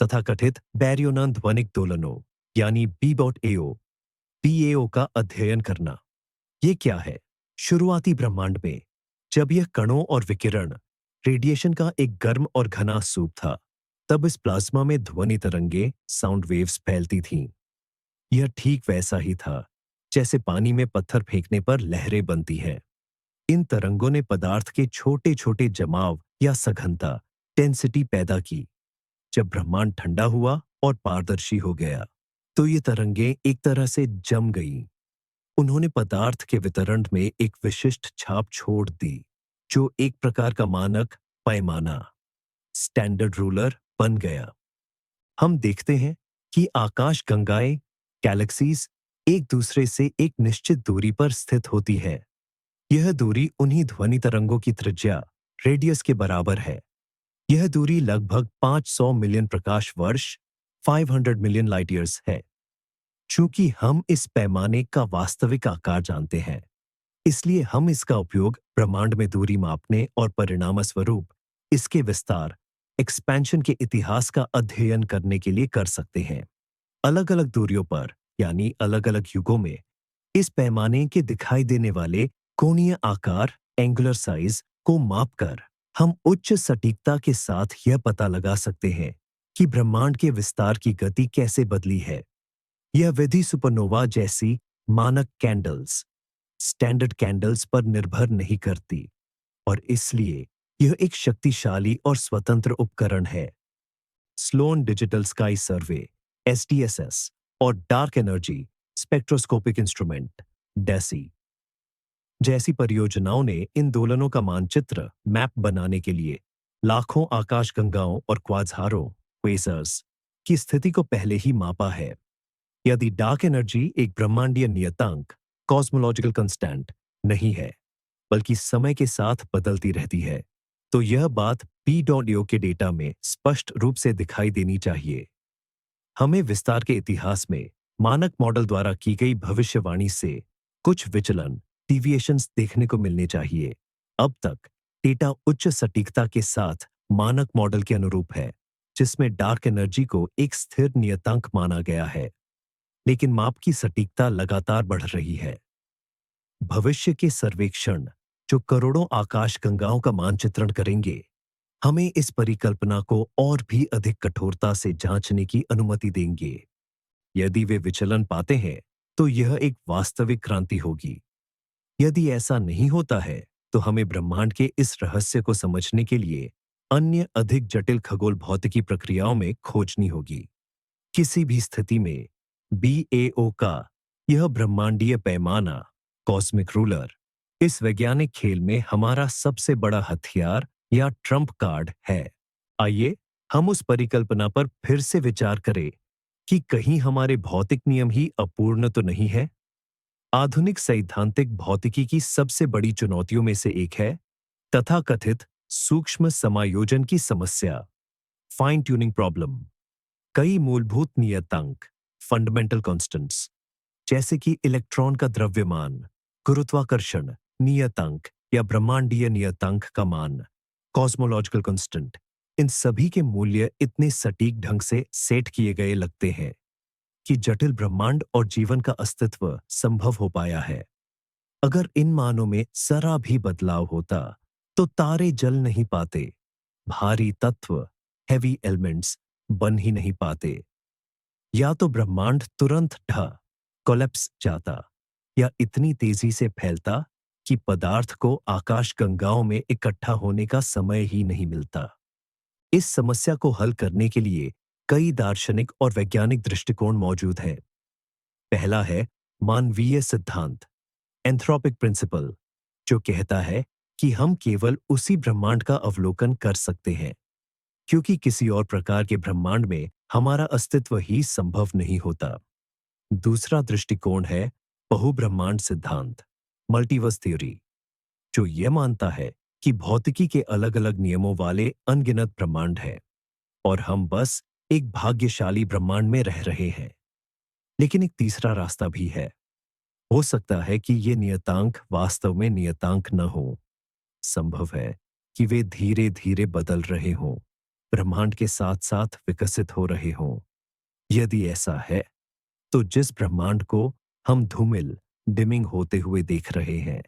तथाकथित बैरियोनन ध्वनिक दोलनों यानी बीबॉट-एओ पीएओ का अध्ययन करना। ये क्या है? शुरुआती ब्रह्मांड में जब यह कणों और विकिरण रेडिएशन का एक गर्म और घना सूप था, तब इस प्लाज्मा में ध्वनि तरंगे साउंड वेव्स फैलती थीं। यह ठीक वैसा ही था जैसे पानी में पत्थर फेंकने पर लहरें बनती हैं। इन तरंगों ने पदार्थ के छोटे छोटे जमाव या सघनता डेंसिटी पैदा की। जब ब्रह्मांड ठंडा हुआ और पारदर्शी हो गया, तो ये तरंगें एक तरह से जम गईं। उन्होंने पदार्थ के वितरण में एक विशिष्ट छाप छोड़ दी, जो एक प्रकार का मानक पैमाना स्टैंडर्ड रूलर बन गया। हम देखते हैं कि आकाश गंगाएं गैलेक्सीज एक दूसरे से एक निश्चित दूरी पर स्थित होती है। यह दूरी उन्हीं ध्वनि तरंगों की त्रिज्या रेडियस के बराबर है। यह दूरी लगभग 500 मिलियन प्रकाश वर्ष 500 मिलियन लाइट ईयर्स है। चूंकि हम इस पैमाने का वास्तविक आकार जानते हैं, इसलिए हम इसका उपयोग ब्रह्मांड में दूरी मापने और परिणामस्वरूप इसके विस्तार एक्सपेंशन के इतिहास का अध्ययन करने के लिए कर सकते हैं। अलग अलग दूरियों पर यानी अलग अलग युगों में इस पैमाने के दिखाई देने वाले कोणीय आकार एंगुलर साइज को मापकर हम उच्च सटीकता के साथ यह पता लगा सकते हैं कि ब्रह्मांड के विस्तार की गति कैसे बदली है। यह विधि सुपरनोवा जैसी मानक कैंडल्स स्टैंडर्ड कैंडल्स पर निर्भर नहीं करती और इसलिए यह एक शक्तिशाली और स्वतंत्र उपकरण है। Sloan digital sky survey SDSS और dark energy spectroscopic instrument DESI जैसी परियोजनाओं ने इन दोलनों का मानचित्र मैप बनाने के लिए लाखों आकाशगंगाओं और क्वाज़ारों क्वेसर्स की स्थिति को पहले ही मापा है। यदि डार्क एनर्जी एक ब्रह्मांडीय नियतांक कॉस्मोलॉजिकल कंस्टेंट नहीं है, बल्कि समय के साथ बदलती रहती है, तो यह बात P.O के डेटा में स्पष्ट रूप से दिखाई देनी चाहिए। हमें विस्तार के इतिहास में मानक मॉडल द्वारा की गई भविष्यवाणी से कुछ विचलन डिविएशंस देखने को मिलने चाहिए। अब तक डेटा उच्च सटीकता के साथ मानक मॉडल के अनुरूप है, जिसमें डार्क एनर्जी को एक स्थिर नियतांक माना गया है, लेकिन माप की सटीकता लगातार बढ़ रही है। भविष्य के सर्वेक्षण, जो करोड़ों आकाशगंगाओं का मानचित्रण करेंगे, हमें इस परिकल्पना को और भी अधिक कठोरता से जांचने की अनुमति देंगे। यदि वे विचलन पाते हैं, तो यह एक वास्तविक क्रांति होगी। यदि ऐसा नहीं होता है, तो हमें ब्रह्मांड के इस रहस्य को समझने के लिए अन्य अधिक जटिल खगोल भौतिकी प्रक्रियाओं में खोजनी होगी। किसी भी स्थिति में बीएओ का यह ब्रह्मांडीय पैमाना, कॉस्मिक रूलर, इस वैज्ञानिक खेल में हमारा सबसे बड़ा हथियार या ट्रम्प कार्ड है। आइए हम उस परिकल्पना पर फिर से विचार करें कि कहीं हमारे भौतिक नियम ही अपूर्ण तो नहीं है। आधुनिक सैद्धांतिक भौतिकी की सबसे बड़ी चुनौतियों में से एक है तथाकथित सूक्ष्म समायोजन की समस्या, फाइन ट्यूनिंग प्रॉब्लम। कई मूलभूत नियतांक, फंडामेंटल कांस्टेंट्स, जैसे कि इलेक्ट्रॉन का द्रव्यमान, गुरुत्वाकर्षण नियतांक या ब्रह्मांडीय नियतांक का मान, कॉस्मोलॉजिकल कांस्टेंट, इन सभी के मूल्य इतने सटीक ढंग से सेट किए गए लगते हैं कि जटिल ब्रह्मांड और जीवन का अस्तित्व संभव हो पाया है। अगर इन मानों में जरा भी बदलाव होता, तो तारे जल नहीं पाते, भारी तत्व, हैवी एलिमेंट्स बन ही नहीं पाते। या तो ब्रह्मांड तुरंत कोलैप्स जाता, या इतनी तेजी से फैलता कि पदार्थ को आकाशगंगाओं में इकट्ठा होने का समय ही नहीं मिलता। इस समस्या को हल करने के लिए कई दार्शनिक और वैज्ञानिक दृष्टिकोण मौजूद हैं। पहला है मानवीय सिद्धांत, एंथ्रोपिक प्रिंसिपल, जो कहता है कि हम केवल उसी ब्रह्मांड का अवलोकन कर सकते हैं, क्योंकि किसी और प्रकार के ब्रह्मांड में हमारा अस्तित्व ही संभव नहीं होता। दूसरा दृष्टिकोण है बहुब्रह्मांड सिद्धांत, मल्टीवर्स थ्योरी, जो यह मानता है कि भौतिकी के अलग-अलग नियमों वाले अनगिनत ब्रह्मांड हैं और हम बस एक भाग्यशाली ब्रह्मांड में रह रहे हैं। लेकिन एक तीसरा रास्ता भी है। हो सकता है कि ये नियतांक वास्तव में नियतांक न हो। संभव है कि वे धीरे-धीरे बदल रहे हों, ब्रह्मांड के साथ-साथ विकसित हो रहे हों। यदि ऐसा है, तो जिस ब्रह्मांड को हम धूमिल, डिमिंग होते हुए देख रहे हैं,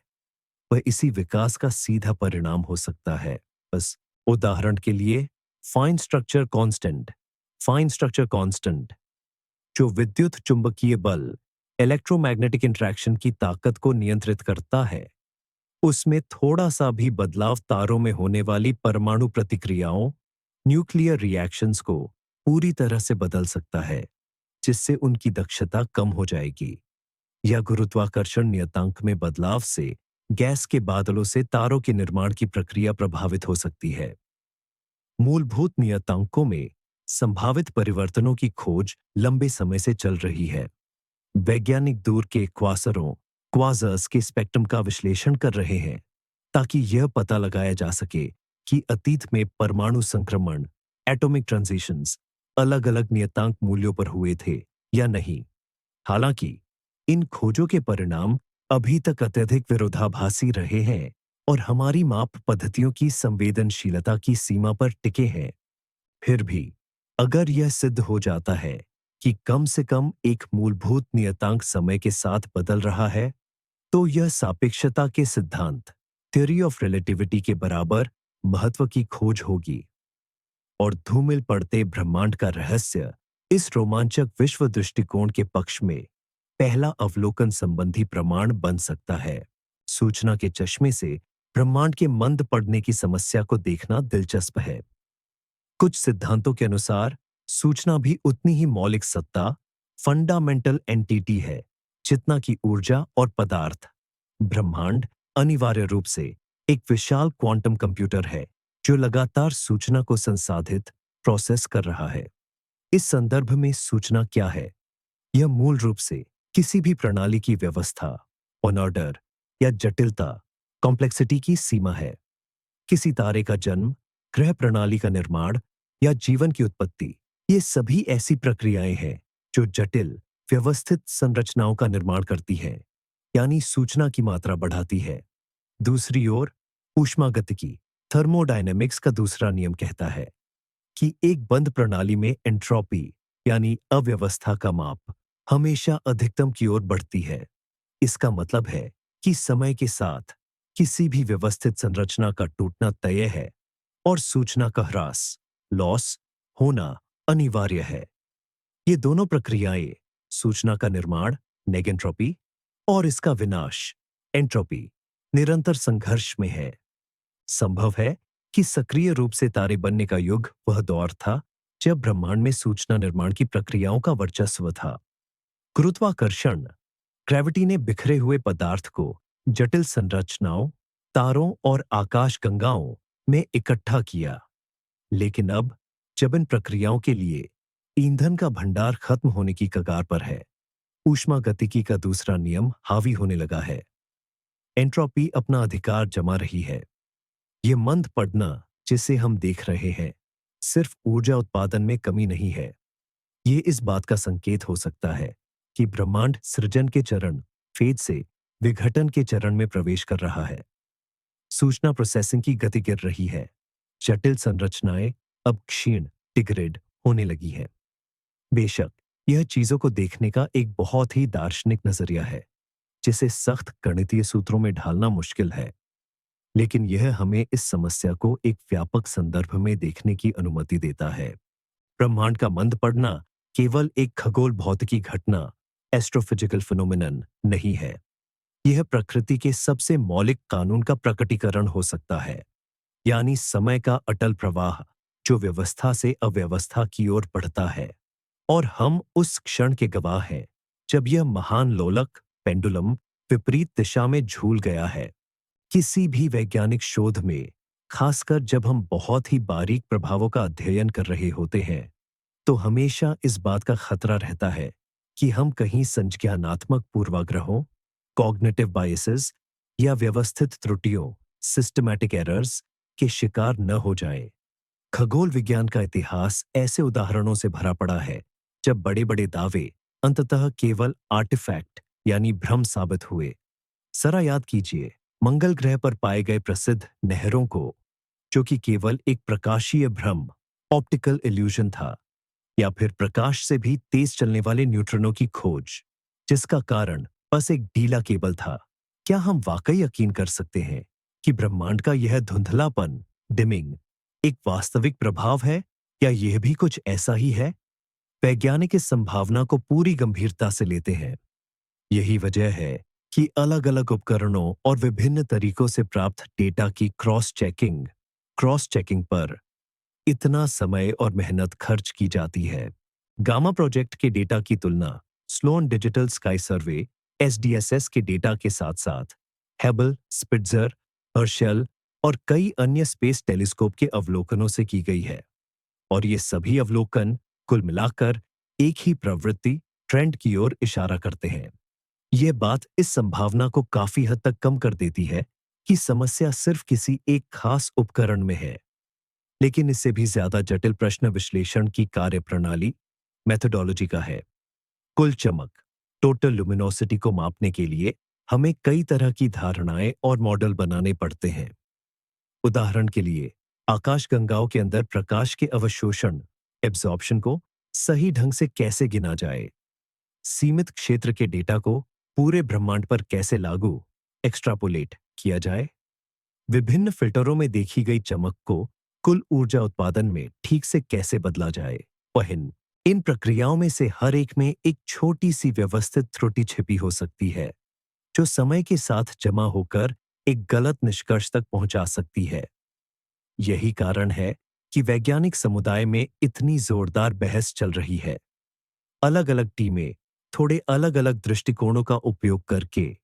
वह इसी विकास का सीधा परिणाम हो सकता है। बस उदाहरण के लिए फाइन स्ट्रक्चर कांस्टेंट, जो विद्युत चुंबकीय बल, इलेक्ट्रोमैग्नेटिक इंटरैक्शन की ताकत को नियंत्रित करता है, उसमें थोड़ा सा भी बदलाव तारों में होने वाली परमाणु प्रतिक्रियाओं, न्यूक्लियर रिएक्शंस को पूरी तरह से बदल सकता है, जिससे उनकी दक्षता कम हो जाएगी। या गुरुत्वाकर्षण नियतांक में बदलाव से गैस के बादलों से तारों के निर्माण की प्रक्रिया प्रभावित हो सकती है। मूलभूत नियतांकों में संभावित परिवर्तनों की खोज लंबे समय से चल रही है। वैज्ञानिक दूर के क्वासरों, क्वाजर्स के स्पेक्ट्रम का विश्लेषण कर रहे हैं, ताकि यह पता लगाया जा सके कि अतीत में परमाणु संक्रमण, एटॉमिक ट्रांजिशंस, अलग-अलग नियतांक मूल्यों पर हुए थे या नहीं। हालांकि इन खोजों के परिणाम अभी तक अत्यधिक विरोधाभासी रहे हैं और हमारी माप पद्धतियों की संवेदनशीलता की सीमा पर टिके हैं। फिर भी अगर यह सिद्ध हो जाता है कि कम से कम एक मूलभूत नियतांक समय के साथ बदल रहा है, तो यह सापेक्षता के सिद्धांत, थ्योरी ऑफ रिलेटिविटी के बराबर महत्व की खोज होगी और धूमिल पड़ते ब्रह्मांड का रहस्य इस रोमांचक विश्व दृष्टिकोण के पक्ष में पहला अवलोकन संबंधी प्रमाण बन सकता है। सूचना के चश्मे से ब्रह्मांड के मंद पड़ने की समस्या को देखना दिलचस्प है। कुछ सिद्धांतों के अनुसार सूचना भी उतनी ही मौलिक सत्ता, फंडामेंटल एंटिटी है, जितना कि ऊर्जा और पदार्थ। ब्रह्मांड अनिवार्य रूप से एक विशाल क्वांटम कंप्यूटर है, जो लगातार सूचना को संसाधित, प्रोसेस कर रहा है। इस संदर्भ में सूचना क्या है? यह मूल रूप से किसी भी प्रणाली की व्यवस्था, ऑर्डर या जटिलता, कॉम्प्लेक्सिटी की सीमा है। किसी तारे का जन्म, ग्रह प्रणाली का निर्माण या जीवन की उत्पत्ति ये सभी ऐसी प्रक्रियाएं हैं जो जटिल, व्यवस्थित संरचनाओं का निर्माण करती हैं, यानी सूचना की मात्रा बढ़ाती है। दूसरी ओर, ऊष्मागतिकी, थर्मोडायनेमिक्स का दूसरा नियम कहता है कि एक बंद प्रणाली में एंट्रोपी, यानी अव्यवस्था का माप, हमेशा अधिकतम की ओर बढ़ती है। इसका मतलब है कि समय के साथ किसी भी व्यवस्थित संरचना का टूटना तय है और सूचना का ह्रास, लॉस, होना अनिवार्य है। ये दोनों प्रक्रियाएं, सूचना का निर्माण, नेगेंट्रोपी, और इसका विनाश, एंट्रोपी, निरंतर संघर्ष में है। संभव है कि सक्रिय रूप से तारे बनने का युग वह दौर था जब ब्रह्मांड में सूचना निर्माण की प्रक्रियाओं का वर्चस्व था। गुरुत्वाकर्षण, ग्रेविटी ने बिखरे हुए पदार्थ को जटिल संरचनाओं, तारों और आकाश गंगाओं में इकट्ठा किया। लेकिन अब, जब इन प्रक्रियाओं के लिए ईंधन का भंडार खत्म होने की कगार पर है, ऊष्मागतिकी का दूसरा नियम हावी होने लगा है। एंट्रोपी अपना अधिकार जमा रही है। ये मंद पड़ना जिसे हम देख रहे हैं, सिर्फ ऊर्जा उत्पादन में कमी नहीं है। ये इस बात का संकेत हो सकता है कि ब्रह्मांड सृजन के चरण, फेज से विघटन के चरण में प्रवेश कर रहा है। सूचना प्रोसेसिंग की गति गिर रही है। जटिल संरचनाएं अब क्षीण, डिग्रेड होने लगी हैं। बेशक, यह चीजों को देखने का एक बहुत ही दार्शनिक नजरिया है, जिसे सख्त गणितीय सूत्रों में ढालना मुश्किल है। लेकिन यह हमें इस समस्या को एक व्यापक संदर्भ में देखने की अनुमति देता है। ब्रह्मांड का मंद पड़ना केवल एक खगोल भौतिकी घटना, एस्ट्रोफिजिकल फिनोमिनन नहीं है। यह प्रकृति के सबसे मौलिक कानून का प्रकटीकरण हो सकता है, यानी समय का अटल प्रवाह जो व्यवस्था से अव्यवस्था की ओर बढ़ता है। और हम उस क्षण के गवाह हैं जब यह महान लोलक, पेंडुलम, विपरीत दिशा में झूल गया है। किसी भी वैज्ञानिक शोध में, खासकर जब हम बहुत ही बारीक प्रभावों का अध्ययन कर रहे होते हैं, तो हमेशा इस बात का खतरा रहता है कि हम कहीं संज्ञानात्मक पूर्वाग्रहों, कॉग्निटिव बायसेस या व्यवस्थित त्रुटियों, सिस्टमैटिक एरर्स के शिकार न हो जाएं। खगोल विज्ञान का इतिहास ऐसे उदाहरणों से भरा पड़ा है जब बड़े-बड़े दावे अंततः केवल आर्टिफैक्ट, यानी भ्रम साबित हुए। जरा याद कीजिए मंगल ग्रह पर पाए गए प्रसिद्ध नहरों को, जो कि केवल एक प्रकाशीय भ्रम, ऑप्टिकल इल्यूजन था, या फिर प्रकाश से भी तेज चलने वाले न्यूट्रिनो की खोज, जिसका कारण बस एक ढीला केबल था। क्या हम वाकई यकीन कर सकते हैं कि ब्रह्मांड का यह धुंधलापन, डिमिंग, एक वास्तविक प्रभाव है, या यह भी कुछ ऐसा ही है? वैज्ञानिक इस संभावना को पूरी गंभीरता से लेते हैं। यही वजह है कि अलग-अलग उपकरणों और विभिन्न तरीकों से प्राप्त डेटा की क्रॉस चेकिंग पर इतना समय और मेहनत खर्च की जाती है। गामा प्रोजेक्ट के डेटा की तुलना Sloane digital sky survey (SDSS) के डेटा के साथ-साथ हेबल, स्पिट्जर, हर्शेल और कई अन्य स्पेस टेलीस्कोप के अवलोकनों से की गई है। और ये सभी अवलोकन कुल मिलाकर एक ही प्रवृत्ति, ट्रेंड की ओर इशारा करते हैं। यह बात इस संभावना को काफी हद तक कम कर देती है कि समस्या सिर्फ किसी एक खास उपकरण में है। लेकिन इससे भी ज्यादा जटिल प्रश्न विश्लेषण की कार्यप्रणाली, मेथोडोलॉजी का है। कुल चमक, टोटल लुमिनोसिटी को मापने के लिए हमें कई तरह की धारणाएं और मॉडल बनाने पड़ते हैं। उदाहरण के लिए, आकाशगंगाओं के अंदर प्रकाश के अवशोषण, एब्जॉर्प्शन को सही ढंग से कैसे गिना जाए? सीमित क्षेत्र के डेटा को पूरे ब्रह्मांड पर कैसे लागू, एक्सट्रापोलेट किया जाए? विभिन्न फिल्टरों में देखी गई चमक को कुल ऊर्जा उत्पादन में ठीक से कैसे बदला जाए? इन प्रक्रियाओं में से हर एक में एक छोटी सी व्यवस्थित त्रुटि छिपी हो सकती है, जो समय के साथ जमा होकर एक गलत निष्कर्ष तक पहुंचा सकती है। यही कारण है कि वैज्ञानिक समुदाय में इतनी जोरदार बहस चल रही है। अलग-अलग टीमें थोड़े अलग-अलग दृष्टिकोणों का उपयोग करके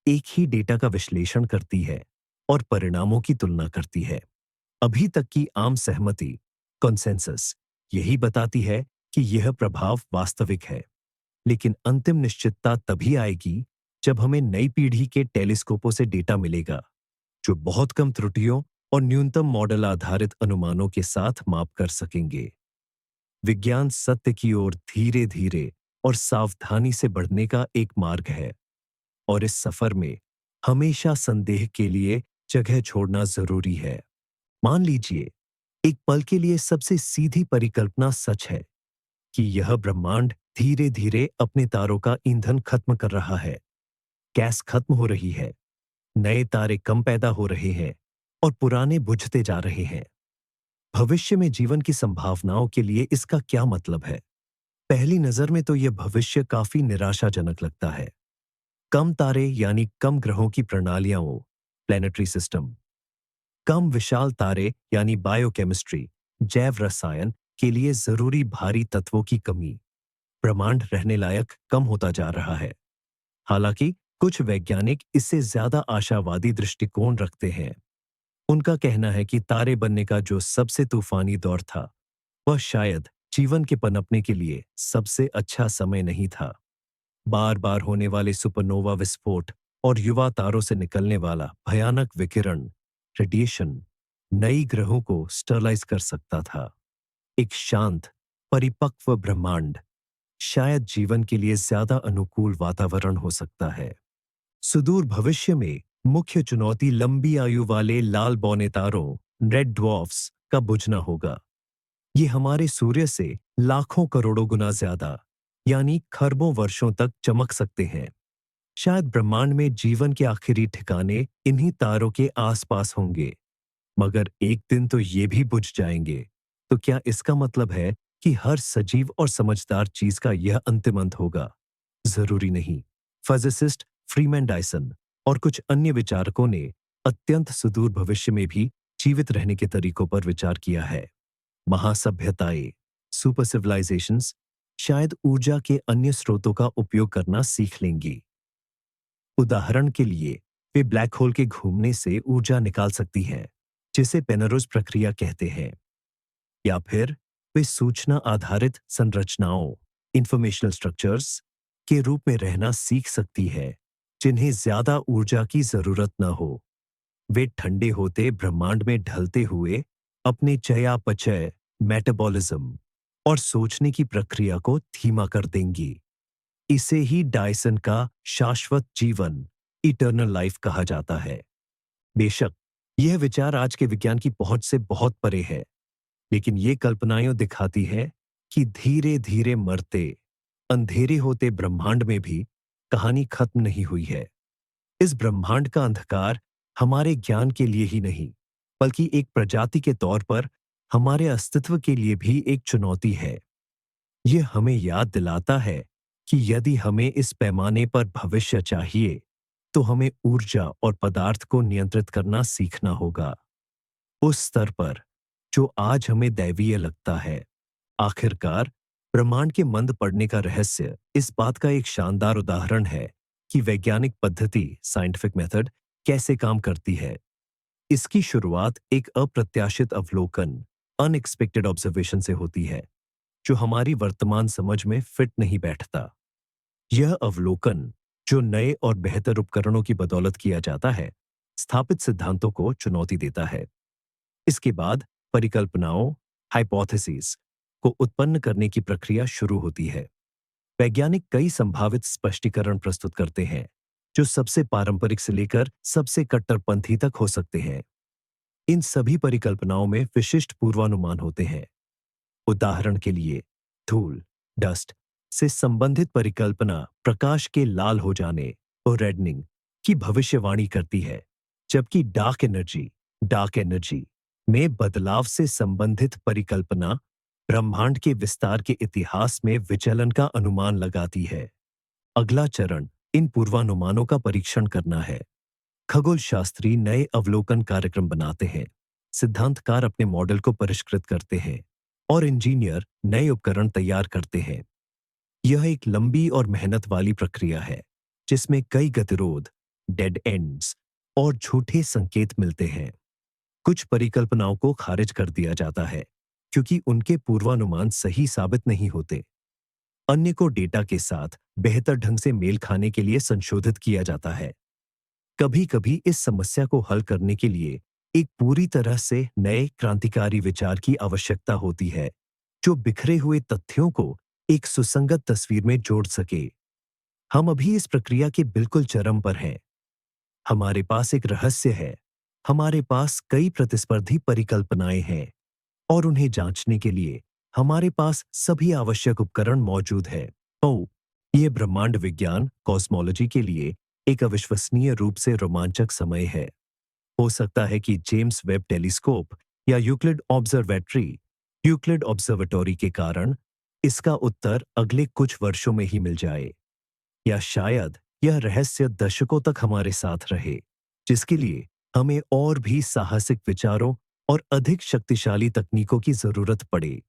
एक ही डेटा का विश्लेषण करती है और परिणामों की तुलना करती है। अभी तक की आम सहमति, कंसेंसस, यही बताती है कि यह प्रभाव वास्तविक है। लेकिन अंतिम निश्चितता तभी आएगी जब हमें नई पीढ़ी के टेलीस्कोपों से डेटा मिलेगा, जो बहुत कम त्रुटियों और न्यूनतम मॉडल आधारित अनुमानों के साथ माप कर सकेंगे। विज्ञान सत्य की ओर धीरे धीरे और सावधानी से बढ़ने का एक मार्ग है, और इस सफर में हमेशा संदेह के लिए जगह छोड़ना जरूरी है। मान लीजिए, एक पल के लिए सबसे सीधी परिकल्पना सच है कि यह ब्रह्मांड धीरे धीरे अपने तारों का ईंधन खत्म कर रहा है। गैस खत्म हो रही है, नए तारे कम पैदा हो रहे हैं और पुराने बुझते जा रहे हैं। भविष्य में जीवन की संभावनाओं के लिए इसका क्या मतलब है? पहली नजर में तो यह भविष्य काफी निराशाजनक लगता है। कम तारे यानी कम ग्रहों की प्रणालियां, प्लैनेटरी सिस्टम। कम विशाल तारे यानी बायोकेमिस्ट्री, जैव रसायन के लिए जरूरी भारी तत्वों की कमी। ब्रह्मांड रहने लायक कम होता जा रहा है। हालांकि कुछ वैज्ञानिक इससे ज्यादा आशावादी दृष्टिकोण रखते हैं। उनका कहना है कि तारे बनने का जो सबसे तूफानी दौर था, वह शायद जीवन के पनपने के लिए सबसे अच्छा समय नहीं था। बार बार होने वाले सुपरनोवा विस्फोट और युवा तारों से निकलने वाला भयानक विकिरण, रेडिएशन, नई ग्रहों को स्टरलाइज कर सकता था। एक शांत, परिपक्व ब्रह्मांड शायद जीवन के लिए ज्यादा अनुकूल वातावरण हो सकता है। सुदूर भविष्य में मुख्य चुनौती लंबी आयु वाले लाल बौने तारों, रेड ड्वार्फ्स का बुझना होगा। ये हमारे सूर्य से लाखों करोड़ों गुना ज्यादा, यानी खरबों वर्षों तक चमक सकते हैं। शायद ब्रह्मांड में जीवन के आखिरी ठिकाने इन्हीं तारों के आसपास होंगे, मगर एक दिन तो ये भी बुझ जाएंगे। तो क्या इसका मतलब है कि हर सजीव और समझदार चीज का यह अंतिम अंत होगा? जरूरी नहीं। फिजिसिस्ट फ्रीमैन डायसन और कुछ अन्य विचारकों ने अत्यंत सुदूर भविष्य में भी जीवित रहने के तरीकों पर विचार किया है। महासभ्यताएं, सुपर सिविलाइजेशंस शायद ऊर्जा के अन्य स्रोतों का उपयोग करना सीख लेंगी। उदाहरण के लिए, वे ब्लैक होल के घूमने से ऊर्जा निकाल सकती हैं, जिसे पेनरोज प्रक्रिया कहते हैं। या फिर वे सूचना आधारित संरचनाओं, इंफॉर्मेशनल स्ट्रक्चर्स के रूप में रहना सीख सकती है, जिन्हें ज्यादा ऊर्जा की जरूरत न हो। वे ठंडे होते ब्रह्मांड में ढलते हुए अपने चयापचय, मेटाबॉलिज्म और सोचने की प्रक्रिया को धीमा कर देंगी। इसे ही डायसन का शाश्वत जीवन, इटर्नल लाइफ कहा जाता है। बेशक यह विचार आज के विज्ञान की पहुंच से बहुत परे है, लेकिन ये कल्पनाएं दिखाती है कि धीरे धीरे मरते, अंधेरे होते ब्रह्मांड में भी कहानी खत्म नहीं हुई है। इस ब्रह्मांड का अंधकार हमारे ज्ञान के लिए ही नहीं, बल्कि एक प्रजाति के तौर पर हमारे अस्तित्व के लिए भी एक चुनौती है। यह हमें याद दिलाता है कि यदि हमें इस पैमाने पर भविष्य चाहिए, तो हमें ऊर्जा और पदार्थ को नियंत्रित करना सीखना होगा, उस स्तर पर जो आज हमें दैवीय लगता है। आखिरकार, ब्रह्मांड के मंद पड़ने का रहस्य इस बात का एक शानदार उदाहरण है कि वैज्ञानिक पद्धति, साइंटिफिक मेथड, कैसे काम करती है। इसकी शुरुआत एक अप्रत्याशित अवलोकन, अनएक्सपेक्टेड ऑब्जर्वेशन से होती है, जो हमारी वर्तमान समझ में फिट नहीं बैठता। यह अवलोकन, जो नए और बेहतर उपकरणों की बदौलत किया जाता है, स्थापित सिद्धांतों को चुनौती देता है। इसके बाद परिकल्पनाओं, हाइपोथेसिस को उत्पन्न करने की प्रक्रिया शुरू होती है। वैज्ञानिक कई संभावित स्पष्टीकरण प्रस्तुत करते हैं, जो सबसे पारंपरिक से लेकर सबसे कट्टरपंथी तक हो सकते हैं। इन सभी परिकल्पनाओं में विशिष्ट पूर्वानुमान होते हैं। उदाहरण के लिए, धूल, डस्ट से संबंधित परिकल्पना प्रकाश के लाल हो जाने और रेडनिंग की भविष्यवाणी करती है, जबकि डार्क एनर्जी में बदलाव से संबंधित परिकल्पना ब्रह्मांड के विस्तार के इतिहास में विचलन का अनुमान लगाती है। अगला चरण इन पूर्वानुमानों का परीक्षण करना है। खगोल शास्त्री नए अवलोकन कार्यक्रम बनाते हैं, सिद्धांतकार अपने मॉडल को परिष्कृत करते हैं और इंजीनियर नए उपकरण तैयार करते हैं। यह एक लंबी और मेहनत वाली प्रक्रिया है, जिसमें कई गतिरोध, डेड एंड्स और झूठे संकेत मिलते हैं। कुछ परिकल्पनाओं को खारिज कर दिया जाता है क्योंकि उनके पूर्वानुमान सही साबित नहीं होते। अन्य को डेटा के साथ बेहतर ढंग से मेल खाने के लिए संशोधित किया जाता है। कभी-कभी इस समस्या को हल करने के लिए एक पूरी तरह से नए क्रांतिकारी विचार की आवश्यकता होती है, जो बिखरे हुए तथ्यों को एक सुसंगत तस्वीर में जोड़ सके। हम अभी इस प्रक्रिया के बिल्कुल चरम पर हैं। हमारे पास एक रहस्य है, हमारे पास कई प्रतिस्पर्धी परिकल्पनाएं हैं और उन्हें जांचने के लिए हमारे पास सभी आवश्यक उपकरण मौजूद हैं। ओ, ये ब्रह्मांड विज्ञान कॉस्मोलॉजी के लिए एक अविश्वसनीय रूप से रोमांचक समय है। हो सकता है कि जेम्स वेब टेलीस्कोप या यूक्लिड ऑब्जर्वेटरी के कारण इसका उत्तर अगले कुछ वर्षों में ही मिल जाए, या शायद यह रहस्य दशकों तक हमारे साथ रहे, जिसके लिए हमें और भी साहसिक विचारों और अधिक शक्तिशाली तकनीकों की जरूरत पड़े।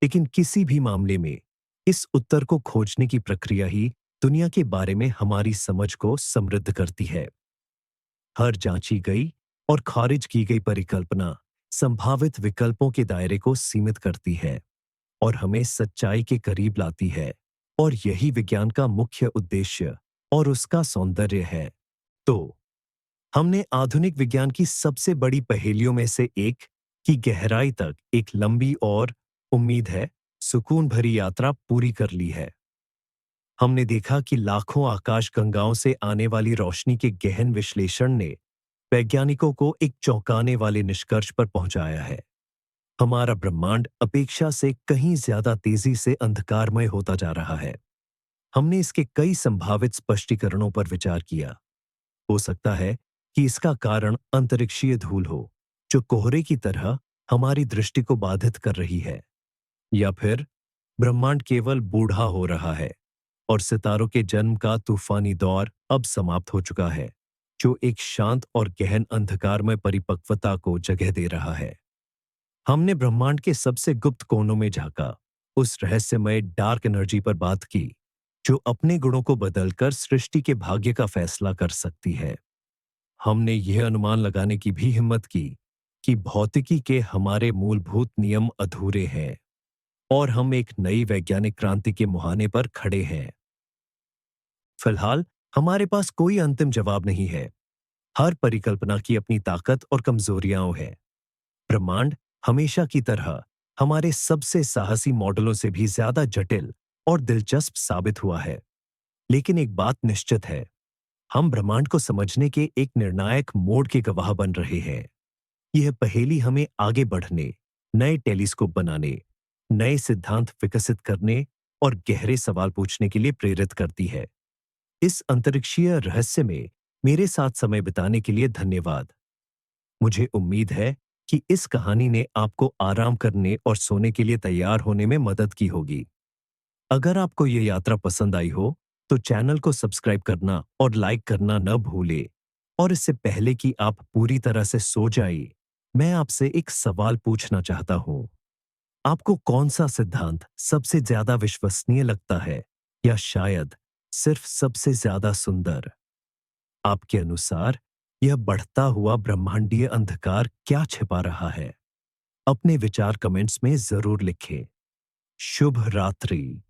लेकिन किसी भी मामले में इस उत्तर को खोजने की प्रक्रिया ही दुनिया के बारे में हमारी समझ को समृद्ध करती है। हर जांची गई और खारिज की गई परिकल्पना संभावित विकल्पों के दायरे को सीमित करती है और हमें सच्चाई के करीब लाती है, और यही विज्ञान का मुख्य उद्देश्य और उसका सौंदर्य है। तो हमने आधुनिक विज्ञान की सबसे बड़ी पहेलियों में से एक की गहराई तक एक लंबी और, उम्मीद है, सुकून भरी यात्रा पूरी कर ली है। हमने देखा कि लाखों आकाशगंगाओं से आने वाली रोशनी के गहन विश्लेषण ने वैज्ञानिकों को एक चौंकाने वाले निष्कर्ष पर पहुंचाया है। हमारा ब्रह्मांड अपेक्षा से कहीं ज्यादा तेजी से अंधकारमय होता जा रहा है। हमने इसके कई संभावित स्पष्टीकरणों पर विचार किया। हो सकता है कि इसका कारण अंतरिक्षीय धूल हो, जो कोहरे की तरह हमारी दृष्टि को बाधित कर रही है, या फिर ब्रह्मांड केवल बूढ़ा हो रहा है और सितारों के जन्म का तूफानी दौर अब समाप्त हो चुका है, जो एक शांत और गहन अंधकारमय परिपक्वता को जगह दे रहा है। हमने ब्रह्मांड के सबसे गुप्त कोनों में झांका, उस रहस्यमय डार्क एनर्जी पर बात की, जो अपने गुणों को बदलकर सृष्टि के भाग्य का फैसला कर सकती है। हमने यह अनुमान लगाने की भी हिम्मत की कि भौतिकी के हमारे मूलभूत नियम अधूरे हैं और हम एक नई वैज्ञानिक क्रांति के मुहाने पर खड़े हैं। फिलहाल हमारे पास कोई अंतिम जवाब नहीं है। हर परिकल्पना की अपनी ताकत और कमजोरियां हैं। ब्रह्मांड हमेशा की तरह हमारे सबसे साहसी मॉडलों से भी ज्यादा जटिल और दिलचस्प साबित हुआ है। लेकिन एक बात निश्चित है, हम ब्रह्मांड को समझने के एक निर्णायक मोड़ के गवाह बन रहे हैं। यह पहेली हमें आगे बढ़ने, नए टेलीस्कोप बनाने, नए सिद्धांत विकसित करने और गहरे सवाल पूछने के लिए प्रेरित करती है। इस अंतरिक्षीय रहस्य में मेरे साथ समय बिताने के लिए धन्यवाद। मुझे उम्मीद है कि इस कहानी ने आपको आराम करने और सोने के लिए तैयार होने में मदद की होगी। अगर आपको यह यात्रा पसंद आई हो, तो चैनल को सब्सक्राइब करना और लाइक करना न भूले। और इससे पहले कि आप पूरी तरह से सो जाइए, मैं आपसे एक सवाल पूछना चाहता हूं। आपको कौन सा सिद्धांत सबसे ज्यादा विश्वसनीय लगता है, या शायद सिर्फ सबसे ज्यादा सुंदर? आपके अनुसार यह बढ़ता हुआ ब्रह्मांडीय अंधकार क्या छिपा रहा है? अपने विचार कमेंट्स में जरूर लिखें। शुभ रात्रि।